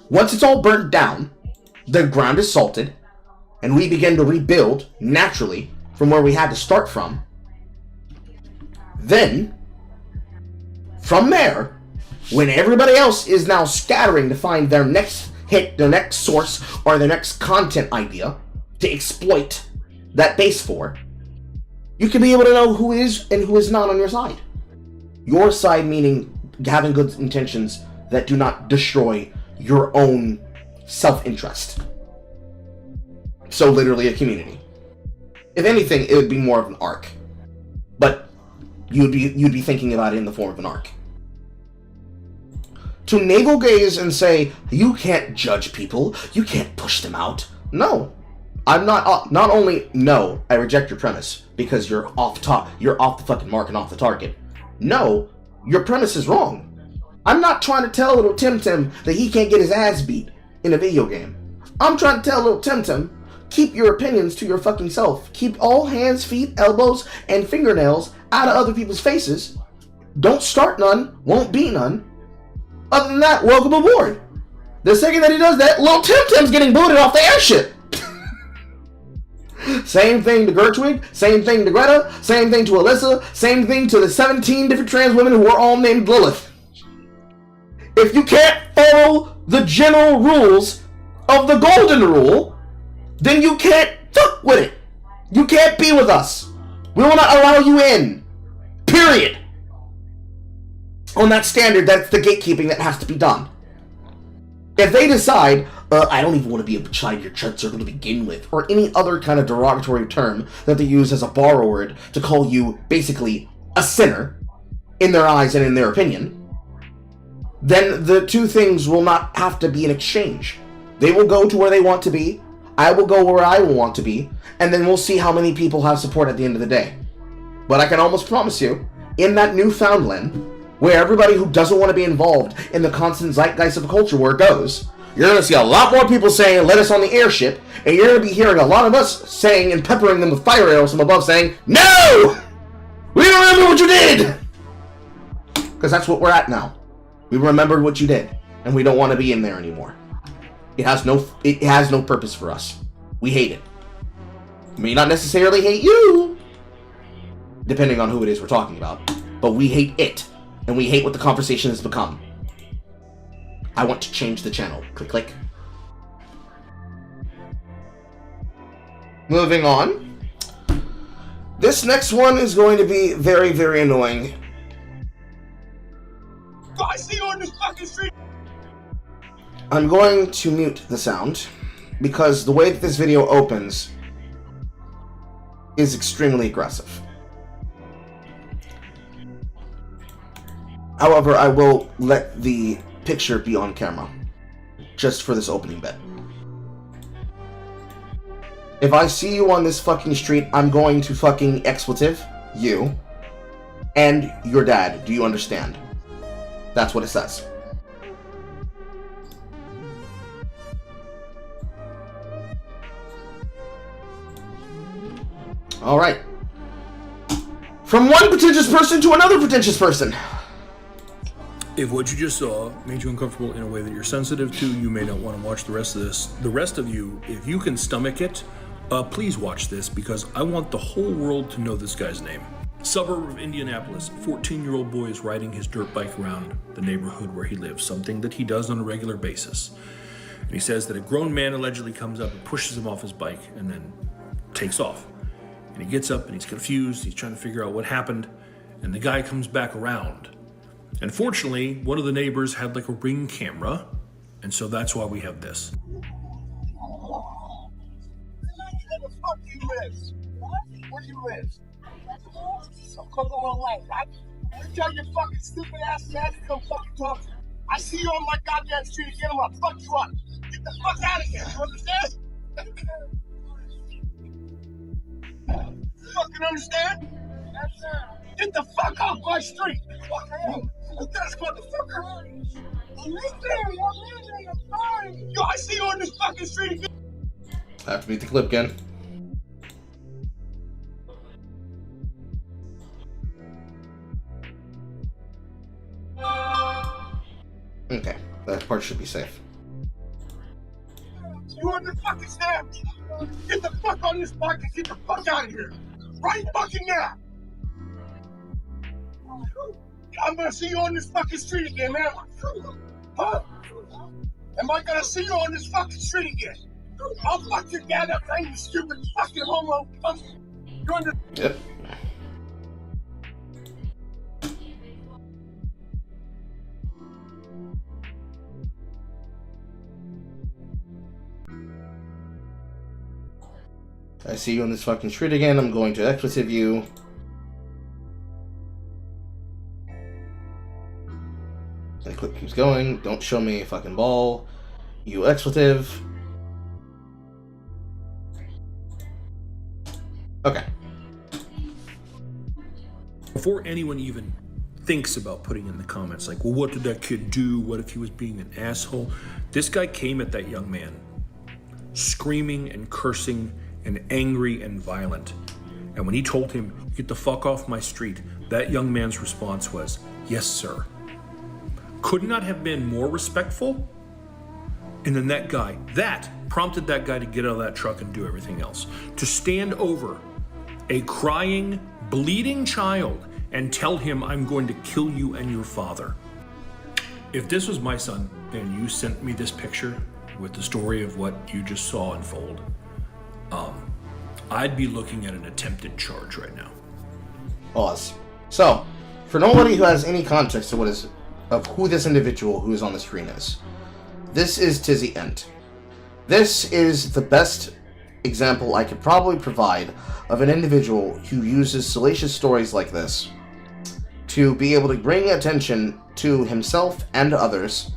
Once it's all burnt down, the ground is salted, and we begin to rebuild naturally from where we had to start from. Then, from there, when everybody else is now scattering to find their next hit, their next source, or their next content idea to exploit that base for, you can be able to know who is and who is not on your side. Your side meaning having good intentions that do not destroy your own self-interest. So literally a community. If anything, it would be more of an arc. But you'd be thinking about it in the form of an arc. To navel gaze and say, you can't judge people, you can't push them out. No. I'm not only, no, I reject your premise, because you're off the fucking mark and off the target. No, your premise is wrong. I'm not trying to tell little Tim that he can't get his ass beat in a video game. I'm trying to tell little Tim, keep your opinions to your fucking self. Keep all hands, feet, elbows, and fingernails out of other people's faces. Don't start none, won't be none. Other than that, welcome aboard. The second that he does that, little Tim's getting booted off the airship. Same thing to Gertrude, same thing to Greta, same thing to Alyssa, same thing to the 17 different trans women who are all named Lilith. If you can't follow the general rules of the golden rule, then you can't fuck with it. You can't be with us. We will not allow you in. Period. On that standard, that's the gatekeeping that has to be done. If they decide, I don't even want to be inside your chat circle to begin with, or any other kind of derogatory term that they use as a borrow word to call you basically a sinner in their eyes and in their opinion, then the two things will not have to be an exchange. They will go to where they want to be, I will go where I will want to be, and then we'll see how many people have support at the end of the day. But I can almost promise you, in that Newfoundland, where everybody who doesn't want to be involved in the constant zeitgeist of the culture where it goes, you're going to see a lot more people saying, let us on the airship, and you're going to be hearing a lot of us saying and peppering them with fire arrows from above saying, no! We remember what you did! Because that's what we're at now. We remembered what you did, and we don't want to be in there anymore. It has no purpose for us. We hate it. We may not necessarily hate you, depending on who it is we're talking about, but we hate it. And we hate what the conversation has become. I want to change the channel. Click, click. Moving on. This next one is going to be very, very annoying. I see you on this fucking street. I'm going to mute the sound because the way that this video opens is extremely aggressive. However, I will let the picture be on camera, just for this opening bit. If I see you on this fucking street, I'm going to fucking expletive you and your dad. Do you understand? That's what it says. Alright. From one pretentious person to another pretentious person. If what you just saw made you uncomfortable in a way that you're sensitive to, you may not want to watch the rest of this. The rest of you, if you can stomach it, please watch this because I want the whole world to know this guy's name. Suburb of Indianapolis, 14-year-old boy is riding his dirt bike around the neighborhood where he lives, something that he does on a regular basis. And he says that a grown man allegedly comes up and pushes him off his bike and then takes off. And he gets up and he's confused, he's trying to figure out what happened, and the guy comes back around. And fortunately, one of the neighbors had like a Ring camera, and so that's why we have this. Where the fuck do you live? Where do you live? I'm coming on way, right? You tell your fucking stupid ass man to come fucking talk to me. I see you on my goddamn street again, I'm gonna fuck you up. Get the fuck out of here, you understand? You fucking understand? Yes, sir. Get the fuck off my street! That's motherfucker! I'm sorry! Yo, I see you on this fucking street again! I have to beat the clip again. Okay, that part should be safe. You understand? Get the fuck on this bike and get the fuck out of here! Right fucking now! I'm gonna see you on this fucking street again, man. Huh? Am I gonna see you on this fucking street again? I'll fuck your dad up, man, you stupid fucking homo. You're under. Yep. I see you on this fucking street again. I'm going to expletive you. And the clip keeps going. Don't show me a fucking ball. You expletive. Okay. Before anyone even thinks about putting in the comments, like, well, what did that kid do? What if he was being an asshole? This guy came at that young man screaming and cursing and angry and violent. And when he told him, get the fuck off my street, that young man's response was, yes, sir. Could not have been more respectful. And then that prompted that guy to get out of that truck and do everything else. To stand over a crying, bleeding child and tell him, I'm going to kill you and your father. If this was my son and you sent me this picture with the story of what you just saw unfold, I'd be looking at an attempted charge right now. Pause. So, for nobody who has any context of who this individual who is on the screen is, this is Tizzy Ent. This is the best example I could probably provide of an individual who uses salacious stories like this to be able to bring attention to himself and others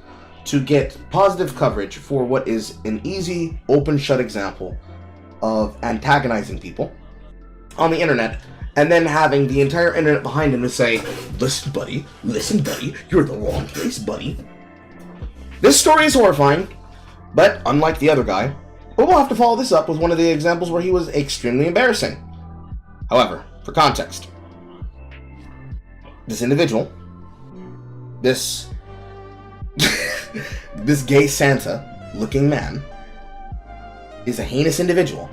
to get positive coverage for what is an easy, open-shut example of antagonizing people on the internet, and then having the entire internet behind him to say, listen buddy, you're in the wrong place, buddy. This story is horrifying, but unlike the other guy, we'll have to follow this up with one of the examples where he was extremely embarrassing. However, for context, this individual, this gay Santa looking man, is a heinous individual,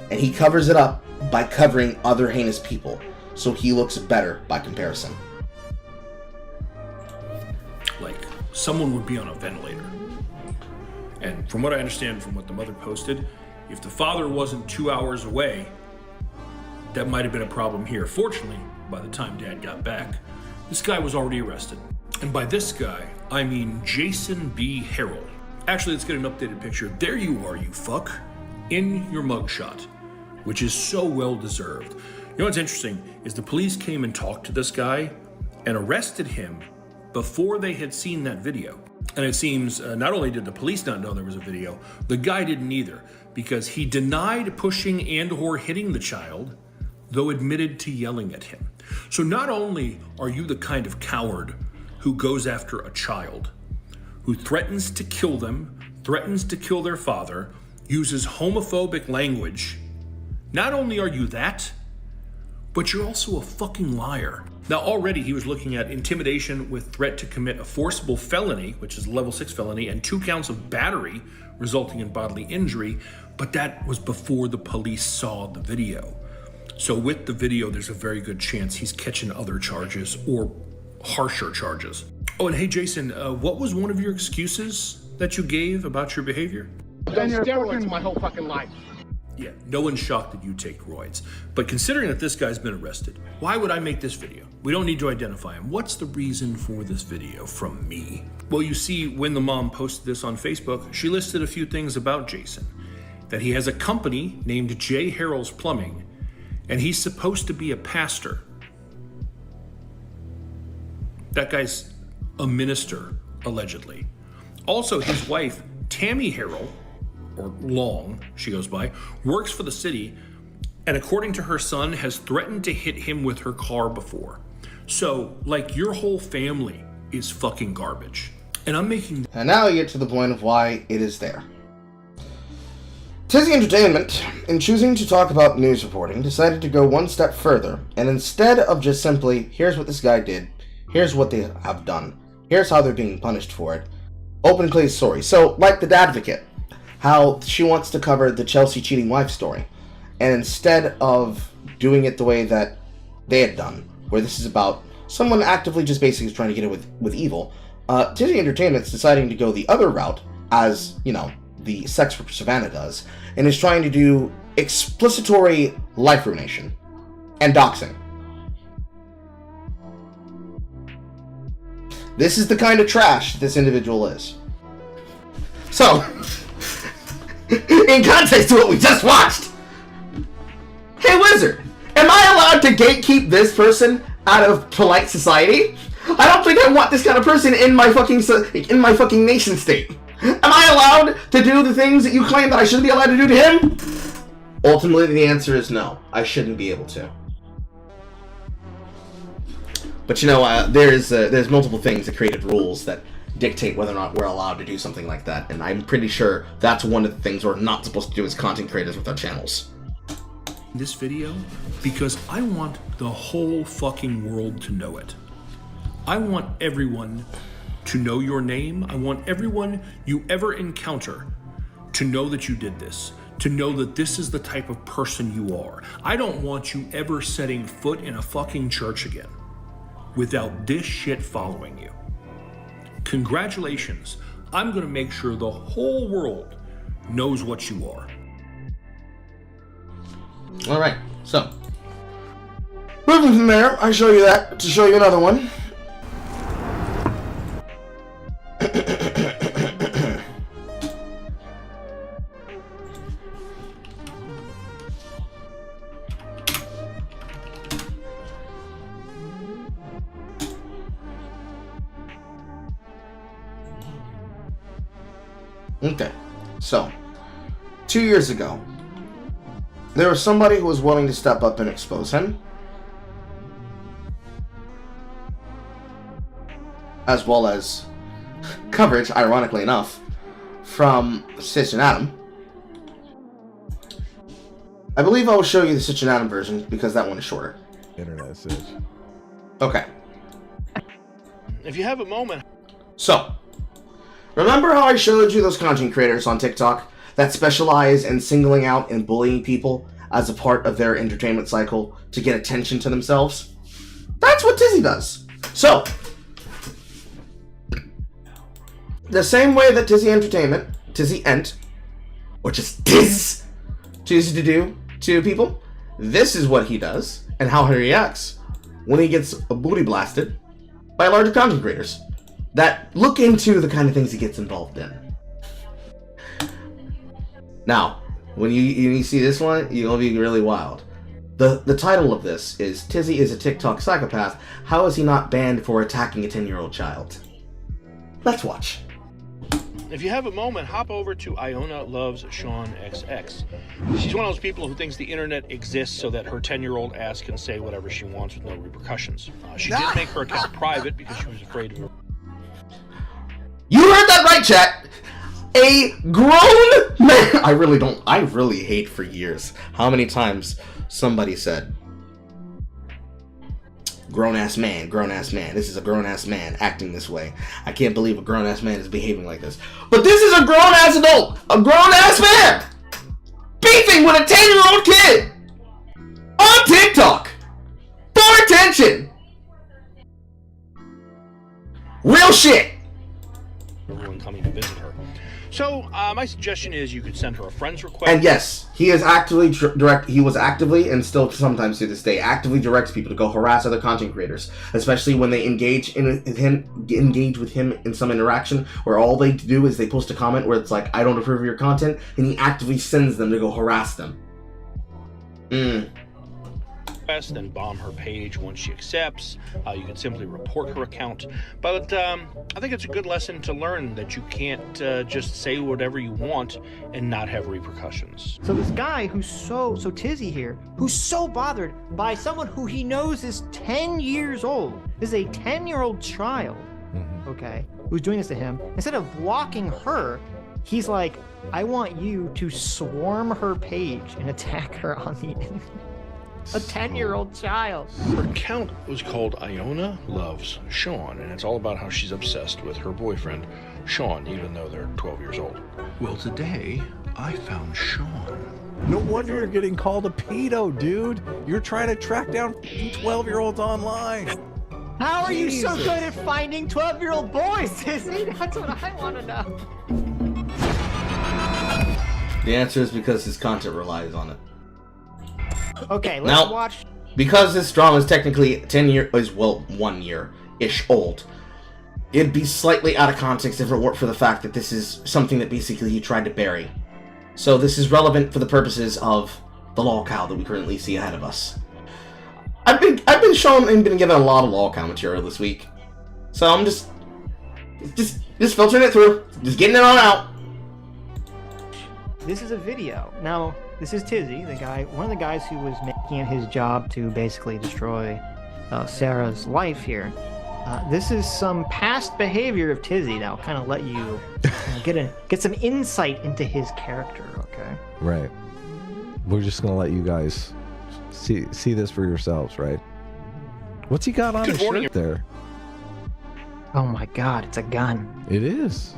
and he covers it up by covering other heinous people, so he looks better by comparison. Like, someone would be on a ventilator. And from what I understand from what the mother posted, if the father wasn't 2 hours away, that might have been a problem here. Fortunately, by the time Dad got back, this guy was already arrested. And by this guy, I mean Jason B. Harrell. Actually, let's get an updated picture. There you are, you fuck, in your mugshot, which is so well deserved. You know what's interesting is the police came and talked to this guy and arrested him before they had seen that video. And it seems not only did the police not know there was a video, the guy didn't either, because he denied pushing and or hitting the child, though admitted to yelling at him. So not only are you the kind of coward who goes after a child, who threatens to kill them, threatens to kill their father, uses homophobic language, not only are you that, but you're also a fucking liar. Now already he was looking at intimidation with threat to commit a forcible felony, which is a level 6 felony, and 2 counts of battery resulting in bodily injury, but that was before the police saw the video. So with the video, there's a very good chance he's catching other charges or harsher charges. Oh, and hey, Jason, what was one of your excuses that you gave about your behavior? I've done steroids my whole fucking life. Yeah, no one's shocked that you take roids. But considering that this guy's been arrested, why would I make this video? We don't need to identify him. What's the reason for this video from me? Well, you see, when the mom posted this on Facebook, she listed a few things about Jason. That he has a company named J. Harrell's Plumbing, and he's supposed to be a pastor. That guy's a minister, allegedly. Also, his wife, Tammy Harrell, or Long, she goes by, works for the city, and according to her son, has threatened to hit him with her car before. So, like, your whole family is fucking garbage. And I'm making... And now you get to the point of why it is there. Tizzy Entertainment, in choosing to talk about news reporting, decided to go one step further, and instead of just simply, here's what this guy did, here's what they have done, here's how they're being punished for it, open Clay's story. So, like the Advocate, how she wants to cover the Chelsea cheating wife story, and instead of doing it the way that they had done, where this is about someone actively just basically trying to get it with evil, Tizzy Entertainment's deciding to go the other route as, you know, the sex worker Savannah does, and is trying to do explicitory life ruination and doxing. This is the kind of trash this individual is. So, in context to what we just watched, hey Wizard, am I allowed to gatekeep this person out of polite society? I don't think I want this kind of person in my fucking nation state. Am I allowed to do the things that you claim that I shouldn't be allowed to do to him? Ultimately, the answer is no. I shouldn't be able to. But you know, there's multiple things that created rules that dictate whether or not we're allowed to do something like that, and I'm pretty sure that's one of the things we're not supposed to do as content creators with our channels. This video because I want the whole fucking world to know it. I want everyone to know your name. I want everyone you ever encounter to know that you did this, to know that this is the type of person you are. I don't want you ever setting foot in a fucking church again without this shit following you. Congratulations. I'm gonna make sure the whole world knows what you are. Alright, so moving from there, I show you that to show you another one. Okay, so 2 years ago, there was somebody who was willing to step up and expose him, as well as coverage, ironically enough, from Stitch and Adam. I believe I will show you the Stitch and Adam version because that one is shorter. Internet Stitch. Okay. If you have a moment. So, remember how I showed you those content creators on TikTok that specialize in singling out and bullying people as a part of their entertainment cycle to get attention to themselves? That's what Tizzy does. So, the same way that Tizzy Ent, or just Tiz, chooses to do to people, this is what he does and how he reacts when he gets booty blasted by larger content creators that look into the kind of things he gets involved in. Now, when you see this one, you're gonna be really wild. The title of this is Tizzy is a TikTok psychopath. How is he not banned for attacking a 10-year-old child? Let's watch. If you have a moment, hop over to Iona Loves Sean XX. She's one of those people who thinks the internet exists so that her 10-year-old ass can say whatever she wants with no repercussions. She did make her account private because she was afraid of her. You heard that right, chat. A grown man. I really hate for years how many times somebody said, grown-ass man, this is a grown-ass man acting this way. I can't believe a grown-ass man is behaving like this. But this is a grown-ass adult, a grown-ass man, beefing with a 10-year-old kid on TikTok for attention. Real shit. Everyone coming to visit her. So my suggestion is you could send her a friend's request. And yes, he is actively he was actively, and still sometimes to this day, actively directs people to go harass other content creators, especially when they engage with him in some interaction where all they do is they post a comment where it's like, I don't approve of your content, and he actively sends them to go harass them. Then bomb her page once she accepts. You can simply report her account. But I think it's a good lesson to learn that you can't just say whatever you want and not have repercussions. So this guy who's so Tizzy here, who's so bothered by someone who he knows is 10 years old, is a 10-year-old child, okay, who's doing this to him, instead of blocking her, he's like, I want you to swarm her page and attack her on the internet. A 10-year-old child. Her account was called Iona Loves Sean, and it's all about how she's obsessed with her boyfriend, Sean, even though they're 12 years old. Well, today, I found Sean. No wonder you're getting called a pedo, dude. You're trying to track down 12-year-olds online. How are you so good at finding 12-year-old boys, Tizzy? That's what I want to know. The answer is because his content relies on it. Okay, let's Now, watch. because this drama is technically 1 year-ish old, it'd be slightly out of context if it weren't for the fact that this is something that basically he tried to bury. So this is relevant for the purposes of the Lolcow that we currently see ahead of us. I've been shown and been given a lot of Lolcow material this week, so I'm just filtering it through, just getting it on out. This is a video. Now, this is Tizzy, the guy, one of the guys who was making it his job to basically destroy Sarah's life here. This is some past behavior of Tizzy that'll kind of let you get some insight into his character. Okay. Right. We're just gonna let you guys see this for yourselves, right? What's he got on his shirt there? Oh my God! It's a gun. It is.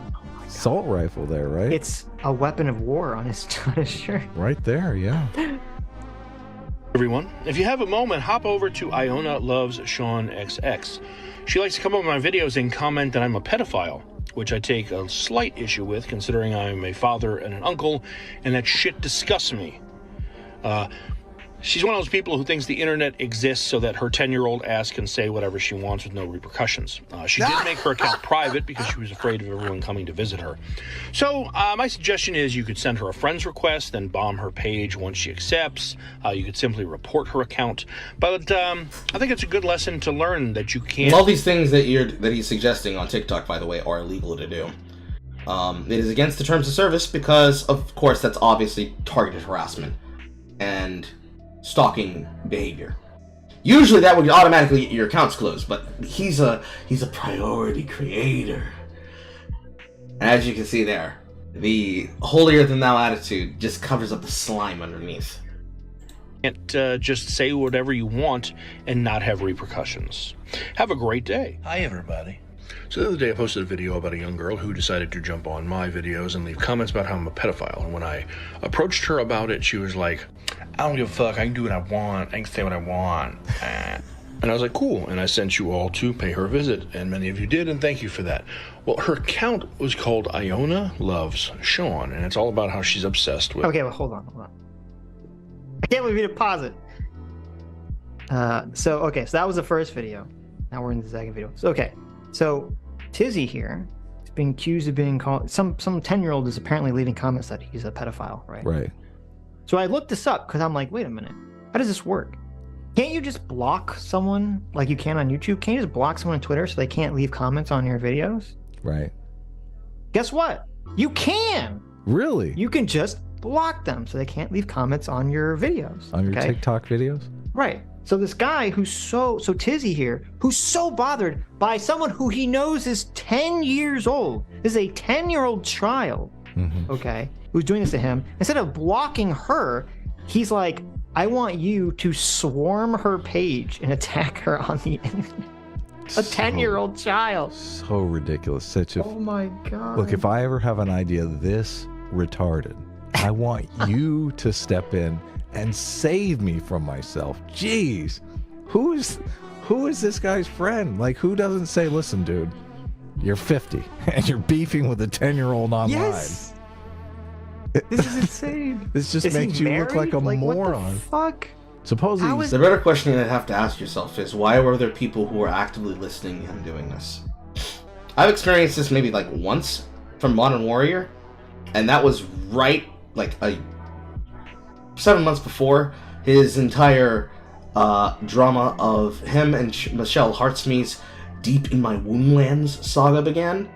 Assault rifle there, right? It's a weapon of war on his shirt. Right there, yeah. Everyone, if you have a moment, hop over to Iona Loves Sean XX. She likes to come up with my videos and comment that I'm a pedophile, which I take a slight issue with, considering I'm a father and an uncle, and that shit disgusts me. She's one of those people who thinks the internet exists so that her 10-year-old ass can say whatever she wants with no repercussions. She did make her account private because she was afraid of everyone coming to visit her. So my suggestion is you could send her a friend's request, then bomb her page once she accepts. You could simply report her account. But I think it's a good lesson to learn that you can't... All these things that he's suggesting on TikTok, by the way, are illegal to do. It is against the terms of service because, of course, that's obviously targeted harassment and stalking behavior. Usually that would automatically get your accounts closed, but he's a priority creator. As you can see there, the holier-than-thou attitude just covers up the slime underneath. Can't just say whatever you want and not have repercussions. Have a great day. Hi, everybody. So the other day I posted a video about a young girl who decided to jump on my videos and leave comments about how I'm a pedophile. And when I approached her about it, she was like, I don't give a fuck, I can do what I want, I can say what I want. And I was like, cool. And I sent you all to pay her a visit, and many of you did, and thank you for that. Well, her account was called Iona Loves Sean, and it's all about how she's obsessed with... Okay, well, hold on. I can't believe you didn't pause it. So that was the first video. Now we're in the second video. So Tizzy here is being accused of being called... Some 10-year-old is apparently leaving comments that he's a pedophile, right? Right. So I looked this up because I'm like, wait a minute. How does this work? Can't you just block someone like you can on YouTube? Can't you just block someone on Twitter so they can't leave comments on your videos? Right. Guess what? You can! Really? You can just block them so they can't leave comments on your videos. On your TikTok videos? Right. So this guy who's so Tizzy here, who's so bothered by someone who he knows is 10 years old, is a 10-year-old child, okay, who's doing this to him. Instead of blocking her, he's like, I want you to swarm her page and attack her on the internet. A 10-year-old child. So ridiculous. Oh my God. Look, if I ever have an idea this retarded, I want you to step in and save me from myself. Jeez. Who is this guy's friend? Like, who doesn't say, listen, dude, you're 50 and you're beefing with a 10-year-old online? Yes. This is insane. This just makes you look like a moron. What the fuck? Supposedly, the better question you'd have to ask yourself is, why were there people who were actively listening to him doing this? I've experienced this maybe like once from Modern Warrior, and that was right like 7 months before his entire drama of him and Michelle Hartsme's Deep in My Woundlands saga began,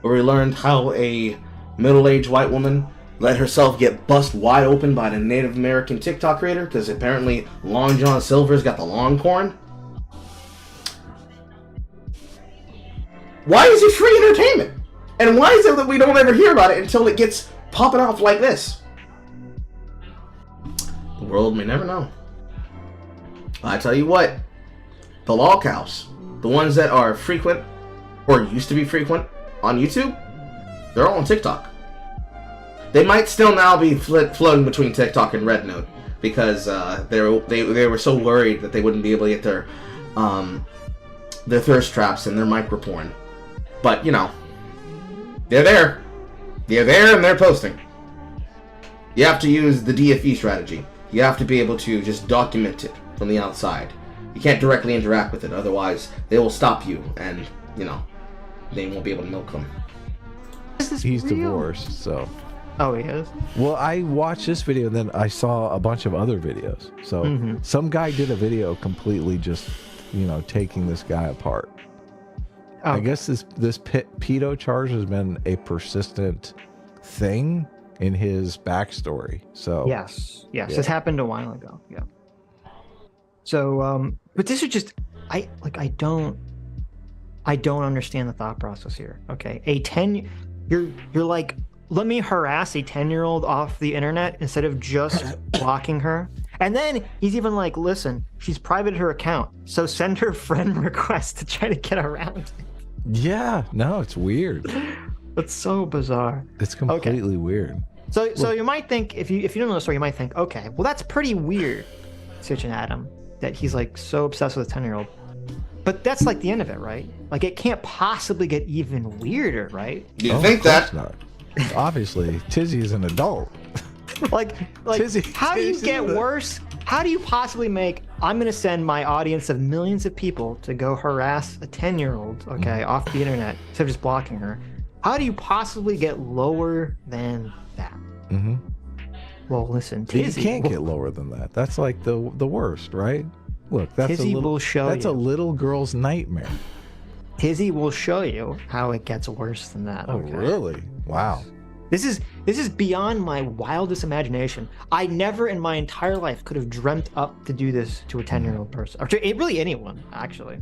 where we learned how a middle-aged white woman let herself get bust wide open by the Native American TikTok creator because apparently Long John Silver's got the long corn. Why is it free entertainment? And why is it that we don't ever hear about it until it gets popping off like this? The world may never know. I tell you what, the Lolcows, the ones that are frequent, or used to be frequent, on YouTube, they're all on TikTok. They might still now be floating between TikTok and Red Note because they were so worried that they wouldn't be able to get their thirst traps and their micro porn. But you know, they're there, and they're posting. You have to use the DFE strategy. You have to be able to just document it from the outside. You can't directly interact with it, otherwise they will stop you, and, you know, they won't be able to milk them. He's divorced, so... Oh, he is? Well, I watched this video, and then I saw a bunch of other videos. So some guy did a video completely just, you know, taking this guy apart. Oh. I guess this pedo charge has been a persistent thing in his backstory. So Yes. Yeah. This happened a while ago. Yeah. So, but this is just, I don't understand the thought process here. Okay, you're like, let me harass a 10-year-old off the internet instead of just blocking her. And then he's even like, listen, she's privated her account, so send her friend request to try to get around it. Yeah, no, it's weird. That's so bizarre. It's completely weird. So you might think, if you don't know the story, you might think, okay, well, that's pretty weird, Stitch and Adam, that he's like so obsessed with a 10-year-old. But that's like the end of it, right? Like, it can't possibly get even weirder, right? You think that? Not. Obviously, Tizzy is an adult. like how do you get worse? How do you possibly make, I'm going to send my audience of millions of people to go harass a 10-year-old, okay, off the internet, instead of just blocking her? How do you possibly get lower than that? Mm-hmm. Well, listen, You Tizzy can't get lower than that. That's like the worst, right? Look, that's Tizzy will show that's you. a little girl's nightmare. Tizzy will show you how it gets worse than that. Oh, okay? really? Wow. This is beyond my wildest imagination. I never in my entire life could have dreamt up to do this to a 10-year-old person, or to really anyone, actually.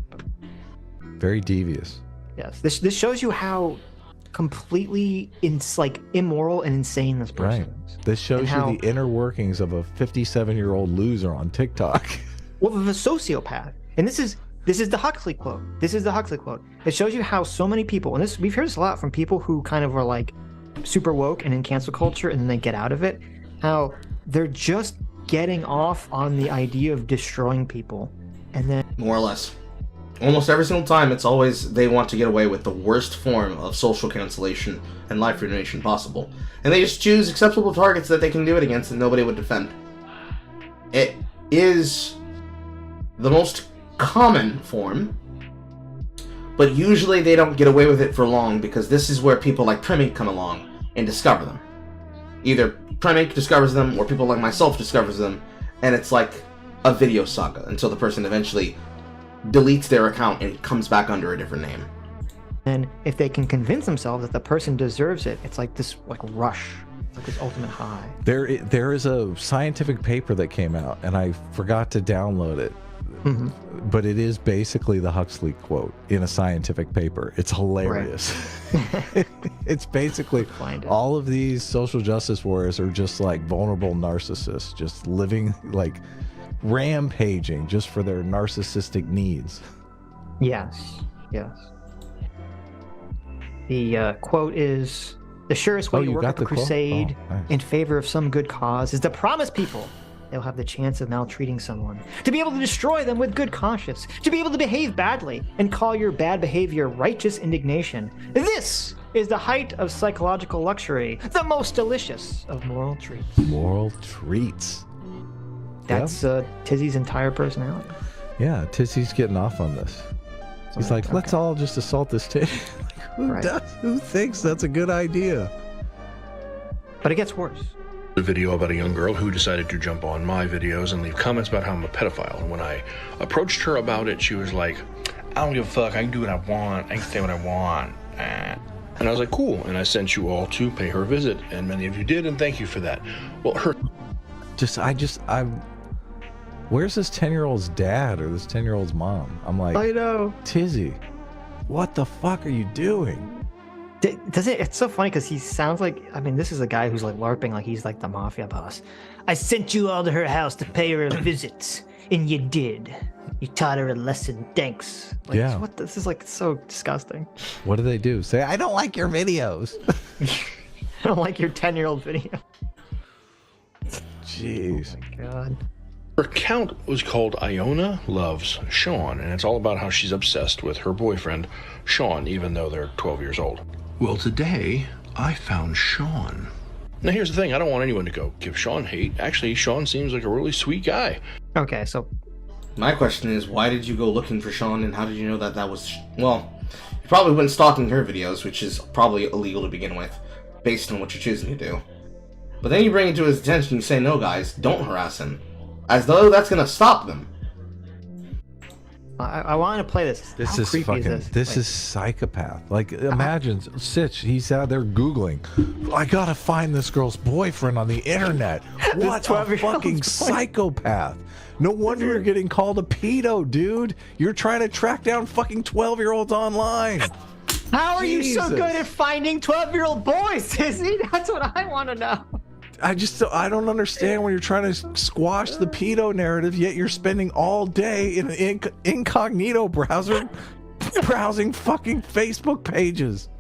Very devious. Yes, this shows you how completely immoral and insane this person Right. is. This shows And you how- the inner workings of a 57-year-old loser on TikTok. Well, of a sociopath. And this is the Huxley quote. This is the Huxley quote. It shows you how so many people, and we've heard this a lot from people who kind of are like super woke and in cancel culture, and then they get out of it, how they're just getting off on the idea of destroying people, and then More or less. Almost every single time, it's always they want to get away with the worst form of social cancellation and life ruination possible. And they just choose acceptable targets that they can do it against and nobody would defend. It is the most common form, but usually they don't get away with it for long because this is where people like Premik come along and discover them. Either Premik discovers them or people like myself discovers them, and it's like a video saga until the person eventually deletes their account and comes back under a different name. and if they can convince themselves that the person deserves it, it's like this rush. It's like this ultimate high. There is a scientific paper that came out, and I forgot to download it. Mm-hmm. But it is basically the Huxley quote in a scientific paper. It's hilarious. Right. It's basically all of these social justice warriors are just like vulnerable narcissists, just living like rampaging just for their narcissistic needs. Yes. The quote is, "The surest way to work up a crusade in favor of some good cause is to promise people they'll have the chance of maltreating someone, to be able to destroy them with good conscience, to be able to behave badly and call your bad behavior righteous indignation. This is the height of psychological luxury, the most delicious of moral treats." Moral treats. That's Tizzy's entire personality. Yeah, Tizzy's getting off on this. He's like, let's all just assault this Tizzy. Who does? Who thinks that's a good idea? But it gets worse. A video about a young girl who decided to jump on my videos and leave comments about how I'm a pedophile. And when I approached her about it, she was like, "I don't give a fuck. I can do what I want. I can say what I want." And I was like, cool. And I sent you all to pay her a visit, and many of you did, and thank you for that. Well, where's this 10-year-old's dad or this 10-year-old's mom? I'm like, I know. Tizzy, what the fuck are you doing? It's so funny because he sounds like, this is a guy who's like LARPing like he's like the mafia boss. "I sent you all to her house to pay her a visit, and you did. You taught her a lesson, thanks." Yeah. What? This is like so disgusting. What do they do? Say, "I don't like your videos." I don't like your 10-year-old video. Jeez. Oh my God. Her account was called Iona Loves Sean, and it's all about how she's obsessed with her boyfriend, Sean, even though they're 12 years old. Well, today I found Sean. Now, here's the thing. I don't want anyone to go give Sean hate. Actually, Sean seems like a really sweet guy. Okay, so My question is, why did you go looking for Sean, and how did you know that that was... Well, you probably went stalking her videos, which is probably illegal to begin with, based on what you're choosing to do. But then you bring it to his attention, you say, no, guys, don't harass him. As though that's going to stop them. I want to play this. This How is creepy fucking. is This is psychopath. Like, imagine Sitch. He's out there googling. I gotta find this girl's boyfriend on the internet. What a 12-year-old's fucking psychopath! No wonder you're getting called a pedo, dude. You're trying to track down fucking 12-year-olds online. How are you so Jesus. good at finding 12-year-old boys, Sissy? That's what I want to know. I don't understand when you're trying to squash the pedo narrative, yet you're spending all day in an incognito browser browsing fucking Facebook pages.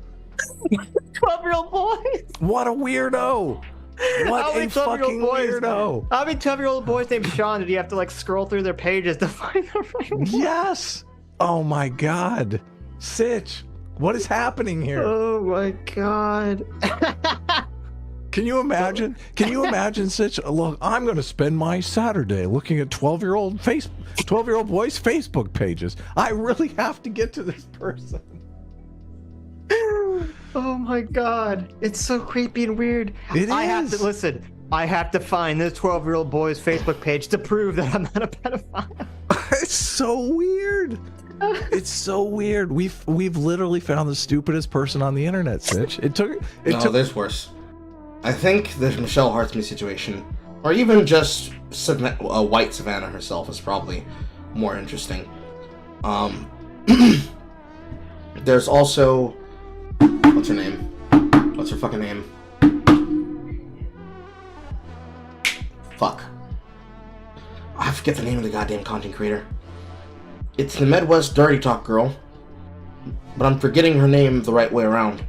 12-year-old boys? What a weirdo! What a fucking weirdo! How many 12-year-old boys named Sean did you have to like scroll through their pages to find the right one? Yes! Oh my god. Sitch, what is happening here? Oh my god. Can you imagine? Can you imagine Sitch? Look, I'm going to spend my Saturday looking at 12-year-old boys' Facebook pages. I really have to get to this person. Oh my god. It's so creepy and weird. It I have is. to listen. I have to find this 12-year-old boy's Facebook page to prove that I'm not a pedophile. It's so weird. It's so weird. We've literally found the stupidest person on the internet, Sitch. No, There's worse. I think the Michelle Hartsman situation, or even just White Savannah herself, is probably more interesting. There's also... What's her name? What's her fucking name? Fuck. I forget the name of the goddamn content creator. It's the Midwest Dirty Talk girl, but I'm forgetting her name the right way around.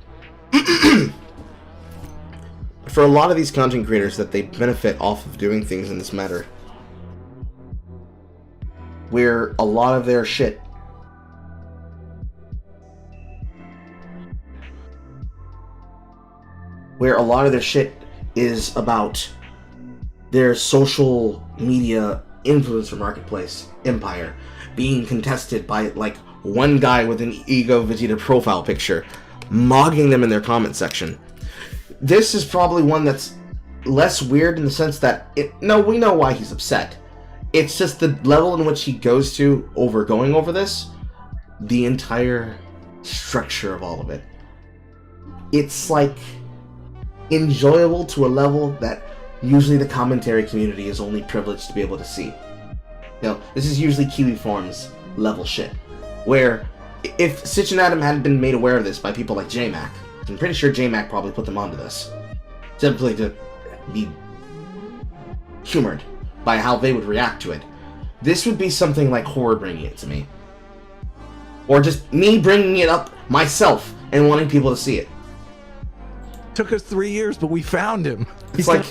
For a lot of these content creators, that they benefit off of doing things in this matter, where a lot of their shit is about their social media influencer marketplace empire being contested by like one guy with an Ego Vegeta profile picture, mogging them in their comment section. This is probably one that's less weird in the sense that we know why he's upset. It's just the level in which he goes to going over this, the entire structure of all of it. It's like enjoyable to a level that usually the commentary community is only privileged to be able to see. This is usually Kiwi Forms level shit, where if Sitch and Adam hadn't been made aware of this by people like JMac, I'm pretty sure JMac probably put them onto this, simply to be humored by how they would react to it. This would be something like horror bringing it to me. Or just me bringing it up myself and wanting people to see it. Took us 3 years, but we found him. It's like...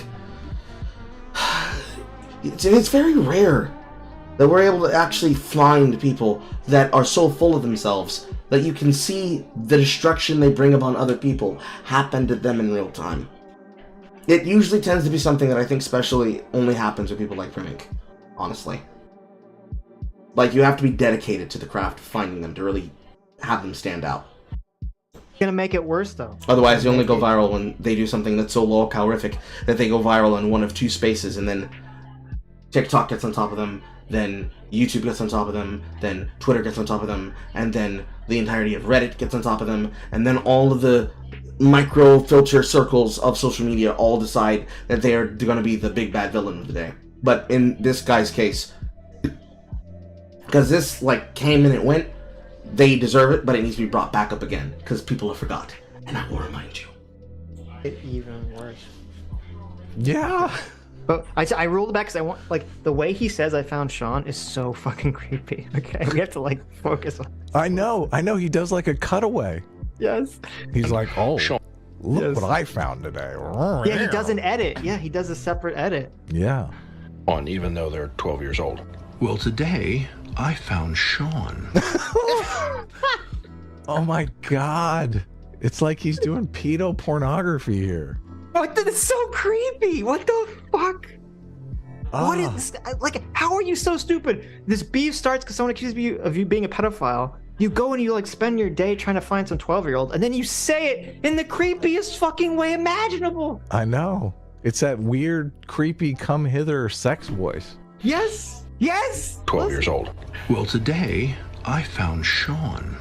It's very rare that we're able to actually find people that are so full of themselves that you can see the destruction they bring upon other people happen to them in real time. It usually tends to be something that I think especially only happens with people like Primink, honestly. Like, you have to be dedicated to the craft of finding them to really have them stand out. Gonna make it worse though. Otherwise, they only go viral when they do something that's so Lolcow-rific that they go viral in one of two spaces, and then TikTok gets on top of them, then YouTube gets on top of them, then Twitter gets on top of them, and then the entirety of Reddit gets on top of them, and then all of the micro-filter circles of social media all decide that they are going to be the big bad villain of the day. But in this guy's case, because this came and it went, they deserve it, but it needs to be brought back up again, because people have forgot. And I will remind you. It's even worse. Yeah. But I rolled it back because I want, the way he says I found Sean is so fucking creepy. Okay, we have to, focus on. I know. He does a cutaway. Yes. He's like, oh, Sean. look what I found today. Yeah, he does an edit. Yeah, he does a separate edit. Yeah. Even though they're 12 years old. Well, today I found Sean. Oh my god. It's like he's doing pedo pornography here. What? That's so creepy. What the fuck? What is this? Like, how are you so stupid? This beef starts because someone accuses you of you being a pedophile. You go and you like spend your day trying to find some 12-year-old, and then you say it in the creepiest fucking way imaginable. I know. It's that weird, creepy, come hither sex voice. Yes. Yes. 12 years old. Well, today I found Sean.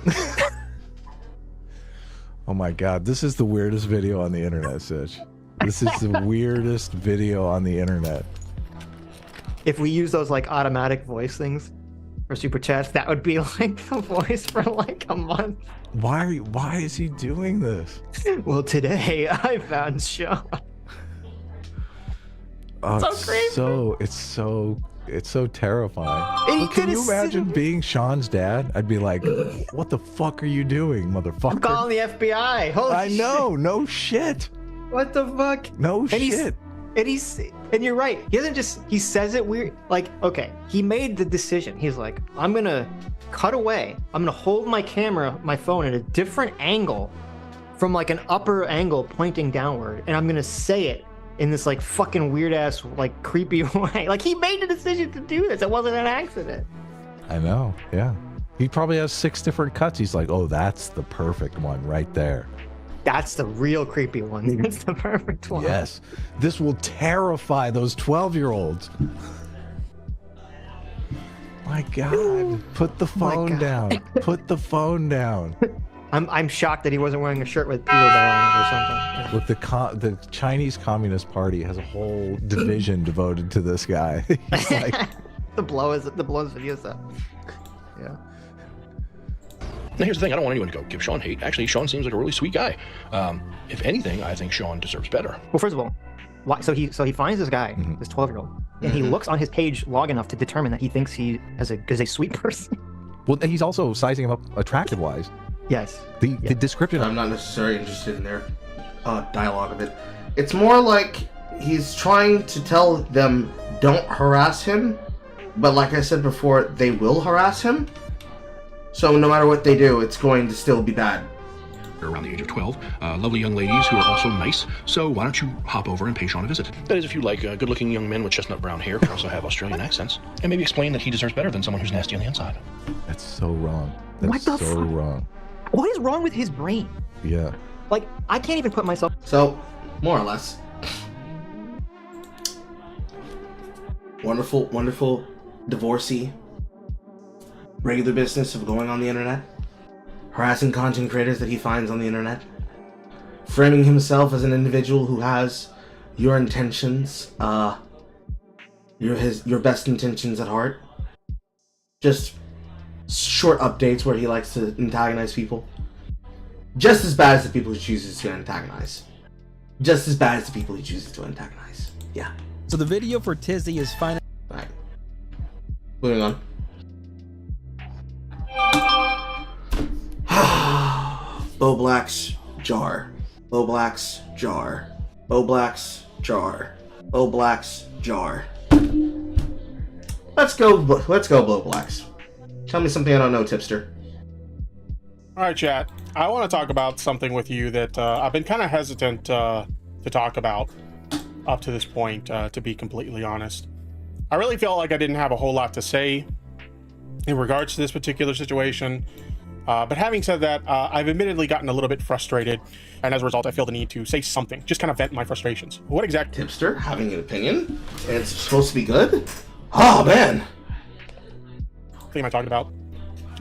Oh my God, this is the weirdest video on the internet, Sitch. This is the weirdest video on the internet. If we use those like automatic voice things for super chats, that would be like the voice for like a month. Why is he doing this? Well, today I found Sean. Oh, So creepy. It's so terrifying. But can you imagine being Sean's dad? I'd be like, what the fuck are you doing, motherfucker? I'm calling the FBI. Holy I know, no shit. What the fuck? No shit. And you're right. He says it weird. Like, okay, he made the decision. He's like, I'm gonna cut away. I'm gonna hold my phone at a different angle from like an upper angle pointing downward. And I'm gonna say it in this like fucking weird ass, like creepy way. Like he made the decision to do this. It wasn't an accident. I know, yeah. He probably has 6 different cuts. He's like, oh, that's the perfect one right there. That's the real creepy one. That's the perfect one. Yes. This will terrify those 12-year-olds. My God. Put the phone down. Put the phone down. I'm shocked that he wasn't wearing a shirt with Peter on or something. Look, the Chinese Communist Party has a whole division devoted to this guy. He's like, the blow is video stuff. Yeah. Now, here's the thing. I don't want anyone to go give Sean hate. Actually, Sean seems like a really sweet guy. If anything, I think Sean deserves better. Well, first of all, so he finds this guy, this 12-year-old, and he looks on his page long enough to determine that he thinks he is a sweet person. well, he's also sizing him up attractive-wise. Yes. The description. I'm not necessarily interested in their dialogue of it. It's more like he's trying to tell them don't harass him, but like I said before, they will harass him. So no matter what they do, it's going to still be bad. Around the age of 12, lovely young ladies who are also nice. So why don't you hop over and pay Sean a visit? That is, if you like good-looking young men with chestnut brown hair who also have Australian accents, and maybe explain that he deserves better than someone who's nasty on the inside. That's so wrong. That's What the so fuck? wrong. What is wrong with his brain? Yeah. Like, I can't even put myself. So, more or less. Wonderful divorcee. Regular business of going on the internet. Harassing content creators that he finds on the internet. Framing himself as an individual who has your intentions, your best intentions at heart. Just short updates where he likes to antagonize people. Just as bad as the people he chooses to antagonize. Just as bad as the people he chooses to antagonize. Yeah. So the video for Tizzy is final. Alright. Moving on. Bo Black's jar. Bo Black's jar. Bo Black's jar. Bo Black's jar. Let's go Bo Blacks. Tell me something I don't know, tipster. All right, chat. I want to talk about something with you that I've been kind of hesitant to talk about up to this point, to be completely honest. I really felt like I didn't have a whole lot to say in regards to this particular situation. But having said that, I've admittedly gotten a little bit frustrated, and as a result, I feel the need to say something, just kind of vent my frustrations. What exactly? Tipster having an opinion, and it's supposed to be good? Oh, man. What am I talking about?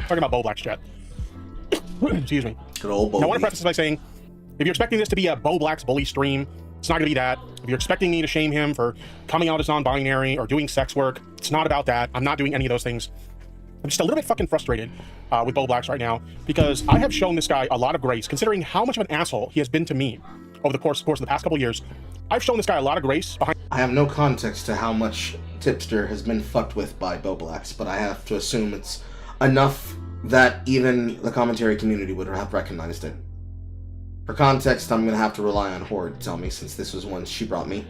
Talking about Bo Black's chat. Excuse me. Good old Bo. Now, I want to preface this by saying, if you're expecting this to be a Bo Black's bully stream, it's not going to be that. If you're expecting me to shame him for coming out as non-binary or doing sex work, it's not about that. I'm not doing any of those things. I'm just a little bit fucking frustrated with Bo Blacks right now, because I have shown this guy a lot of grace, considering how much of an asshole he has been to me over the course of the past couple years. I've shown this guy a lot of grace behind. I have no context to how much Tipster has been fucked with by Bo Blacks, but I have to assume it's enough that even the commentary community would have recognized it. For context, I'm gonna have to rely on Horde to tell me, since this was one she brought me.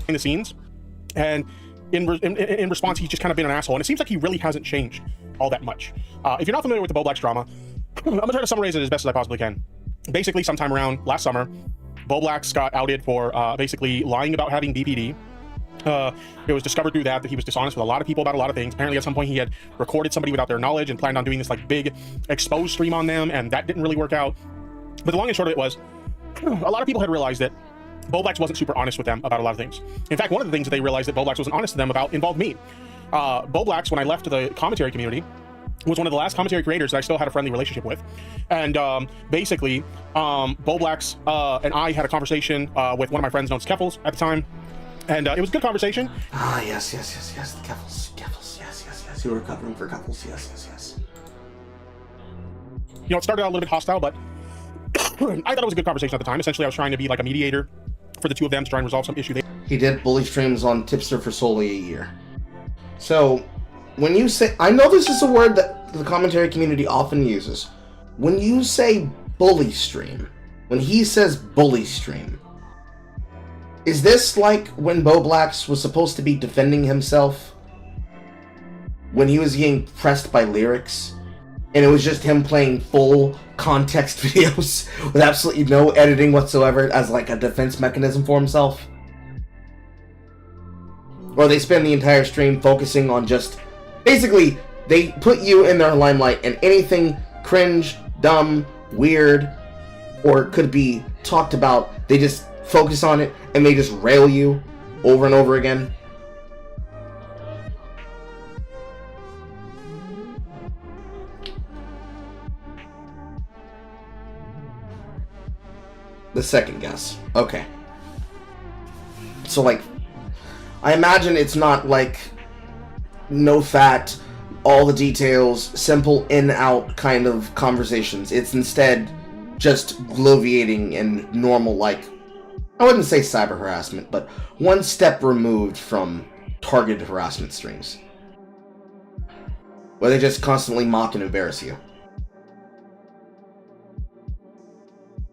In the scenes, and in response, he's just kind of been an asshole, and it seems like he really hasn't changed all that much. If you're not familiar with the Bo Blacks drama, I'm gonna try to summarize it as best as I possibly can. Basically, sometime around last summer, Boblax got outed for basically lying about having BPD. It was discovered through that he was dishonest with a lot of people about a lot of things. Apparently at some point he had recorded somebody without their knowledge and planned on doing this like big expose stream on them, and that didn't really work out. But the long and short of it was, a lot of people had realized that Boblax wasn't super honest with them about a lot of things. In fact, one of the things that they realized that Boblax wasn't honest to them about involved me. Boblax, when I left the commentary community, was one of the last commentary creators that I still had a friendly relationship with. And basically, Boblax and I had a conversation with one of my friends known as Keffels at the time. And it was a good conversation. Ah, yes, the Keffels, yes. You were covering for Keffels, yes. You know, it started out a little bit hostile, but I thought it was a good conversation at the time. Essentially, I was trying to be like a mediator for the two of them to try and resolve some issue. He did bully streams on Tipster for solely a year. So, when you say, I know this is a word that the commentary community often uses. When you say bully stream, when he says bully stream, is this like when Boblax was supposed to be defending himself? When he was getting pressed by lyrics? And it was just him playing full context videos with absolutely no editing whatsoever as like a defense mechanism for himself? Or they spend the entire stream focusing on just... Basically, they put you in their limelight, and anything cringe, dumb, weird, or could be talked about, they just focus on it, and they just rail you over and over again. The second guess. Okay. So, like, I imagine it's not like no fat, all the details, simple in-out kind of conversations. It's instead just bloviating and normal, like, I wouldn't say cyber harassment, but one step removed from targeted harassment streams, where they just constantly mock and embarrass you.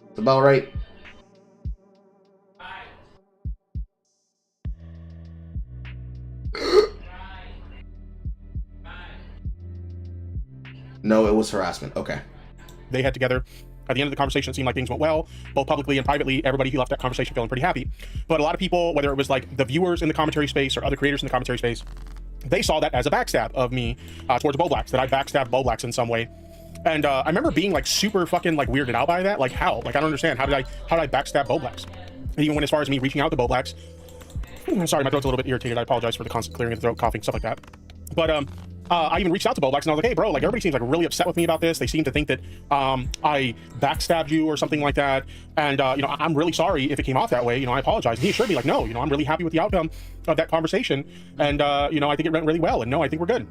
That's about right. No, it was harassment. Okay. They had together. At the end of the conversation, it seemed like things went well, both publicly and privately. Everybody who left that conversation feeling pretty happy. But a lot of people, whether it was like the viewers in the commentary space or other creators in the commentary space, they saw that as a backstab of me towards Boblax, that I backstabbed Boblax in some way. And I remember being like super fucking like weirded out by that. Like how? Like I don't understand. How did I backstab Boblax? And even went as far as me reaching out to Boblax. Sorry, my throat's a little bit irritated. I apologize for the constant clearing of the throat, coughing, stuff like that. But I even reached out to Boblax and I was like, hey bro, like everybody seems like really upset with me about this. They seem to think that I backstabbed you or something like that. And you know, I'm really sorry if it came off that way. You know, I apologize. And he assured me like, no, you know, I'm really happy with the outcome of that conversation. And you know, I think it went really well. And no, I think we're good.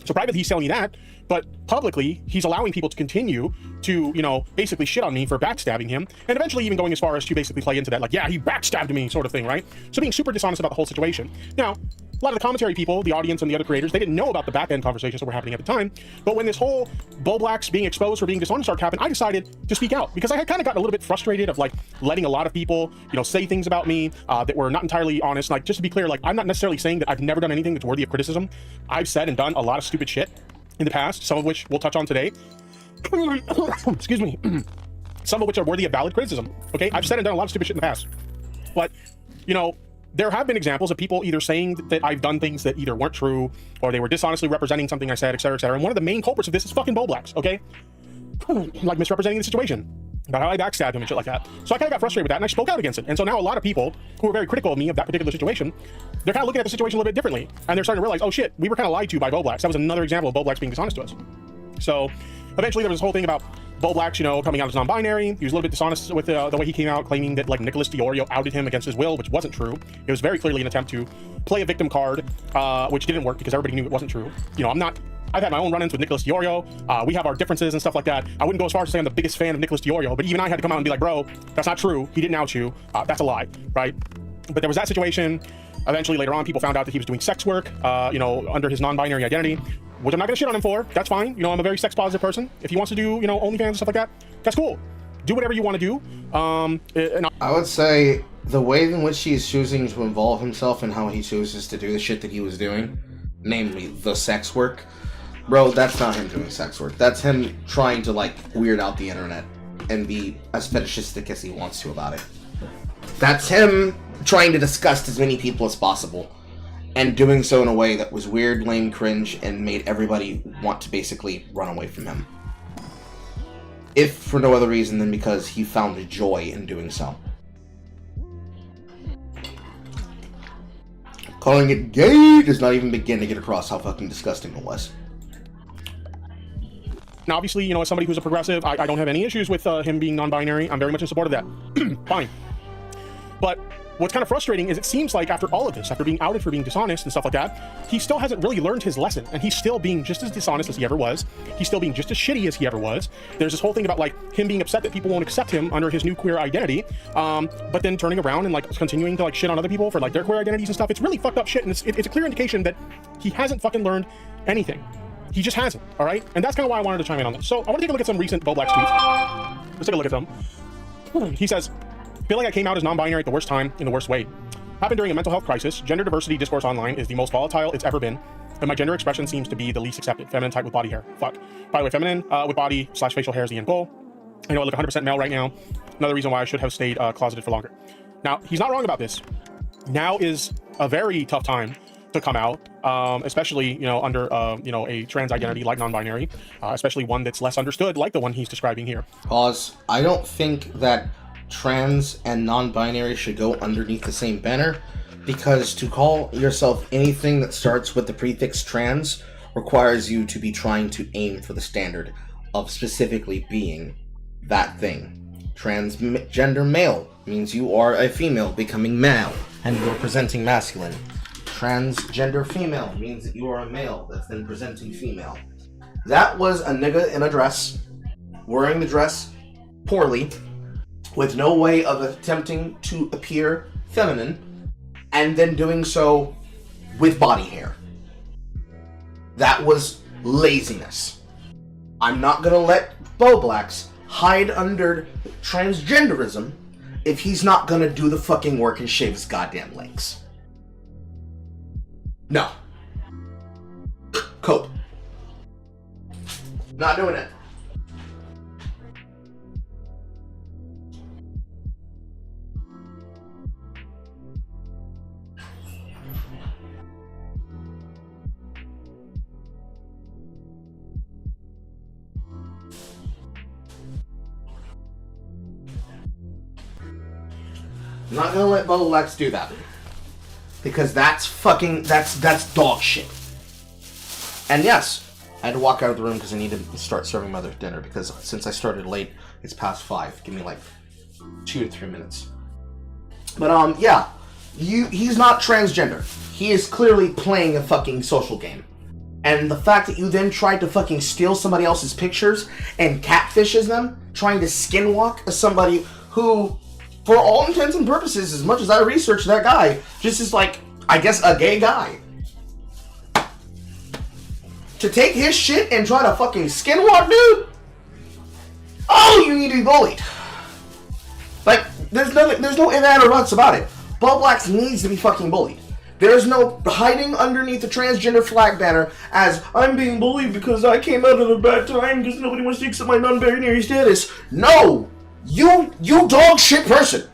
So privately, he's telling me that, but publicly, he's allowing people to continue to, you know, basically shit on me for backstabbing him, and eventually even going as far as to basically play into that, like, yeah, he backstabbed me sort of thing, right? So being super dishonest about the whole situation. Now, a lot of the commentary people, the audience and the other creators, they didn't know about the back-end conversations that were happening at the time, but when this whole Boblax being exposed for being dishonest arc happened, I decided to speak out, because I had kind of gotten a little bit frustrated of, like, letting a lot of people, you know, say things about me that were not entirely honest. Like, just to be clear, like, I'm not necessarily saying that I've never done anything that's worthy of criticism. I've said and done a lot of stupid shit in the past, some of which we'll touch on today. Excuse me. Some of which are worthy of valid criticism, okay? I've said and done a lot of stupid shit in the past. But, you know, there have been examples of people either saying that I've done things that either weren't true, or they were dishonestly representing something I said, etc., etc. And one of the main culprits of this is fucking Boblax, okay? Like misrepresenting the situation, about how I backstabbed him and shit like that. So I kind of got frustrated with that, and I spoke out against it. And so now a lot of people who were very critical of me of that particular situation, they're kind of looking at the situation a little bit differently. And they're starting to realize, oh shit, we were kind of lied to by Boblax. That was another example of Boblax being dishonest to us. So eventually there was this whole thing about Boblax, you know, coming out as non-binary. He was a little bit dishonest with the way he came out, claiming that like Nicholas Diorio outed him against his will, which wasn't true. It was very clearly an attempt to play a victim card, which didn't work because everybody knew it wasn't true. You know, I've had my own run-ins with Nicholas Diorio. We have our differences and stuff like that. I wouldn't go as far as to say I'm the biggest fan of Nicholas Diorio, but even I had to come out and be like, bro, that's not true. He didn't out you. That's a lie, right? But there was that situation. Eventually, later on, people found out that he was doing sex work, you know, under his non-binary identity, which I'm not gonna shit on him for. That's fine. You know, I'm a very sex-positive person. If he wants to do, you know, OnlyFans and stuff like that, that's cool. Do whatever you want to do. And I would say the way in which he's choosing to involve himself and how he chooses to do the shit that he was doing, namely the sex work, bro, that's not him doing sex work. That's him trying to, like, weird out the internet and be as fetishistic as he wants to about it. That's him trying to disgust as many people as possible, and doing so in a way that was weird, lame, cringe, and made everybody want to basically run away from him. If for no other reason than because he found joy in doing so. Calling it gay does not even begin to get across how fucking disgusting it was. Now, obviously, as somebody who's a progressive, I don't have any issues with him being non-binary. I'm very much in support of that. Fine. But what's kind of frustrating is it seems like after all of this, after being outed for being dishonest and stuff like that, he still hasn't really learned his lesson, and he's still being just as dishonest as he ever was. He's still being just as shitty as he ever was. There's this whole thing about him being upset that people won't accept him under his new queer identity, but then turning around and continuing to shit on other people for their queer identities and stuff. It's really fucked up shit, and it's a clear indication that he hasn't fucking learned anything. He just hasn't, all right? And that's kind of why I wanted to chime in on this. So I want to take a look at some recent Bo Black's tweets. Let's take a look at them. He says, feeling I came out as non-binary at the worst time in the worst way. Happened during a mental health crisis. Gender diversity discourse online is the most volatile it's ever been, and my gender expression seems to be the least accepted. Feminine type with body hair. Fuck. By the way, feminine with body / facial hair is the end goal. I know I look 100% male right now. Another reason why I should have stayed closeted for longer. Now, he's not wrong about this. Now is a very tough time to come out, especially under a trans identity like non-binary, especially one that's less understood like the one he's describing here. Pause. I don't think that trans and non-binary should go underneath the same banner, because to call yourself anything that starts with the prefix trans requires you to be trying to aim for the standard of specifically being that thing. Transgender male means you are a female becoming male and you're presenting masculine. Transgender female means that you are a male that's then presenting female. That was a nigga in a dress, wearing the dress poorly, with no way of attempting to appear feminine, and then doing so with body hair. That was laziness. I'm not gonna let Bo Blacks hide under transgenderism if he's not gonna do the fucking work and shave his goddamn legs. No. Cope. Not doing it. I'm not gonna let Bo Lex do that. Because that's dog shit. And yes, I had to walk out of the room because I need to start serving Mother dinner, because since I started late, it's past 5. Give me 2 to 3 minutes. But yeah. He's not transgender. He is clearly playing a fucking social game. And the fact that you then tried to fucking steal somebody else's pictures and catfishes them, trying to skinwalk as somebody who, for all intents and purposes, as much as I researched that guy, just is I guess, a gay guy. To take his shit and try to fucking skinwalk, dude? Oh, you need to be bullied. There's no if, and, or buts about it. Bo Blacks needs to be fucking bullied. There's no hiding underneath the transgender flag banner as, I'm being bullied because I came out at a bad time because nobody wants to accept my non-binary status. No! You dog shit person.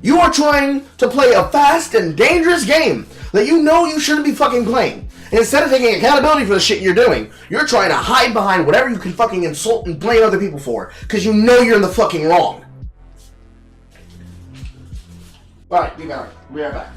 You are trying to play a fast and dangerous game that you know you shouldn't be fucking playing. And instead of taking accountability for the shit you're doing, you're trying to hide behind whatever you can fucking insult and blame other people for, because you know you're in the fucking wrong. Alright, be back. Be right back.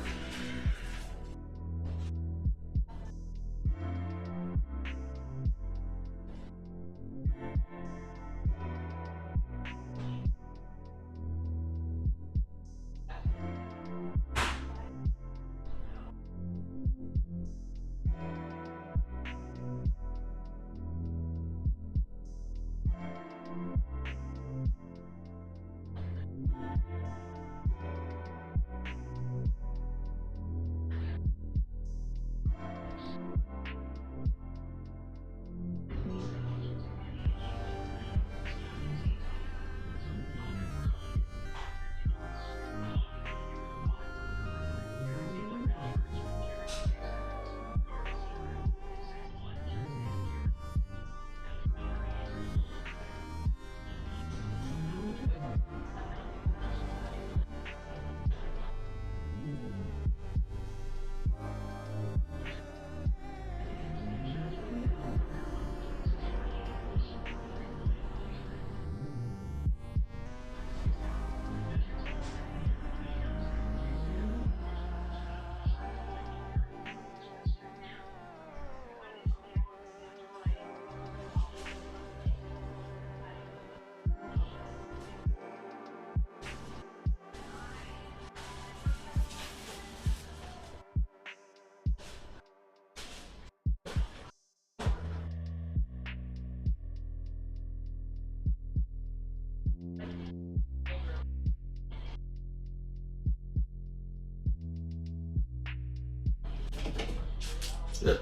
Good.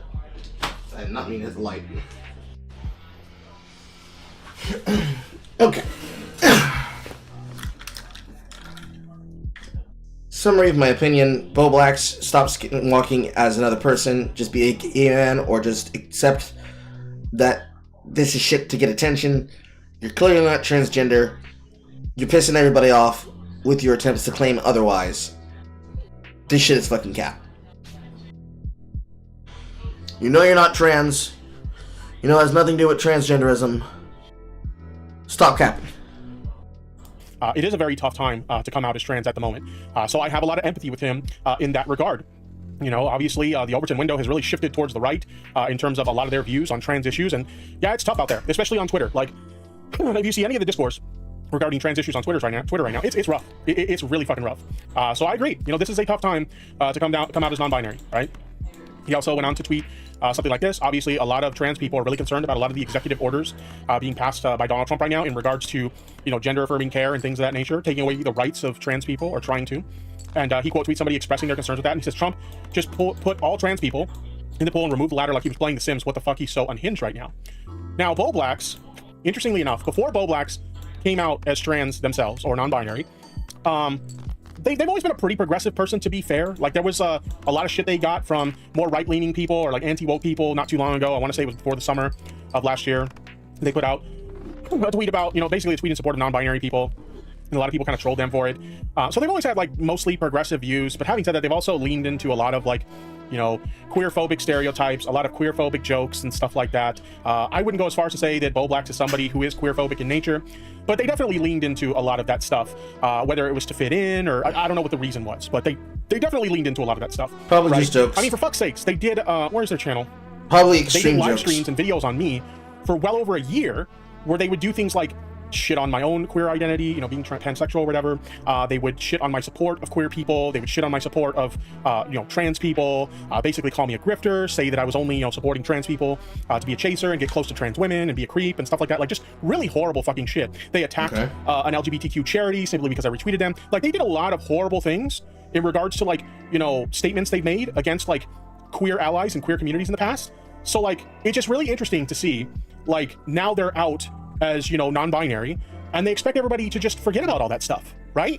I did not mean to hit the light. Okay. Summary of my opinion: Bo Blacks, stop walking as another person. Just be a gay man, or just accept that this is shit to get attention. You're clearly not transgender. You're pissing everybody off with your attempts to claim otherwise. This shit is fucking cap. You know you're not trans. You know it has nothing to do with transgenderism. Stop capping. It is a very tough time to come out as trans at the moment. So I have a lot of empathy with him in that regard. You know, obviously, the Overton window has really shifted towards the right in terms of a lot of their views on trans issues. And yeah, it's tough out there, especially on Twitter. Like, if you see any of the discourse regarding trans issues on Twitter right now, it's rough. It's really fucking rough. So I agree. You know, this is a tough time to come out as non-binary, right? He also went on to tweet something like this. Obviously, a lot of trans people are really concerned about a lot of the executive orders being passed by Donald Trump right now in regards to, you know, gender-affirming care and things of that nature, taking away the rights of trans people, or trying to. And he quote tweets somebody expressing their concerns with that, and he says, Trump just put all trans people in the pool and remove the ladder like he was playing The Sims. What the fuck? He's so unhinged right now. Now, Bo Blacks, interestingly enough, before Bo Blacks came out as trans themselves, or non-binary, they've always been a pretty progressive person, to be fair. Like, there was a lot of shit they got from more right-leaning people, or like anti-woke people not too long ago. I want to say it was before the summer of last year. They put out a tweet about, you know, basically a tweet in support of non-binary people. And a lot of people kind of trolled them for it. So they've always had like mostly progressive views, but having said that, they've also leaned into a lot of like, you know, queer-phobic stereotypes, a lot of queer-phobic jokes and stuff like that. I wouldn't go as far as to say that Bo Blacks is somebody who is queer-phobic in nature, but they definitely leaned into a lot of that stuff, whether it was to fit in, or I don't know what the reason was, but they definitely leaned into a lot of that stuff. Probably right? Just jokes. I mean, for fuck's sakes, they did, where's their channel? Probably extreme They did live jokes. streams and videos on me for well over a year, where they would do things like shit on my own queer identity, you know, being pansexual or whatever. They would shit on my support of queer people. They would shit on my support of, you know, trans people, basically call me a grifter, say that I was only, you know, supporting trans people to be a chaser and get close to trans women and be a creep and stuff like that. Like, just really horrible fucking shit. They attacked an LGBTQ charity simply because I retweeted them. Like, they did a lot of horrible things in regards to, like, you know, statements they've made against, like, queer allies and queer communities in the past. So, like, it's just really interesting to see, like, now they're out as, you know, non-binary, and they expect everybody to just forget about all that stuff, right?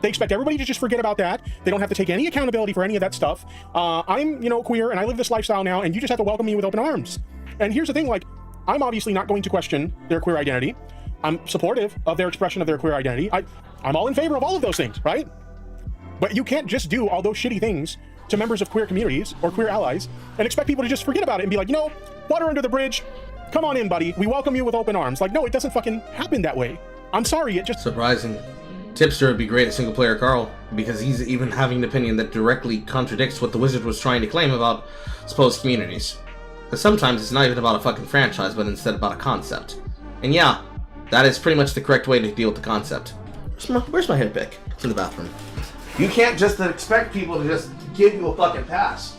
They expect everybody to just forget about that. They don't have to take any accountability for any of that stuff. I'm, you know, queer, and I live this lifestyle now, and you just have to welcome me with open arms. And here's the thing, like, I'm obviously not going to question their queer identity. I'm supportive of their expression of their queer identity. I'm all in favor of all of those things, right? But you can't just do all those shitty things to members of queer communities or queer allies and expect people to just forget about it and be like, you know, water under the bridge. Come on in, buddy. We welcome you with open arms. Like, no, it doesn't fucking happen that way. I'm sorry, it just... Surprising. Tipster would be great at single-player Carl, because he's even having an opinion that directly contradicts what the Wizard was trying to claim about supposed communities. But sometimes it's not even about a fucking franchise, but instead about a concept. And yeah, that is pretty much the correct way to deal with the concept. Where's my head pick? It's in the bathroom. You can't just expect people to just give you a fucking pass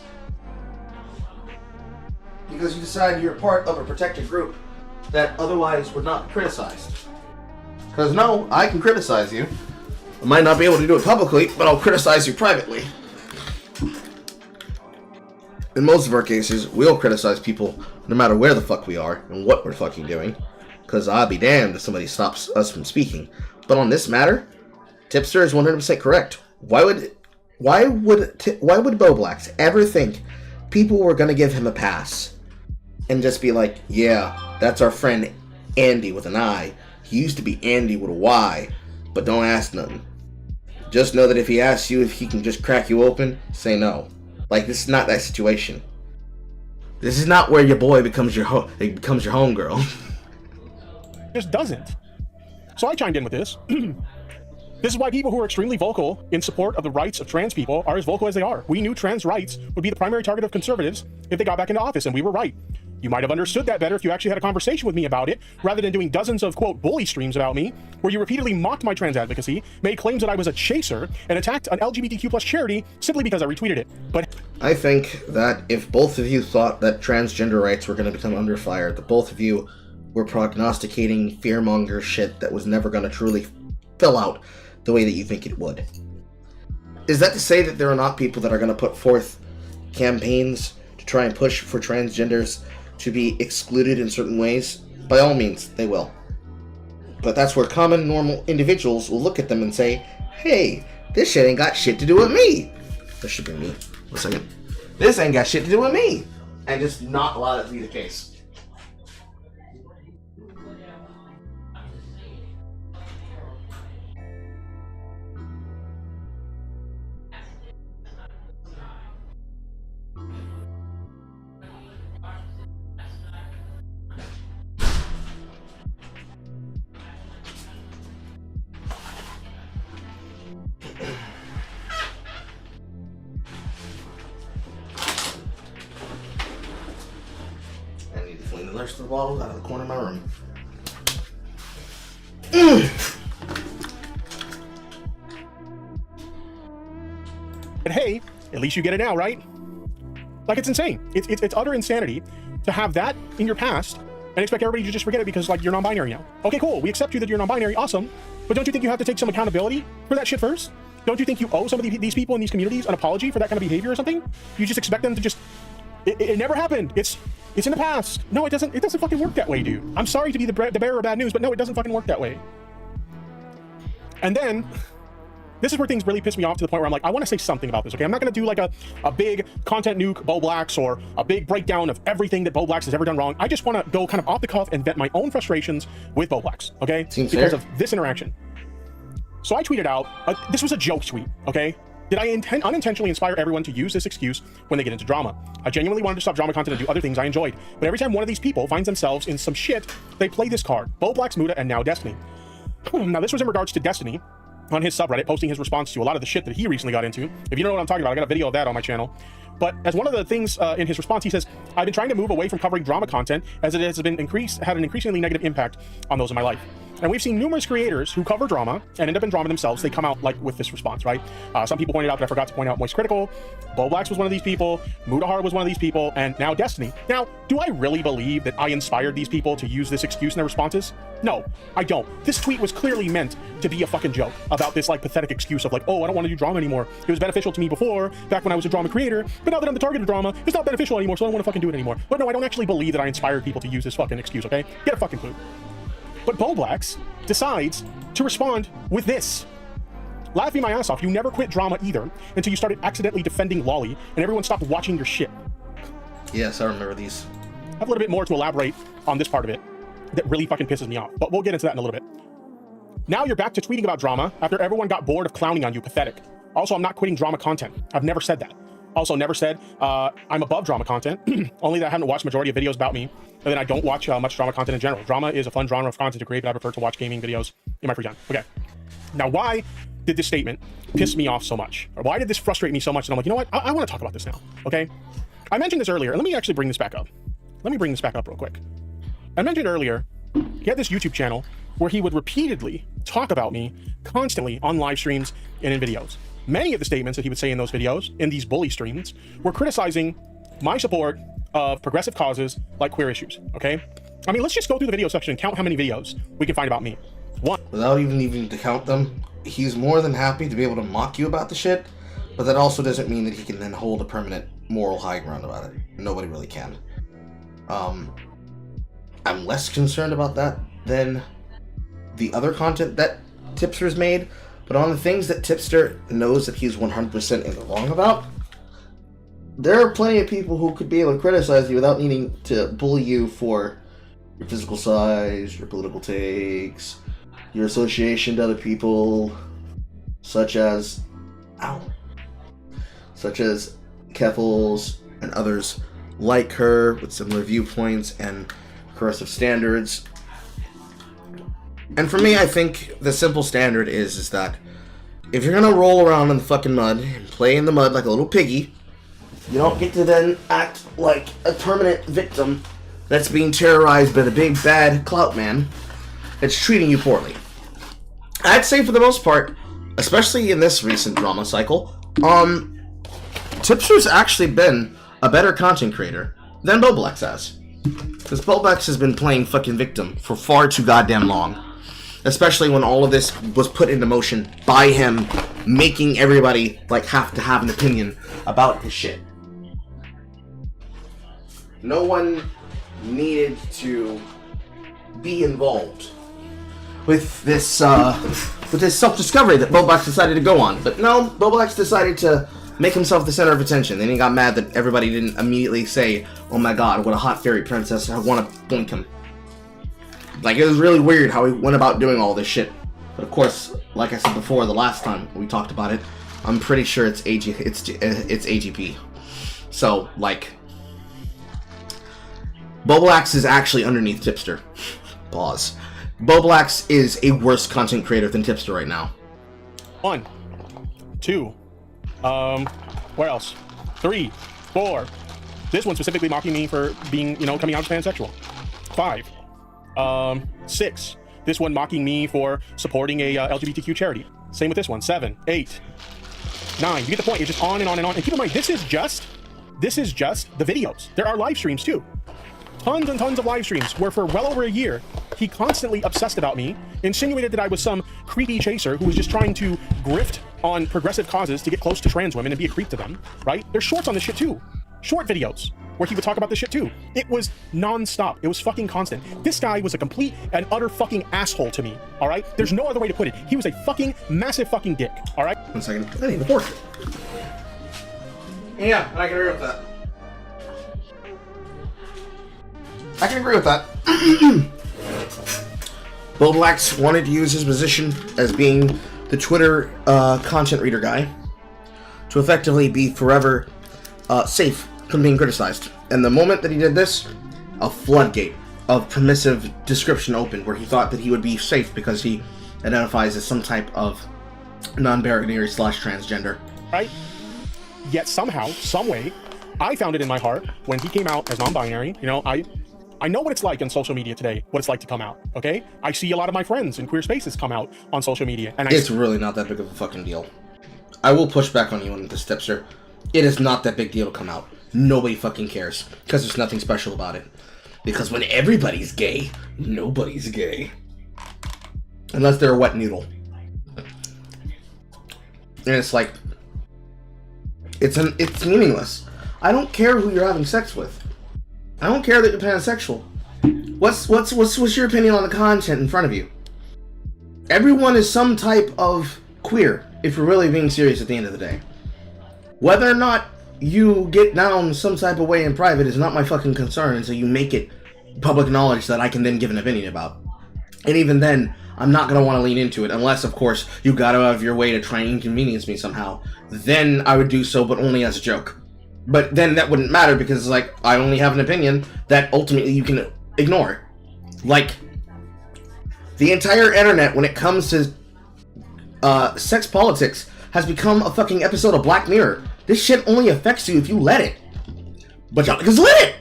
because you decide you're part of a protected group that otherwise would not be criticized. Because no, I can criticize you. I might not be able to do it publicly, but I'll criticize you privately. In most of our cases, we'll criticize people no matter where the fuck we are and what we're fucking doing. Because I'll be damned if somebody stops us from speaking. But on this matter, Tipster is 100% correct. Why would Bo Blacks ever think people were gonna give him a pass and just be like, yeah, that's our friend Andy with an I. He used to be Andy with a Y, but don't ask nothing. Just know that if he asks you if he can just crack you open, say no. Like, this is not that situation. This is not where your boy becomes your homegirl. Just doesn't. So I chimed in with this. This is why people who are extremely vocal in support of the rights of trans people are as vocal as they are. We knew trans rights would be the primary target of conservatives if they got back into office, and we were right. You might have understood that better if you actually had a conversation with me about it, rather than doing dozens of, quote, bully streams about me, where you repeatedly mocked my trans advocacy, made claims that I was a chaser, and attacked an LGBTQ plus charity simply because I retweeted it. But I think that if both of you thought that transgender rights were going to become under fire, that both of you were prognosticating fearmonger shit that was never going to truly fill out the way that you think it would. Is that to say that there are not people that are going to put forth campaigns to try and push for transgenders to be excluded in certain ways? By all means, they will. But that's where common, normal individuals will look at them and say, hey, this shit ain't got shit to do with me. This should be me. 1 second. This ain't got shit to do with me. And just not allow that to be the case. The rest of the bottles out of the corner of my room. But hey, at least you get it now, right? Like, it's insane. It's utter insanity to have that in your past and expect everybody to just forget it because, like, you're non-binary now. Okay, cool. We accept you that you're non-binary. Awesome. But don't you think you have to take some accountability for that shit first? Don't you think you owe some of these people in these communities an apology for that kind of behavior or something? You just expect them to just... It never happened. It's in the past. No, it doesn't fucking work that way, dude. I'm sorry to be the bearer of bad news, but no, it doesn't fucking work that way. And then, this is where things really piss me off to the point where I'm like, I want to say something about this, okay? I'm not going to do like a big content nuke Bo Blacks or a big breakdown of everything that Bo Blacks has ever done wrong. I just want to go kind of off the cuff and vent my own frustrations with Bo Blacks, okay? Seems because fair. of this interaction. So I tweeted out, this was a joke tweet, okay? Did I unintentionally inspire everyone to use this excuse when they get into drama? I genuinely wanted to stop drama content and do other things I enjoyed. But every time one of these people finds themselves in some shit, they play this card. Bo Blacks, Muda, and now Destiny. Now, this was in regards to Destiny on his subreddit, posting his response to a lot of the shit that he recently got into. If you don't know what I'm talking about, I got a video of that on my channel. But as one of the things in his response, he says, I've been trying to move away from covering drama content as it has had an increasingly negative impact on those in my life. And we've seen numerous creators who cover drama and end up in drama themselves. They come out like with this response, right? Some people pointed out that I forgot to point out Moist Critical. Bo Blacks was one of these people. Mudahar was one of these people. And now Destiny. Now, do I really believe that I inspired these people to use this excuse in their responses? No, I don't. This tweet was clearly meant to be a fucking joke about this like pathetic excuse of like, oh, I don't want to do drama anymore. It was beneficial to me before, back when I was a drama creator. But now that I'm the target of drama, it's not beneficial anymore, so I don't want to fucking do it anymore. But no, I don't actually believe that I inspired people to use this fucking excuse, okay? Get a fucking clue. But Bo Blacks decides to respond with this. Laughing my ass off, you never quit drama either until you started accidentally defending Lolly and everyone stopped watching your shit. Yes, I remember these. I have a little bit more to elaborate on this part of it that really fucking pisses me off, but we'll get into that in a little bit. Now you're back to tweeting about drama after everyone got bored of clowning on you. Pathetic. Also, I'm not quitting drama content. I've never said that. Also, never said I'm above drama content, only that I haven't watched majority of videos about me, and then I don't watch much drama content in general. Drama is a fun genre of content to create, but I prefer to watch gaming videos in my free time. Okay. Now, why did this statement piss me off so much? Or why did this frustrate me so much? And I'm like, you know what? I want to talk about this now, okay? I mentioned this earlier. Let me actually bring this back up. Let me bring this back up real quick. I mentioned earlier, he had this YouTube channel where he would repeatedly talk about me constantly on live streams and in videos. Many of the statements that he would say in those videos, in these bully streams, were criticizing my support of progressive causes like queer issues, okay? I mean, let's just go through the video section and count how many videos we can find about me. One. Without even needing to count them, he's more than happy to be able to mock you about the shit, but that also doesn't mean that he can then hold a permanent moral high ground about it. Nobody really can. I'm less concerned about that than the other content that Tipster's made, but on the things that Tipster knows that he's 100% in the wrong about, there are plenty of people who could be able to criticize you without needing to bully you for your physical size, your political takes, your association to other people, such as Keffels and others like her with similar viewpoints and progressive standards. And for me, I think the simple standard is that if you're gonna roll around in the fucking mud and play in the mud like a little piggy, you don't get to then act like a permanent victim that's being terrorized by the big bad clout man that's treating you poorly. I'd say for the most part, especially in this recent drama cycle, Tipster's actually been a better content creator than Boblex has. Because Boblex has been playing fucking victim for far too goddamn long. Especially when all of this was put into motion by him, making everybody like have to have an opinion about this shit. No one needed to be involved with this self-discovery that Bobax decided to go on. But no, Bobax decided to make himself the center of attention. Then he got mad that everybody didn't immediately say, "Oh my god, what a hot fairy princess, I want to boink him." Like, it was really weird how he went about doing all this shit. But of course, like I said before, the last time we talked about it, I'm pretty sure it's AGP. So, like, Boblax is actually underneath Tipster. Pause. Boblax is a worse content creator than Tipster right now. 1, 2, where else? 3, 4. This one specifically mocking me for being, coming out as pansexual. 5. 6. This one mocking me for supporting a LGBTQ charity. Same with this one. 7, 8, 9. You get the point. It's just on and on and on. And keep in mind, this is just the videos. There are live streams too. Tons and tons of live streams where for well over a year, he constantly obsessed about me, insinuated that I was some creepy chaser who was just trying to grift on progressive causes to get close to trans women and be a creep to them, right? There's shorts on this shit too. Short videos where he would talk about this shit too. It was non-stop. It was fucking constant. This guy was a complete and utter fucking asshole to me, all right? There's no other way to put it. He was a fucking massive fucking dick, all right? 1 second. I need the fork. Yeah, I can agree with that. I can agree with that. Boblax wanted to use his position as being the Twitter content reader guy to effectively be forever safe from being criticized. And the moment that he did this, a floodgate of permissive description opened where he thought that he would be safe because he identifies as some type of non-binary / transgender. Right? Yet somehow, some way, I found it in my heart when he came out as non-binary. I know what it's like on social media today, what it's like to come out, okay? I see a lot of my friends in queer spaces come out on social media. And it's really not that big of a fucking deal. I will push back on you on this, Tipster. It is not that big deal to come out. Nobody fucking cares, because there's nothing special about it. Because when everybody's gay, nobody's gay. Unless they're a wet noodle. And it's like, it's meaningless. I don't care who you're having sex with. I don't care that you're pansexual. What's your opinion on the content in front of you? Everyone is some type of queer, if you're really being serious at the end of the day. Whether or not you get down some type of way in private is not my fucking concern until you make it public knowledge that I can then give an opinion about. And even then, I'm not going to want to lean into it, unless, of course, you got out of your way to try and inconvenience me somehow. Then I would do so, but only as a joke. But then that wouldn't matter because, like, I only have an opinion that ultimately you can ignore. Like, the entire internet, when it comes to sex politics, has become a fucking episode of Black Mirror. This shit only affects you if you let it. But y'all just let it!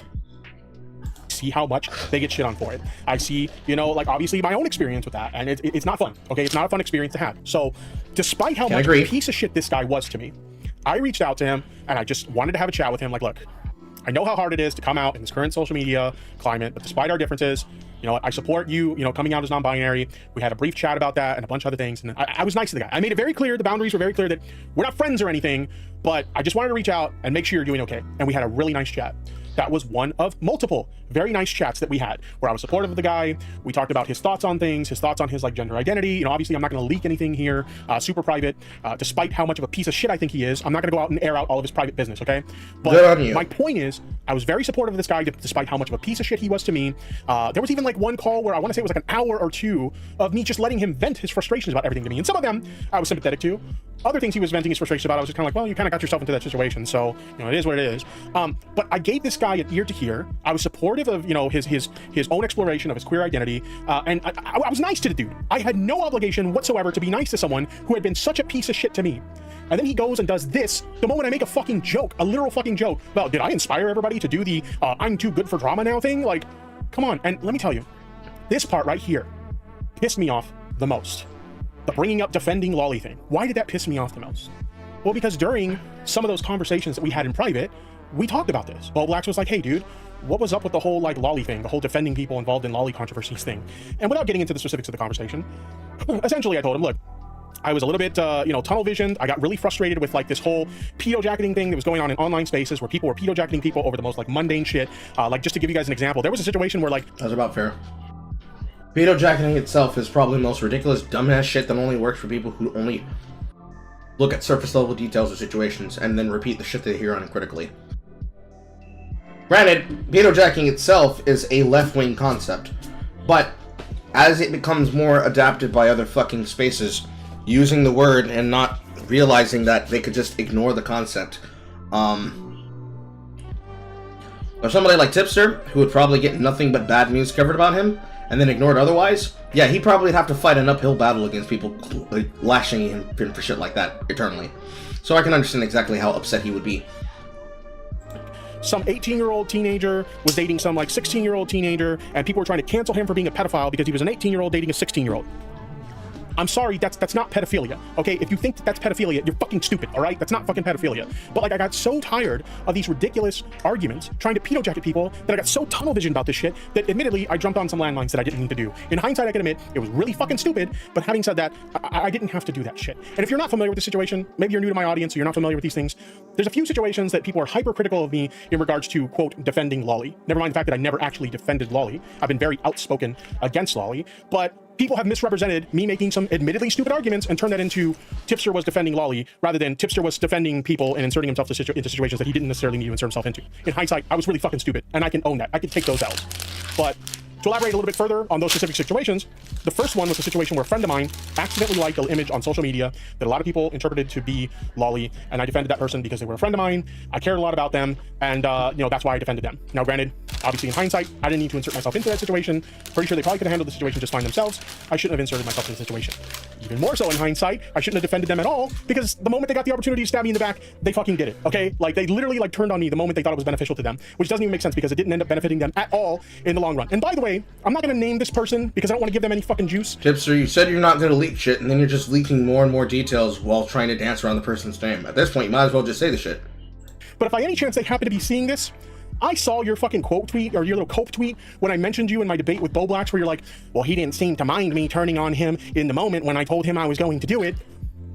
See how much they get shit on for it. I see, obviously my own experience with that, and it's not fun, okay? It's not a fun experience to have. So, despite how much of a piece of shit this guy was to me, I reached out to him, and I just wanted to have a chat with him. Like, look, I know how hard it is to come out in this current social media climate, but despite our differences, I support you, coming out as non-binary. We had a brief chat about that and a bunch of other things, and I was nice to the guy. I made it very clear, the boundaries were very clear that we're not friends or anything, but I just wanted to reach out and make sure you're doing okay. And we had a really nice chat. That was one of multiple very nice chats that we had where I was supportive of the guy. We talked about his thoughts on things, his thoughts on his gender identity. Obviously I'm not going to leak anything here, super private. Despite how much of a piece of shit I think he is, I'm not going to go out and air out all of his private business, okay? But my point is, I was very supportive of this guy despite how much of a piece of shit he was to me. There was even one call where I want to say it was an hour or two of me just letting him vent his frustrations about everything to me. And some of them I was sympathetic to. Other things he was venting his frustrations about, I was just kind of like, well, you kind of got yourself into that situation, so it is what it is. But I gave this guy an ear to hear. I was supportive of his own exploration of his queer identity, and I was nice to the dude. I had no obligation whatsoever to be nice to someone who had been such a piece of shit to me. And then he goes and does this the moment I make a fucking joke, a literal fucking joke. Well, did I inspire everybody to do the I'm too good for drama now thing? Like, come on. And let me tell you, this part right here pissed me off the most. The bringing up defending Lolly thing. Why did that piss me off the most? Well, because during some of those conversations that we had in private, we talked about this. Boblax was like, hey, dude, what was up with the whole like lolly thing, the whole defending people involved in lolly controversies thing. And without getting into the specifics of the conversation, essentially I told him, look, I was a little bit, tunnel visioned. I got really frustrated with like this whole pedo jacketing thing that was going on in online spaces where people were pedo jacketing people over the most like mundane shit. Like just to give you guys an example, there was a situation where like that's about fair. Pedo jacketing itself is probably the most ridiculous, dumbass shit that only works for people who only look at surface level details of situations and then repeat the shit they hear uncritically. Granted, pedo jacking itself is a left-wing concept, but as it becomes more adapted by other fucking spaces, using the word and not realizing that they could just ignore the concept. Or somebody like Tipster, who would probably get nothing but bad news covered about him, and then ignored otherwise, yeah, he probably would have to fight an uphill battle against people like, lashing him for shit like that eternally. So I can understand exactly how upset he would be. Some 18-year-old teenager was dating some like 16-year-old teenager, and people were trying to cancel him for being a pedophile because he was an 18-year-old dating a 16-year-old. I'm sorry, that's not pedophilia, okay? If you think that's pedophilia, you're fucking stupid, all right? That's not fucking pedophilia. But like, I got so tired of these ridiculous arguments trying to pedo jacket people that I got so tunnel vision about this shit that admittedly, I jumped on some landmines that I didn't need to do. In hindsight, I can admit it was really fucking stupid, but having said that, I didn't have to do that shit. And if you're not familiar with the situation, maybe you're new to my audience, so you're not familiar with these things, there's a few situations that people are hypercritical of me in regards to, quote, defending lolly. Never mind the fact that I never actually defended lolly. I've been very outspoken against lolly, but people have misrepresented me making some admittedly stupid arguments and turned that into Tipster was defending lolly rather than Tipster was defending people and inserting himself into situations that he didn't necessarily need to insert himself into. In hindsight, I was really fucking stupid, and I can own that. I can take those L's. But to elaborate a little bit further on those specific situations, the first one was a situation where a friend of mine accidentally liked an image on social media that a lot of people interpreted to be lolly, and I defended that person because they were a friend of mine. I cared a lot about them, and that's why I defended them. Now, granted, obviously in hindsight, I didn't need to insert myself into that situation. Pretty sure they probably could have handled the situation just fine themselves. I shouldn't have inserted myself in the situation. Even more so in hindsight, I shouldn't have defended them at all, because the moment they got the opportunity to stab me in the back, they fucking did it, okay? Like, they literally like turned on me the moment they thought it was beneficial to them, which doesn't even make sense because it didn't end up benefiting them at all in the long run. And by the way, I'm not gonna name this person because I don't want to give them any fucking juice. Tipster, you said you're not gonna leak shit, and then you're just leaking more and more details while trying to dance around the person's name. At this point, you might as well just say the shit. But if by any chance they happen to be seeing this, I saw your fucking quote tweet or your little cope tweet when I mentioned you in my debate with Bo Blacks where you're like, well, he didn't seem to mind me turning on him in the moment when I told him I was going to do it.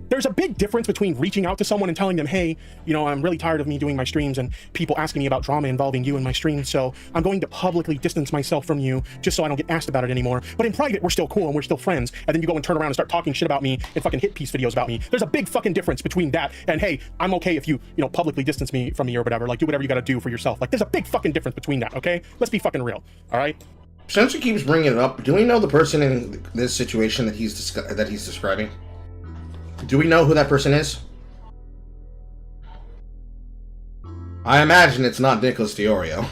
There's a big difference between reaching out to someone and telling them, hey, I'm really tired of me doing my streams and people asking me about drama involving you in my streams, so I'm going to publicly distance myself from you just so I don't get asked about it anymore. But in private, we're still cool and we're still friends. And then you go and turn around and start talking shit about me and fucking hit piece videos about me. There's a big fucking difference between that and, hey, I'm okay if you, publicly distance me from me or whatever. Like, do whatever you gotta do for yourself. Like, there's a big fucking difference between that, okay? Let's be fucking real, all right? Since he keeps bringing it up, do we know the person in this situation that he's describing? Do we know who that person is? I imagine it's not Nicholas Diorio.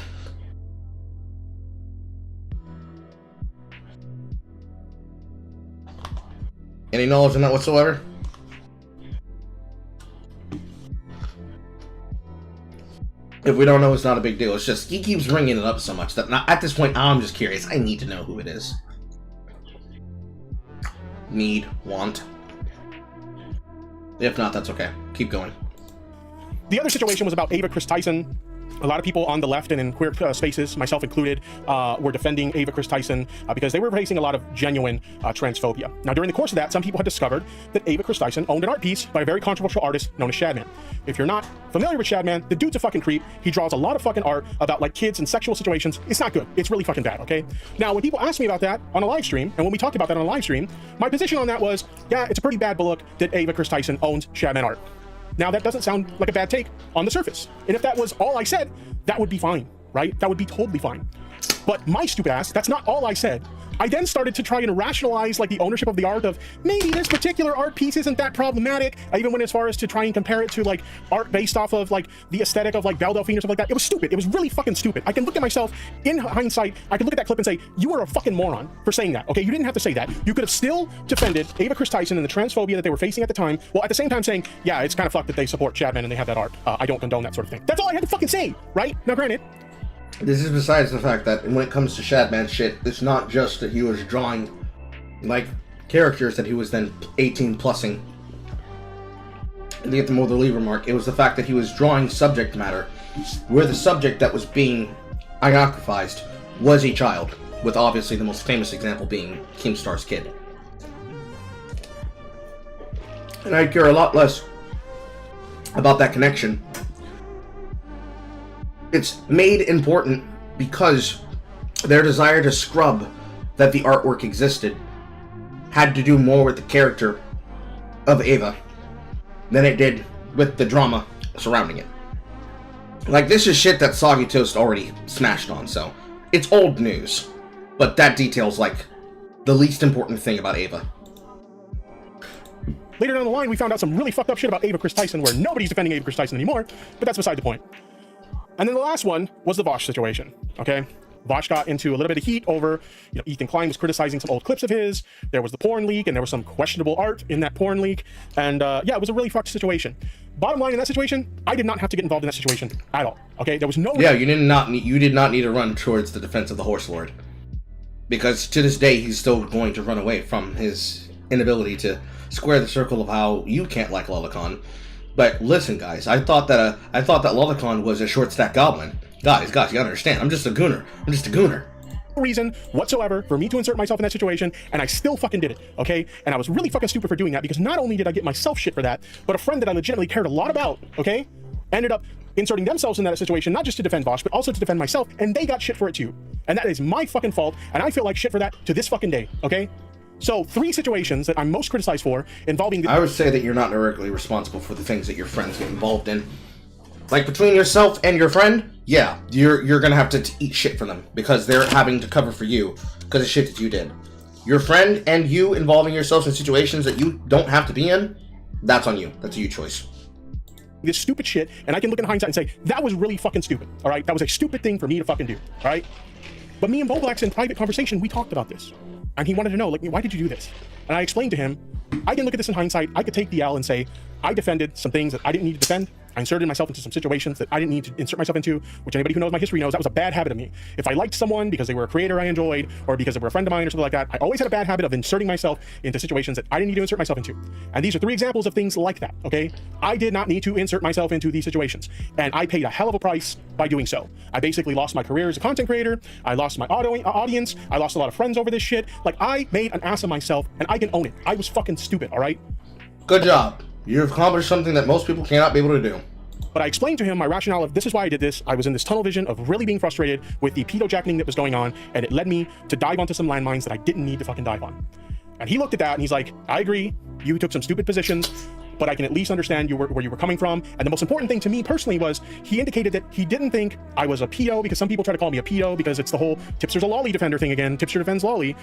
Any knowledge on that whatsoever? If we don't know, it's not a big deal. It's just he keeps bringing it up so much that at this point, I'm just curious. I need to know who it is. Want. If not, that's okay. Keep going. The other situation was about Ava Chris Tyson. A lot of people on the left and in queer spaces, myself included, were defending Ava Chris Tyson because they were facing a lot of genuine transphobia. Now, during the course of that, some people had discovered that Ava Chris Tyson owned an art piece by a very controversial artist known as Shadman. If you're not familiar with Shadman, the dude's a fucking creep. He draws a lot of fucking art about like kids and sexual situations. It's not good. It's really fucking bad, okay? Now, when people asked me about that on a live stream, and when we talked about that on a live stream, my position on that was, yeah, it's a pretty bad look that Ava Chris Tyson owns Shadman art. Now, that doesn't sound like a bad take on the surface. And if that was all I said, that would be fine, right? That would be totally fine. But my stupid ass, that's not all I said. I then started to try and rationalize like the ownership of the art of maybe this particular art piece isn't that problematic. I even went as far as to try and compare it to like art based off of like the aesthetic of like Belle Delphine or something like that. It was stupid. It was really fucking stupid. I can look at myself in hindsight. I can look at that clip and say, you were a fucking moron for saying that. Okay, you didn't have to say that. You could have still defended Ava Chris Tyson and the transphobia that they were facing at the time, while at the same time saying, yeah, it's kind of fucked that they support Shadman and they have that art. I don't condone that sort of thing. That's all I had to fucking say, right? Now, granted, this is besides the fact that when it comes to Shadman shit, it's not just that he was drawing like characters that he was then 18+ing to get the lever mark. It was the fact that he was drawing subject matter where the subject that was being iconographed was a child, with obviously the most famous example being Keemstar's kid. And I care a lot less about that connection. It's made important because their desire to scrub that the artwork existed had to do more with the character of Ava than it did with the drama surrounding it. Like, this is shit that Soggy Toast already smashed on, so it's old news. But that detail's like the least important thing about Ava. Later down the line, we found out some really fucked up shit about Ava Chris Tyson, where nobody's defending Ava Chris Tyson anymore, but that's beside the point. And then the last one was the Vosh situation, okay? Vosh got into a little bit of heat over, Ethan Klein was criticizing some old clips of his. There was the porn leak, and there was some questionable art in that porn leak. And yeah, it was a really fucked situation. Bottom line in that situation, I did not have to get involved in that situation at all, okay? There was no... Yeah, you did not need to run towards the defense of the Horse Lord. Because to this day, he's still going to run away from his inability to square the circle of how you can't like Lolcow. But listen, guys, I thought that Lolcow was a short stack goblin. Guys, you gotta understand. I'm just a gooner. No reason whatsoever for me to insert myself in that situation, and I still fucking did it, okay? And I was really fucking stupid for doing that, because not only did I get myself shit for that, but a friend that I legitimately cared a lot about, okay, ended up inserting themselves in that situation, not just to defend Vosh, but also to defend myself, and they got shit for it too. And that is my fucking fault, and I feel like shit for that to this fucking day, okay? So 3 situations that I'm most criticized for involving... I would say that you're not directly responsible for the things that your friends get involved in. Like, between yourself and your friend, yeah, you're gonna have to eat shit for them, because they're having to cover for you, because of shit that you did. Your friend and you involving yourselves in situations that you don't have to be in, that's on you. That's a you choice. This stupid shit, and I can look in hindsight and say, that was really fucking stupid, alright? That was a stupid thing for me to fucking do, alright? But me and Boblax in private conversation, we talked about this. And he wanted to know, like, why did you do this? And I explained to him, I can look at this in hindsight, I could take the L and say, I defended some things that I didn't need to defend. I inserted myself into some situations that I didn't need to insert myself into, which anybody who knows my history knows that was a bad habit of me. If I liked someone because they were a creator I enjoyed, or because they were a friend of mine or something like that, I always had a bad habit of inserting myself into situations that I didn't need to insert myself into. And these are 3 examples of things like that, okay? I did not need to insert myself into these situations, and I paid a hell of a price by doing so. I basically lost my career as a content creator, I lost my audience, I lost a lot of friends over this shit. Like, I made an ass of myself, and I can own it. I was fucking stupid, alright? Good job. You've accomplished something that most people cannot be able to do. But I explained to him my rationale of this is why I did this. I was in this tunnel vision of really being frustrated with the pedo-jackening that was going on, and it led me to dive onto some landmines that I didn't need to fucking dive on. And he looked at that and he's like, I agree, you took some stupid positions, but I can at least understand where you were coming from. And the most important thing to me personally was he indicated that he didn't think I was a pedo, because some people try to call me a pedo because it's the whole Tipster's a lolly defender thing again. Tipster defends lolly.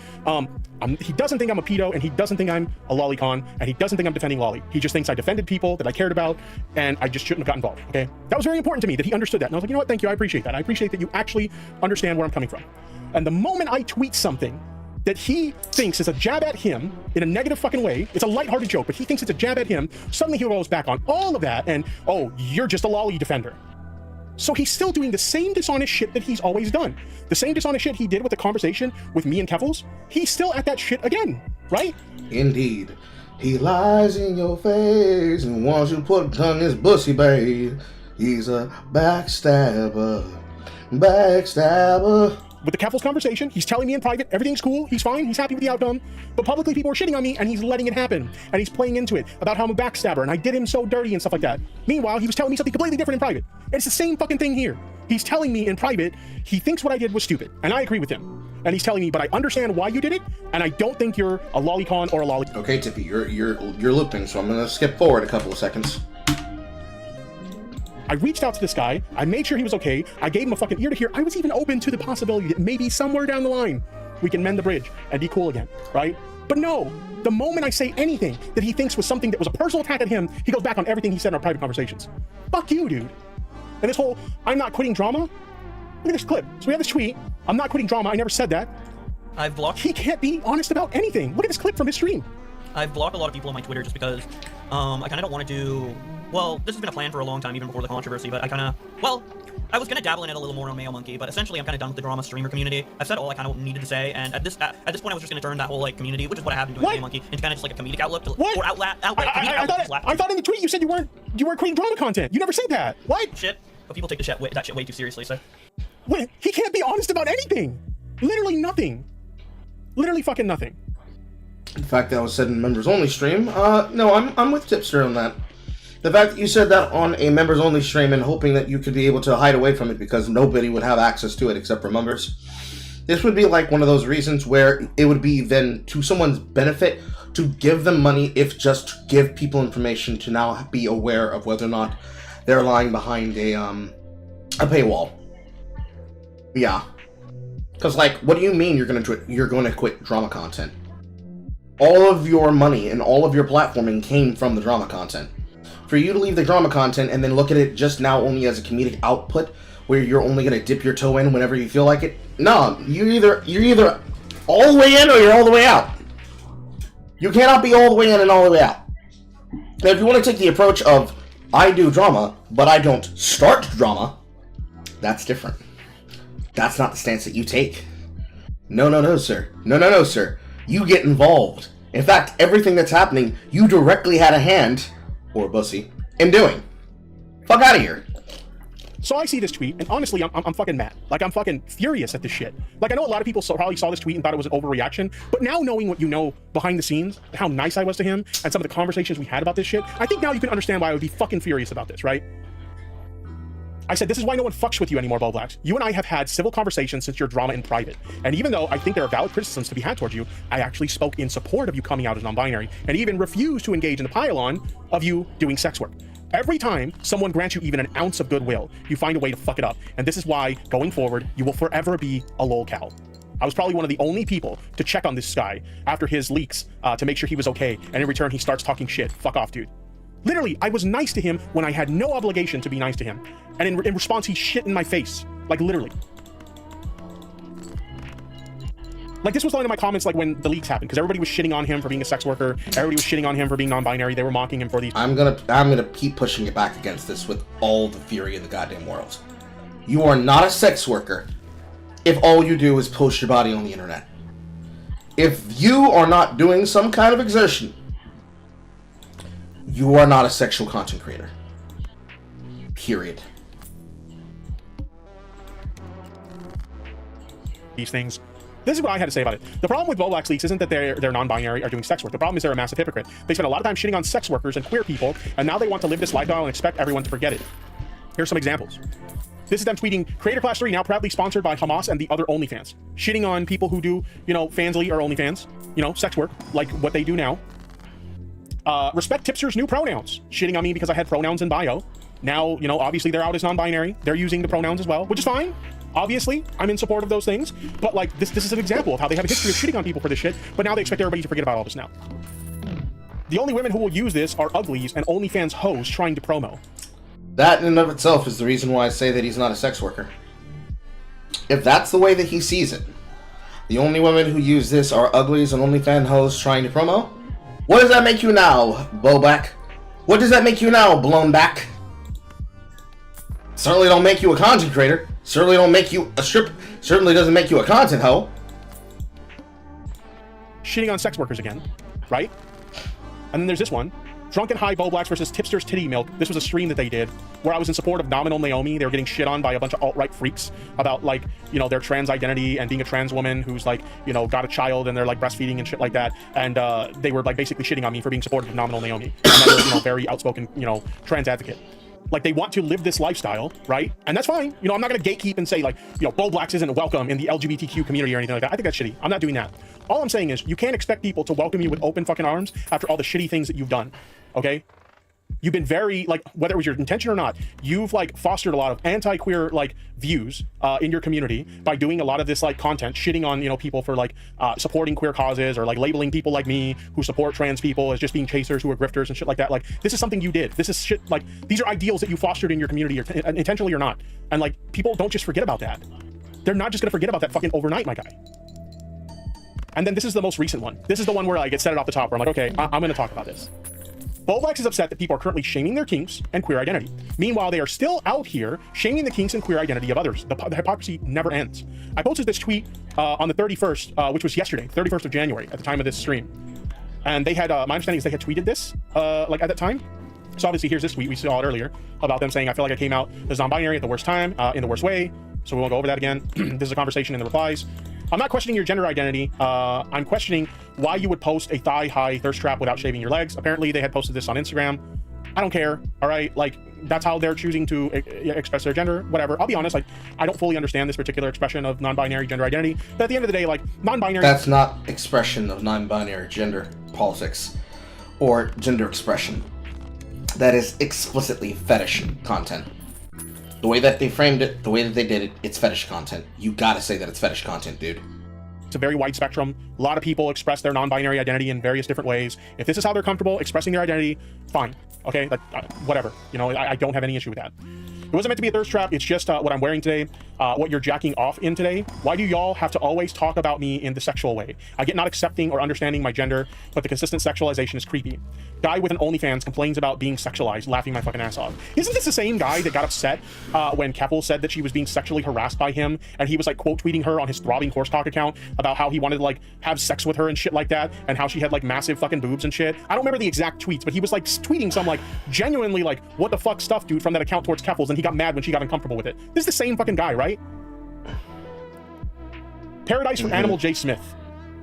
He doesn't think I'm a pedo, and he doesn't think I'm a lolicon, and he doesn't think I'm defending lolly. He just thinks I defended people that I cared about, and I just shouldn't have got involved, okay? That was very important to me, that he understood that. And I was like, you know what, thank you, I appreciate that. I appreciate that you actually understand where I'm coming from. And the moment I tweet something that he thinks is a jab at him in a negative fucking way, it's a lighthearted joke, but he thinks it's a jab at him, suddenly he rolls back on all of that and, oh, you're just a lolly defender. So he's still doing the same dishonest shit that he's always done. The same dishonest shit he did with the conversation with me and Keffels, he's still at that shit again, right? Indeed. He lies in your face, and once you put on his pussy, babe, he's a backstabber. With the Keffels conversation, he's telling me in private, everything's cool, he's fine, he's happy with the outcome, but publicly people are shitting on me, and he's letting it happen, and he's playing into it, about how I'm a backstabber, and I did him so dirty and stuff like that. Meanwhile, he was telling me something completely different in private. And it's the same fucking thing here. He's telling me in private, he thinks what I did was stupid, and I agree with him. And he's telling me, but I understand why you did it, and I don't think you're a lolicon or a lolly. Okay, Tippy, you're looping, so I'm gonna skip forward a couple of seconds. I reached out to this guy, I made sure he was okay, I gave him a fucking ear to hear. I was even open to the possibility that maybe somewhere down the line we can mend the bridge and be cool again, right? But no, the moment I say anything that he thinks was something that was a personal attack at him, he goes back on everything he said in our private conversations. Fuck you, dude. And this whole, I'm not quitting drama, look at this clip. So we have this tweet, I'm not quitting drama, I never said that. I've blocked... He can't be honest about anything. Look at this clip from his stream. I've blocked a lot of people on my Twitter just because I kind of don't want to do... Well, this has been a plan for a long time, even before the controversy, but I kind of... Well, I was going to dabble in it a little more on Mayo Monkey, but essentially I'm kind of done with the drama streamer community. I've said all I kind of needed to say, and at this point I was just going to turn that whole, like, community, which is what I have been doing with Mayo Monkey, into kind of just like a comedic outlook. Or outright comedic outlook. I thought in the tweet you said you weren't creating drama content. You never said that. What? Shit. But people take that shit way too seriously, so... He can't be honest about anything. Literally nothing. Literally fucking nothing. The fact that was said in members only stream, no, I'm with Tipster on that. The fact that you said that on a members only stream and hoping that you could be able to hide away from it because nobody would have access to it except for members. This would be like one of those reasons where it would be then to someone's benefit to give them money, if just to give people information to now be aware of whether or not they're lying behind a paywall. Yeah. Because, like, what do you mean you're going to quit drama content? All of your money and all of your platforming came from the drama content. For you to leave the drama content and then look at it just now only as a comedic output, where you're only going to dip your toe in whenever you feel like it, no, you're either all the way in or you're all the way out. You cannot be all the way in and all the way out. Now, if you want to take the approach of, I do drama, but I don't start drama, that's different. That's not the stance that you take. No, sir. No, sir. You get involved. In fact, everything that's happening, you directly had a hand, or bussy, in doing. Fuck out of here. So I see this tweet, and honestly, I'm fucking mad. Like, I'm fucking furious at this shit. Like, I know a lot of people probably saw this tweet and thought it was an overreaction, but now knowing what you know behind the scenes, how nice I was to him, and some of the conversations we had about this shit, I think now you can understand why I would be fucking furious about this, right? I said, this is why no one fucks with you anymore, Blacks. You and I have had civil conversations since your drama in private. And even though I think there are valid criticisms to be had towards you, I actually spoke in support of you coming out as non-binary, and even refused to engage in the pile-on of you doing sex work. Every time someone grants you even an ounce of goodwill, you find a way to fuck it up. And this is why, going forward, you will forever be a Lolcow. I was probably one of the only people to check on this guy after his leaks to make sure he was okay, and in return he starts talking shit. Fuck off, dude. Literally, I was nice to him when I had no obligation to be nice to him. And in response, he shit in my face. Like, literally. Like, this was one of my comments, like, when the leaks happened, because everybody was shitting on him for being a sex worker. Everybody was shitting on him for being non-binary. They were mocking him for these. I'm gonna keep pushing it back against this with all the fury in the goddamn world. You are not a sex worker if all you do is post your body on the internet. If you are not doing some kind of exertion, you are not a sexual content creator. Period. These things. This is what I had to say about it. The problem with Blacks leaks isn't that they're non-binary or doing sex work. The problem is they're a massive hypocrite. They spend a lot of time shitting on sex workers and queer people, and now they want to live this lifestyle and expect everyone to forget it. Here's some examples. This is them tweeting, Creator Class 3 now proudly sponsored by Hamas and the other OnlyFans. Shitting on people who do, Fansly or OnlyFans, sex work, like what they do now. Respect Tipster's new pronouns. Shitting on me because I had pronouns in bio. Now, obviously they're out as non-binary. They're using the pronouns as well, which is fine. Obviously, I'm in support of those things. But, like, this is an example of how they have a history of shitting on people for this shit, but now they expect everybody to forget about all this now. The only women who will use this are uglies and OnlyFans hoes trying to promo. That in and of itself is the reason why I say that he's not a sex worker. If that's the way that he sees it, the only women who use this are uglies and OnlyFans hoes trying to promo? What does that make you now, Bowback? What does that make you now, Blown Back? Certainly don't make you a content creator. Certainly don't make you a strip. Certainly doesn't make you a content hoe. Shitting on sex workers again, right? And then there's this one. Drunken High Blacks versus Tipster's Titty Milk. This was a stream that they did where I was in support of Nominal Naomi. They were getting shit on by a bunch of alt-right freaks about, like, their trans identity and being a trans woman who's, like, got a child and they're, like, breastfeeding and shit like that. And they were, like, basically shitting on me for being supportive of Nominal Naomi. And another, very outspoken, trans advocate. Like, they want to live this lifestyle, right? And that's fine. I'm not going to gatekeep and say, like, Blacks isn't welcome in the LGBTQ community or anything like that. I think that's shitty. I'm not doing that. All I'm saying is you can't expect people to welcome you with open fucking arms after all the shitty things that you've done, okay? You've been very, like, whether it was your intention or not, you've, like, fostered a lot of anti-queer, like, views in your community by doing a lot of this, like, content, shitting on, people for, like, supporting queer causes or, like, labeling people like me who support trans people as just being chasers who are grifters and shit like that. Like, this is something you did. This is shit, like, these are ideals that you fostered in your community, intentionally or not. And, like, people don't just forget about that. They're not just gonna forget about that fucking overnight, my guy. And then this is the most recent one. This is the one where I get set it off the top where I'm like, okay, I'm gonna talk about this. Blacks is upset that people are currently shaming their kinks and queer identity. Meanwhile, they are still out here shaming the kinks and queer identity of others. The hypocrisy never ends. I posted this tweet on the 31st, which was yesterday, 31st of January, at the time of this stream. And they had, my understanding is they had tweeted this, like, at that time. So obviously, here's this tweet, we saw it earlier, about them saying, I feel like I came out as non-binary at the worst time, in the worst way. so we won't go over that again. This is a conversation in the replies. I'm not questioning your gender identity. I'm questioning why you would post a thigh-high thirst trap without shaving your legs. Apparently, they had posted this on Instagram. I don't care, all right? Like, that's how they're choosing to express their gender, whatever. I'll be honest, like, I don't fully understand this particular expression of non-binary gender identity, but at the end of the day, like, non-binary... That's not expression of non-binary gender politics or gender expression. That is explicitly fetish content. The way that they framed it, the way that they did it, it's fetish content. You gotta say that it's fetish content, dude. It's a very wide spectrum. A lot of people express their non-binary identity in various different ways. If this is how they're comfortable expressing their identity, fine. Okay, whatever. You know, I don't have any issue with that. It wasn't meant to be a thirst trap. It's just what I'm wearing today, what you're jacking off in today. Why do y'all have to always talk about me in the sexual way? I get not accepting or understanding my gender, but the consistent sexualization is creepy. Guy with an OnlyFans complains about being sexualized, laughing my fucking ass off. Isn't this the same guy that got upset when Keppel said that she was being sexually harassed by him, and he was like quote tweeting her on his throbbing horsecock account about how he wanted to like have sex with her and shit like that, and how she had like massive fucking boobs and shit? I don't remember the exact tweets, but he was like tweeting some like genuinely like what the fuck stuff, dude, from that account towards Keppel's, and he got mad when she got uncomfortable with it. This is the same fucking guy, right? Paradise for Animal J. Smith.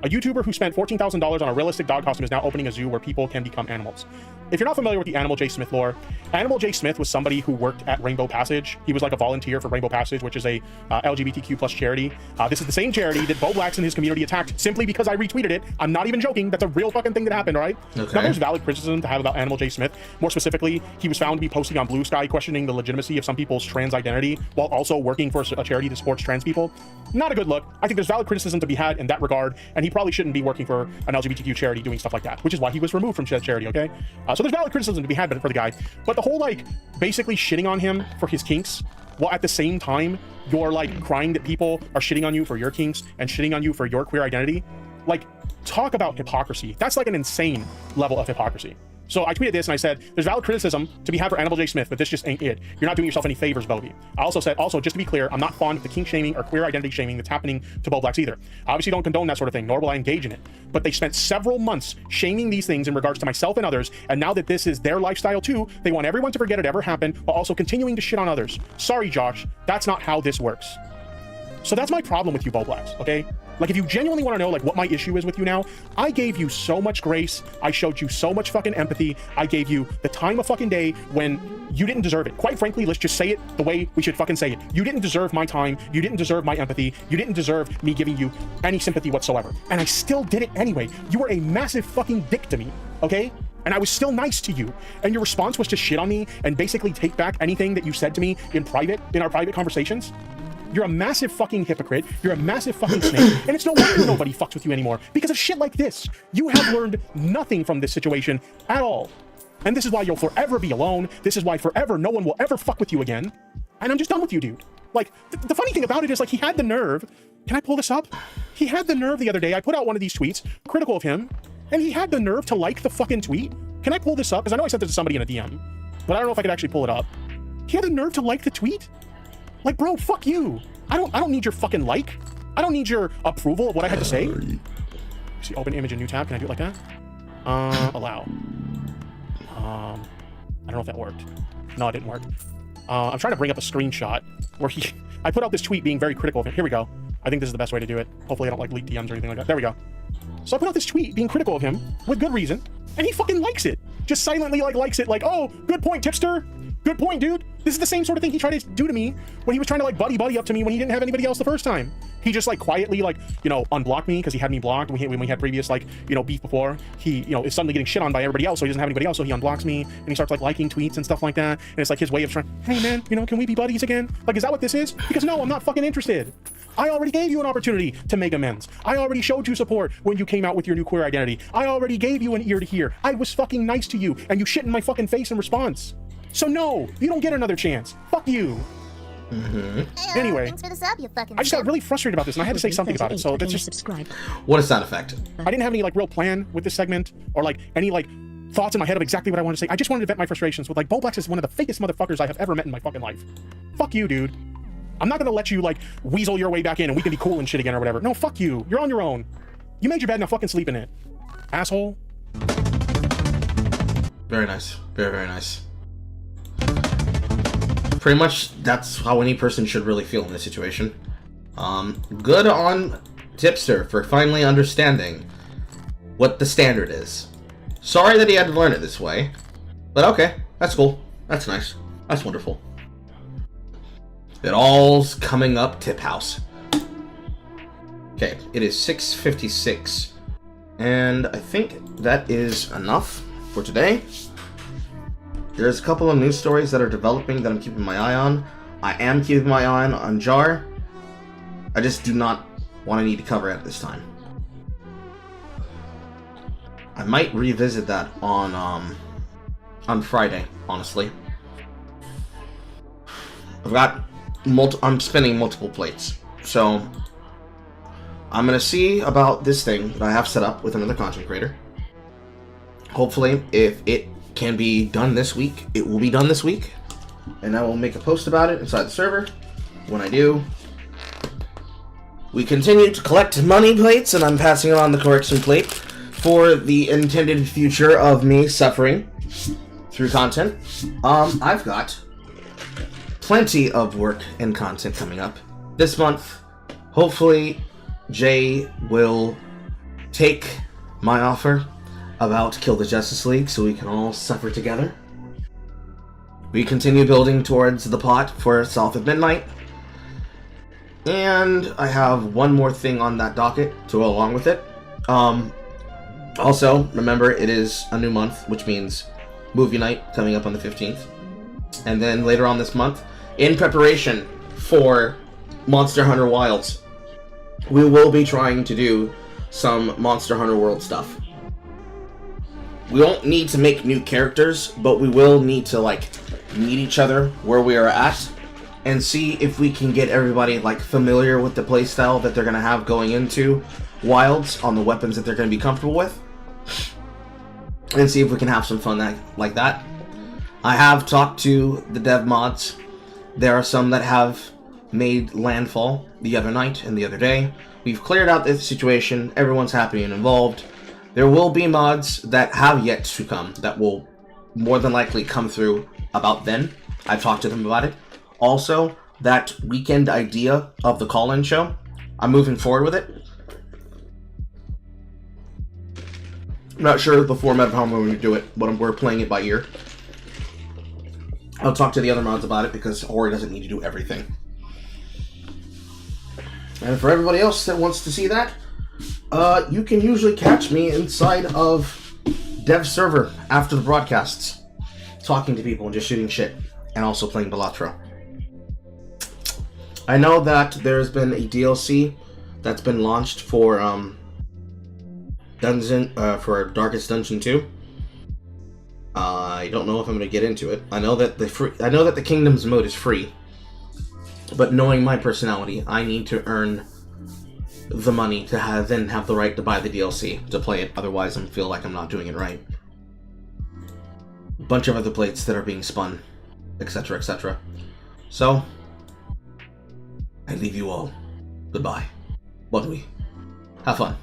A YouTuber who spent $14,000 on a realistic dog costume is now opening a zoo where people can become animals. If you're not familiar with the Animal J. Smith lore, Animal J. Smith was somebody who worked at Rainbow Passage. He was like a volunteer for Rainbow Passage, which is a LGBTQ plus charity. This is the same charity that Bo Blacks and his community attacked simply because I retweeted it. I'm not even joking. That's a real fucking thing that happened, all right? Okay. Now, there's valid criticism to have about Animal J. Smith. More specifically, he was found to be posting on Blue Sky questioning the legitimacy of some people's trans identity while also working for a charity that supports trans people. Not a good look. I think there's valid criticism to be had in that regard, and he probably shouldn't be working for an LGBTQ charity doing stuff like that, which is why he was removed from that charity, okay? So there's valid criticism to be had for the guy, but the whole like basically shitting on him for his kinks while at the same time you're like crying that people are shitting on you for your kinks and shitting on you for your queer identity, like, talk about hypocrisy. That's like an insane level of hypocrisy. So I tweeted this and I said, there's valid criticism to be had for Animal J. Smith, but this just ain't it. You're not doing yourself any favors, Bobby. I also said, just to be clear, I'm not fond of the kink shaming or queer identity shaming that's happening to Bo Blacks either. I obviously don't condone that sort of thing, nor will I engage in it. But they spent several months shaming these things in regards to myself and others, and now that this is their lifestyle too, they want everyone to forget it ever happened while also continuing to shit on others. Sorry, Josh, that's not how this works. So that's my problem with you, Bo Blacks, okay? Like, if you genuinely want to know, like, what my issue is with you now, I gave you so much grace. I showed you so much fucking empathy. I gave you the time of fucking day when you didn't deserve it. Quite frankly, let's just say it the way we should fucking say it. You didn't deserve my time. You didn't deserve my empathy. You didn't deserve me giving you any sympathy whatsoever. And I still did it anyway. You were a massive fucking dick to me, okay? And I was still nice to you. And your response was to shit on me and basically take back anything that you said to me in our private conversations. You're a massive fucking hypocrite. You're a massive fucking snake. And it's no wonder nobody fucks with you anymore. Because of shit like this. You have learned nothing from this situation at all. And this is why you'll forever be alone. This is why forever no one will ever fuck with you again. And I'm just done with you, dude. Like, the funny thing about it is, like, he had the nerve. Can I pull this up? He had the nerve the other day. I put out one of these tweets critical of him. And he had the nerve to like the fucking tweet. Can I pull this up? Because I know I sent it to somebody in a DM. But I don't know if I could actually pull it up. He had the nerve to like the tweet? Like, bro, fuck you. I don't need your fucking like. I don't need your approval of what I had to say. See, open image in new tab. Can I do it like that? Allow. I don't know if that worked. No, it didn't work. I'm trying to bring up a screenshot where I put out this tweet being very critical of him. Here we go. I think this is the best way to do it. Hopefully I don't like leak DMs or anything like that. There we go. So I put out this tweet being critical of him with good reason, and he fucking likes it. Just silently likes it, like, oh, good point, tipster. Good point, dude. This is the same sort of thing he tried to do to me when he was trying to like buddy up to me when he didn't have anybody else the first time. He just like quietly like, you know, unblocked me because he had me blocked when we had previous like, you know, beef before. He, you know, is suddenly getting shit on by everybody else, so he doesn't have anybody else, so he unblocks me and he starts like liking tweets and stuff like that. And it's like his way of trying, hey man, you know, can we be buddies again? Like, is that what this is? Because no, I'm not fucking interested. I already gave you an opportunity to make amends. I already showed you support when you came out with your new queer identity. I already gave you an ear to hear. I was fucking nice to you, and you shit in my fucking face in response. So no, you don't get another chance. Fuck you. Anyway, thanks for the sub, you fucking I just got really frustrated about this, and I had to say something about it. So that's just subscribe. What is that effect? I didn't have any like real plan with this segment, or like any like thoughts in my head of exactly what I wanted to say. I just wanted to vent my frustrations with like Bo Blacks is one of the fakest motherfuckers I have ever met in my fucking life. Fuck you, dude. I'm not gonna let you like weasel your way back in and we can be cool and shit again or whatever. No, fuck you. You're on your own. You made your bed, now fucking sleep in it, asshole. Very nice. Very, very nice. pretty much that's how any person should really feel in this situation. Good on Tipster for finally understanding what the standard is. Sorry that he had to learn it this way, but okay, that's cool. That's nice. That's wonderful. It all's coming up Tip House. Okay, it is 6:56, and I think that is enough for today. There's a couple of news stories that are developing that I'm keeping my eye on. I am keeping my eye on Jar. I just do not want to need to cover it at this time. I might revisit that on Friday, honestly. I'm spinning multiple plates, so I'm gonna see about this thing that I have set up with another content creator. Hopefully, if it can be done this week, it will be done this week, and I will make a post about it inside the server. When I do, we continue to collect money plates, and I'm passing on the correction plate for the intended future of me suffering through content. I've got plenty of work and content coming up this month. Hopefully, Jay will take my offer about Kill the Justice League so we can all suffer together. We continue building towards the plot for South of Midnight. And I have one more thing on that docket to go along with it. Also, remember, it is a new month, which means movie night coming up on the 15th. And then later on this month, in preparation for Monster Hunter Wilds, we will be trying to do some Monster Hunter World stuff. We won't need to make new characters, but we will need to, like, meet each other where we are at and see if we can get everybody, like, familiar with the playstyle that they're going to have going into Wilds on the weapons that they're going to be comfortable with, and see if we can have some fun like that. I have talked to the dev mods. There are some that have made landfall the other night and the other day. We've cleared out this situation. Everyone's happy and involved. There will be mods that have yet to come that will more than likely come through about then. I've talked to them about it. Also, that weekend idea of the call-in show, I'm moving forward with it. I'm not sure the format of how I'm going to do it, but we're playing it by ear. I'll talk to the other mods about it because Ori doesn't need to do everything. And for everybody else that wants to see that, you can usually catch me inside of Dev Server after the broadcasts, talking to people and just shooting shit, and also playing Balatro. I know that there's been a DLC that's been launched for Darkest Dungeon 2. I don't know if I'm going to get into it. I know that the Kingdoms mode is free, but knowing my personality, I need to earn the money to then have the right to buy the DLC to play it. Otherwise, I feel like I'm not doing it right. A bunch of other plates that are being spun, etc., etc. So, I leave you all. Goodbye. Bonne nuit. Have fun.